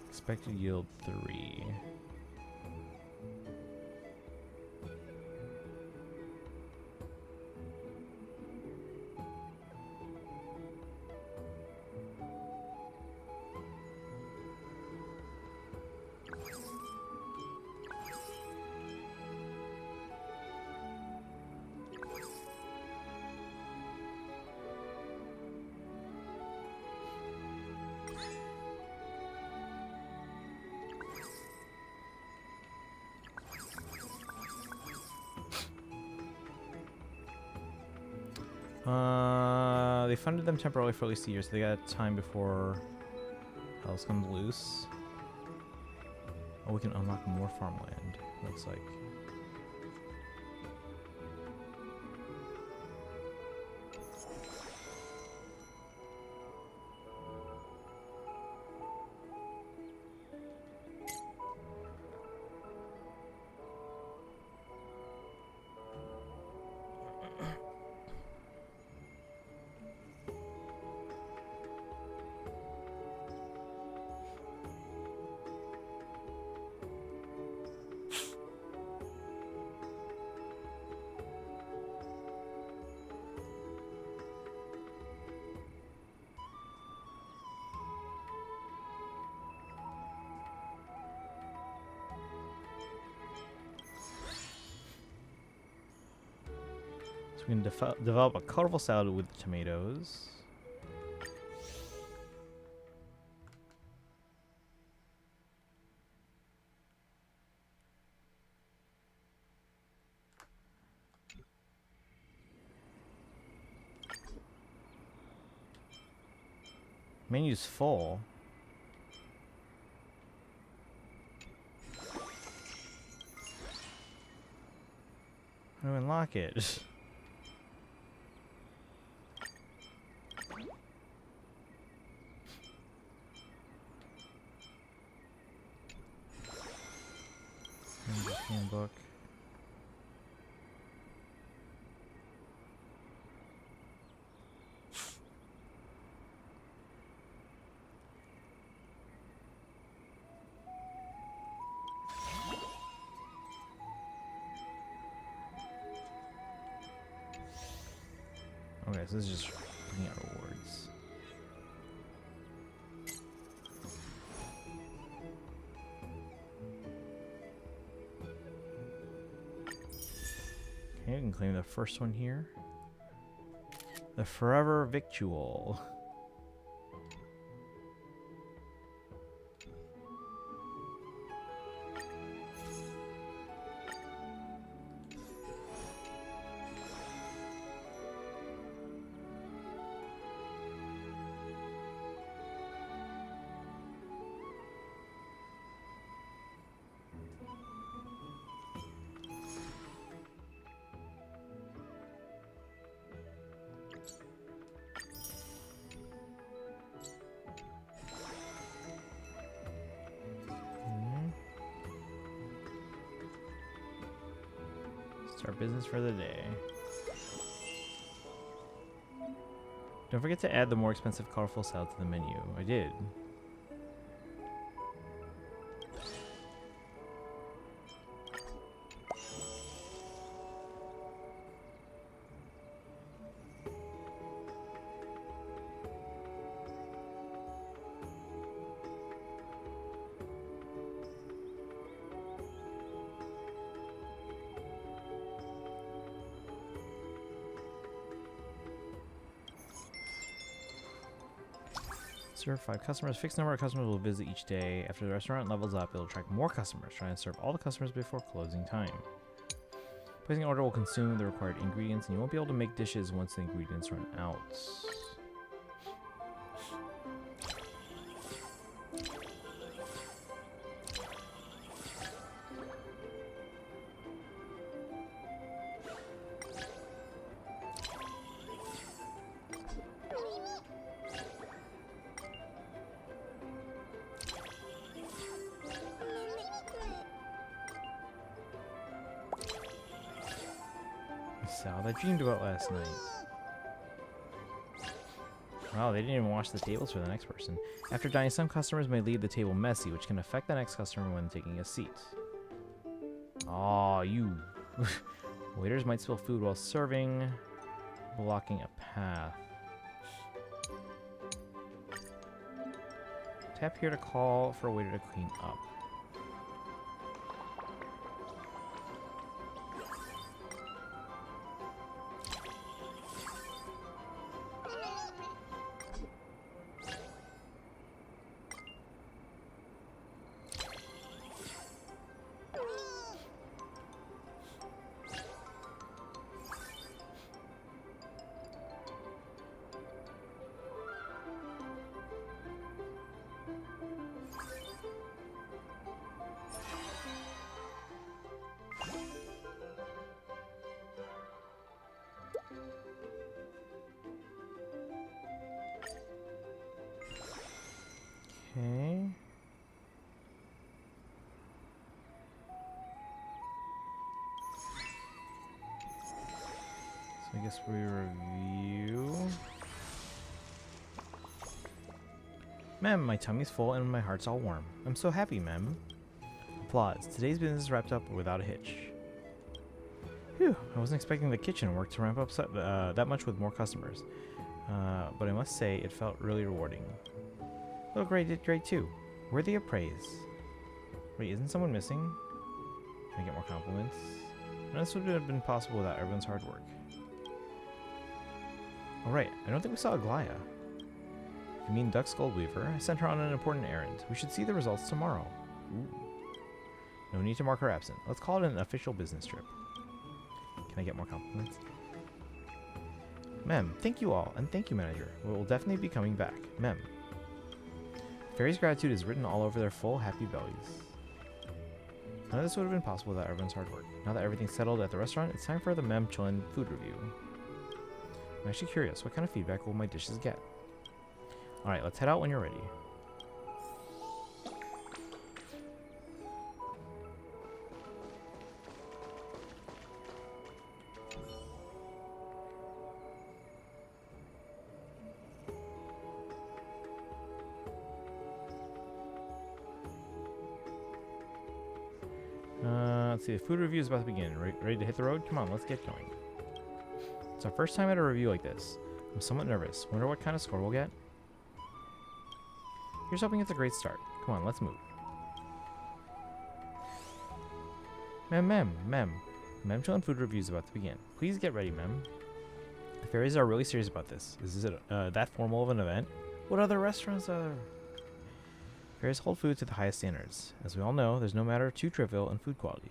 Expected yield 3. They funded them temporarily for at least a year, so they got time before Hells comes loose. Oh, we can unlock more farmland, looks like. We can develop a colorful salad with tomatoes. Menu's full. How do I unlock it? Handbook. Okay, so this is just looking at rewards. Okay, we can claim the first one here. The Forever Victual. Start business for the day. Don't forget to add the more expensive colorful salad to the menu. I did. Serve 5 customers. Fixed number of customers will visit each day. After the restaurant levels up, it will attract more customers, trying to serve all the customers before closing time. Placing an order will consume the required ingredients, and you won't be able to make dishes once the ingredients run out. Salad I dreamed about last night. Wow, they didn't even wash the tables for the next person. After dining, some customers may leave the table messy, which can affect the next customer when taking a seat. Aw, you. Waiters might spill food while serving, blocking a path. Tap here to call for a waiter to clean up. Okay. So I guess we review. Ma'am, my tummy's full and my heart's all warm. I'm so happy, ma'am. Applause. Today's business is wrapped up without a hitch. Phew, I wasn't expecting the kitchen work to ramp up that much with more customers. But I must say, it felt really rewarding. Little Gray did great too. Worthy of praise. Wait, isn't someone missing? Can I get more compliments? None of this would have been possible without everyone's hard work. Alright, I don't think we saw Aglaya. You mean Duck's Goldweaver? I sent her on an important errand. We should see the results tomorrow. Ooh. No need to mark her absent. Let's call it an official business trip. Can I get more compliments? Mem, thank you all, and thank you, manager. We will definitely be coming back. Mem. Fairy's gratitude is written all over their full, happy bellies. None of this would have been possible without everyone's hard work. Now that everything's settled at the restaurant, it's time for the Mem Chillin' food review. I'm actually curious, what kind of feedback will my dishes get? Alright, let's head out when you're ready. Let's see, the food review is about to begin. Ready to hit the road? Come on, let's get going. It's our first time at a review like this. I'm somewhat nervous. Wonder what kind of score we'll get? Here's hoping it's a great start. Come on, let's move. Mem. Memchulin food review is about to begin. Please get ready, Mem. The fairies are really serious about this. Is this that formal of an event? What other restaurants are there? Fairies hold food to the highest standards. As we all know, there's no matter too trivial in food quality.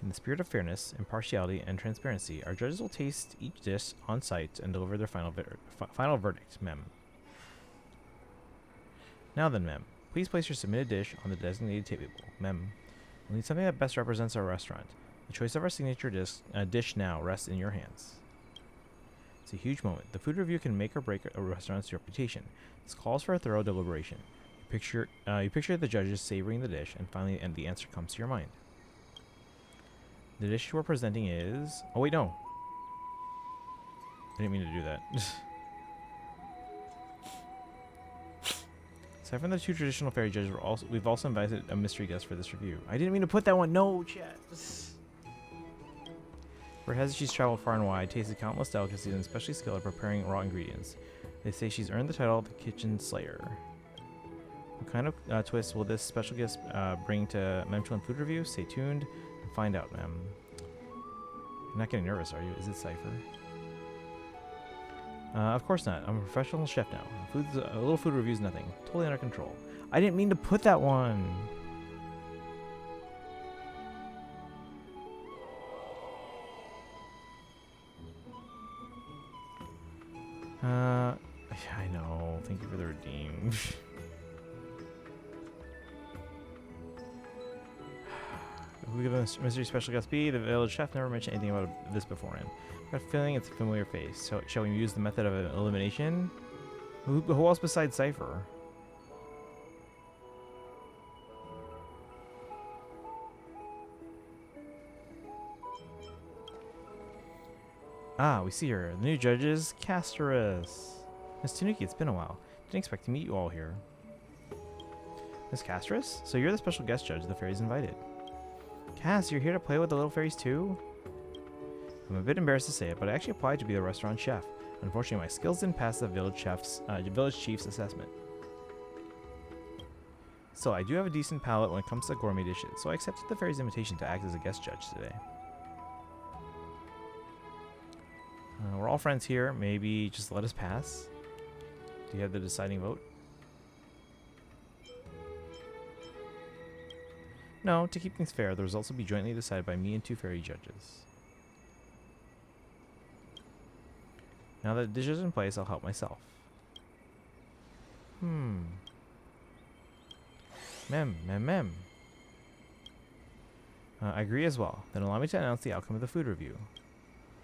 In the spirit of fairness, impartiality, and transparency, our judges will taste each dish on site and deliver their final verdict, Mem. Now then, Mem, please place your submitted dish on the designated table. Mem, we'll need something that best represents our restaurant. The choice of our signature dish now rests in your hands. It's a huge moment. The food review can make or break a restaurant's reputation. This calls for a thorough deliberation. You picture the judges savoring the dish, and finally, the answer comes to your mind. The dish we're presenting is... Oh, wait, no. I didn't mean to do that. Aside from the two traditional fairy judges, we've also invited a mystery guest for this review. I didn't mean to put that one. No, chat. For Hez, she's traveled far and wide, tasted countless delicacies, and especially skilled at preparing raw ingredients. They say she's earned the title of the Kitchen Slayer. What kind of twist will this special guest bring to Memchulin Food Review? Stay tuned and find out, Mem. You're not getting nervous, are you? Is it Cypher? Of course not. I'm a professional chef now. A little food review is nothing. Totally under control. I didn't mean to put that one. I know. Thank you for the redeem. Who could the mystery special guest be? The village chef never mentioned anything about this beforehand. I've got a feeling it's a familiar face. So shall we use the method of elimination? Who else besides Cypher? Ah, we see her. The new judges, Casterus. Miss Tanuki, it's been a while. Didn't expect to meet you all here. Miss Casterus? So you're the special guest judge the fairies invited. Cass, you're here to play with the little fairies too? I'm a bit embarrassed to say it, but I actually applied to be the restaurant chef. Unfortunately, my skills didn't pass the village chief's assessment. So I do have a decent palate when it comes to gourmet dishes, so I accepted the fairies' invitation to act as a guest judge today. We're all friends here. Maybe just let us pass. Do you have the deciding vote? No, to keep things fair, the results will be jointly decided by me and two fairy judges. Now that the dish is in place, I'll help myself. Mem. I agree as well. Then allow me to announce the outcome of the food review.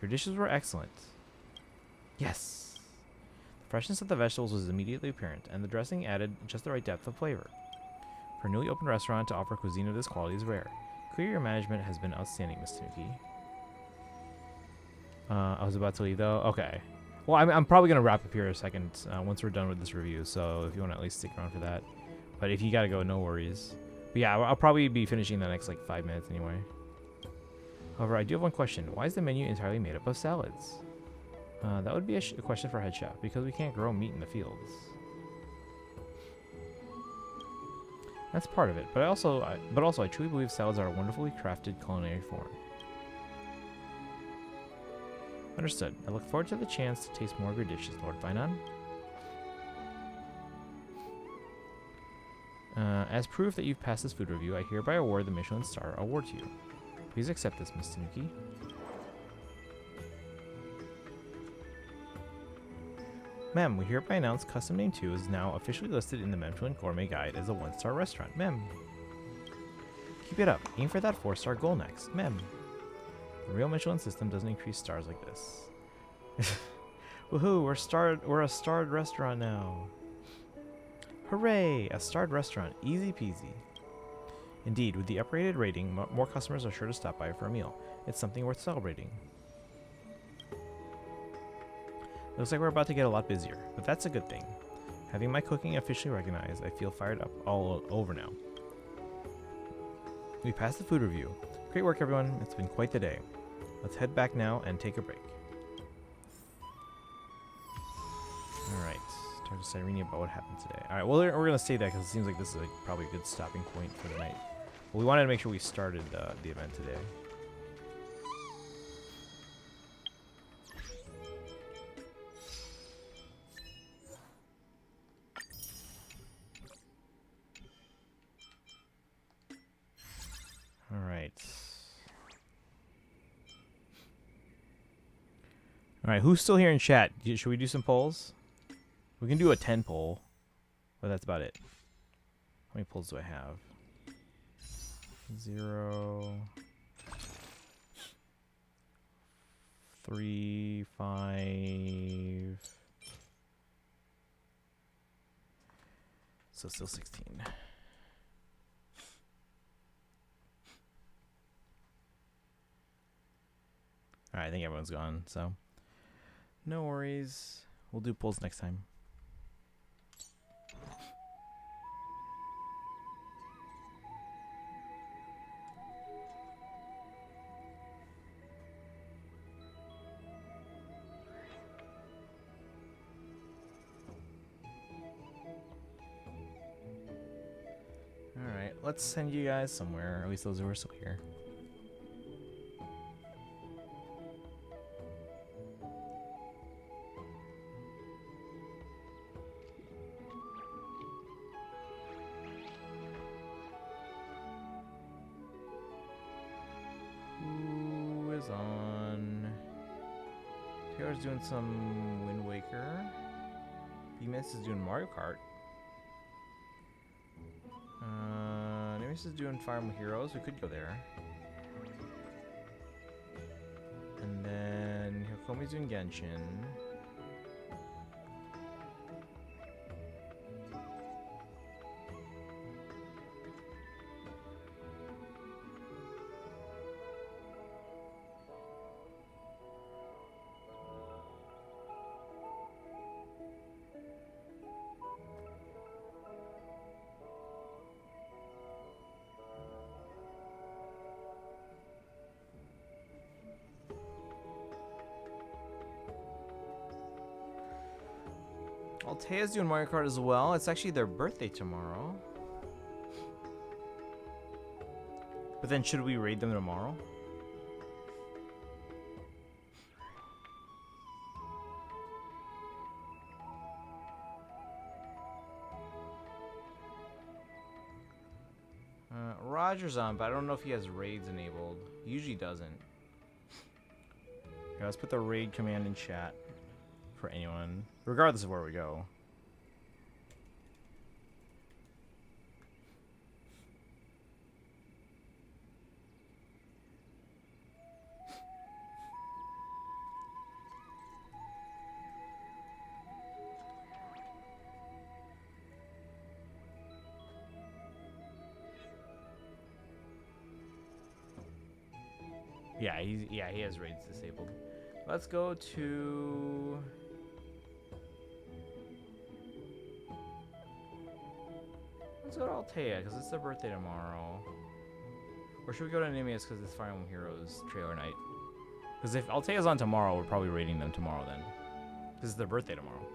Your dishes were excellent. Yes! The freshness of the vegetables was immediately apparent, and the dressing added just the right depth of flavor. For a newly opened restaurant to offer cuisine of this quality is rare. Clearly your management has been outstanding, Miss Tanuki. I was about to leave though. Okay. Well, I'm probably going to wrap up here in a second once we're done with this review, so if you want to at least stick around for that. But if you got to go, no worries. But yeah, I'll probably be finishing the next like 5 minutes anyway. However, I do have one question. Why is the menu entirely made up of salads? That would be a question for head chef, because we can't grow meat in the fields. That's part of it, but I truly believe salads are a wonderfully crafted culinary form. Understood. I look forward to the chance to taste more of your dishes, Lord Finon. As proof that you've passed this food review, I hereby award the Michelin Star Award to you. Please accept this, Miss Tanuki. Mem, we hereby announce Custom Name 2 is now officially listed in the Memchulin Gourmet Guide as a 1-star restaurant. Mem. Keep it up. Aim for that 4-star goal next. Mem. The real Michelin system doesn't increase stars like this. Woohoo, we're a starred restaurant now. Hooray, a starred restaurant. Easy peasy. Indeed, with the uprated rating, more customers are sure to stop by for a meal. It's something worth celebrating. Looks like we're about to get a lot busier, but that's a good thing. Having my cooking officially recognized, I feel fired up all over now. We passed the food review. Great work, everyone. It's been quite the day. Let's head back now and take a break. Alright. Talk to Cyrene about what happened today. Alright, well, we're going to say that because it seems like this is probably a good stopping point for the night. But we wanted to make sure we started the event today. Alright. Alright, who's still here in chat? Should we do some polls? We can do a 10 poll, but that's about it. How many polls do I have? 0, 3, 5. So still 16. Alright, I think everyone's gone, so no worries. We'll do polls next time. Alright, let's send you guys somewhere, at least those who are still here. Who is on? Taylor's doing some Wind Waker. B-Miss is doing Mario Kart. Nemesis is doing Fire Emblem Heroes. We could go there. And then Hikomi's doing Genshin. Altea's doing Mario Kart as well. It's actually their birthday tomorrow. But then should we raid them tomorrow? Roger's on, but I don't know if he has raids enabled. He usually doesn't. Okay, let's put the raid command in chat for anyone, regardless of where we go. Yeah, he has raids disabled. Let's go to Altea because it's their birthday tomorrow. Or should we go to Nemesis because it's Fire Emblem Heroes trailer night? Because if Altea's on tomorrow, we're probably raiding them tomorrow then. Because it's their birthday tomorrow.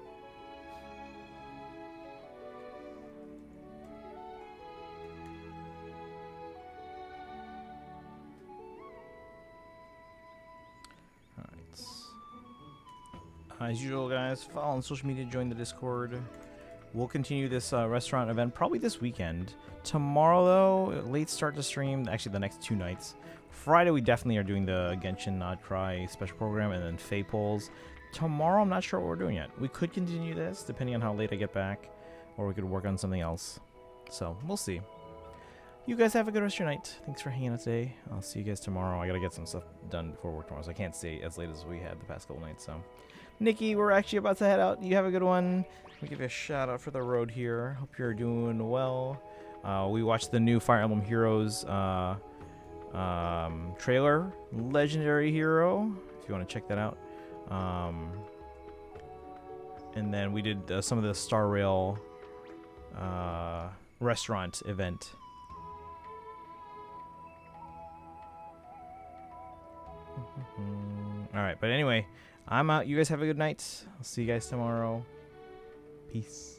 As usual, guys, follow on social media, join the Discord. We'll continue this restaurant event probably this weekend. Tomorrow, though, late start to stream. Actually, the next 2 nights. Friday, we definitely are doing the Genshin Not Cry special program and then Fae polls. Tomorrow, I'm not sure what we're doing yet. We could continue this depending on how late I get back, or we could work on something else. So, we'll see. You guys have a good rest of your night. Thanks for hanging out today. I'll see you guys tomorrow. I gotta get some stuff done before work tomorrow, so I can't stay as late as we had the past couple nights, so... Nikki, we're actually about to head out. You have a good one. We'll give you a shout out for the road here. Hope you're doing well. We watched the new Fire Emblem Heroes trailer, Legendary Hero, if you want to check that out. And then we did some of the Star Rail restaurant event. All right, but anyway, I'm out. You guys have a good night. I'll see you guys tomorrow. Peace.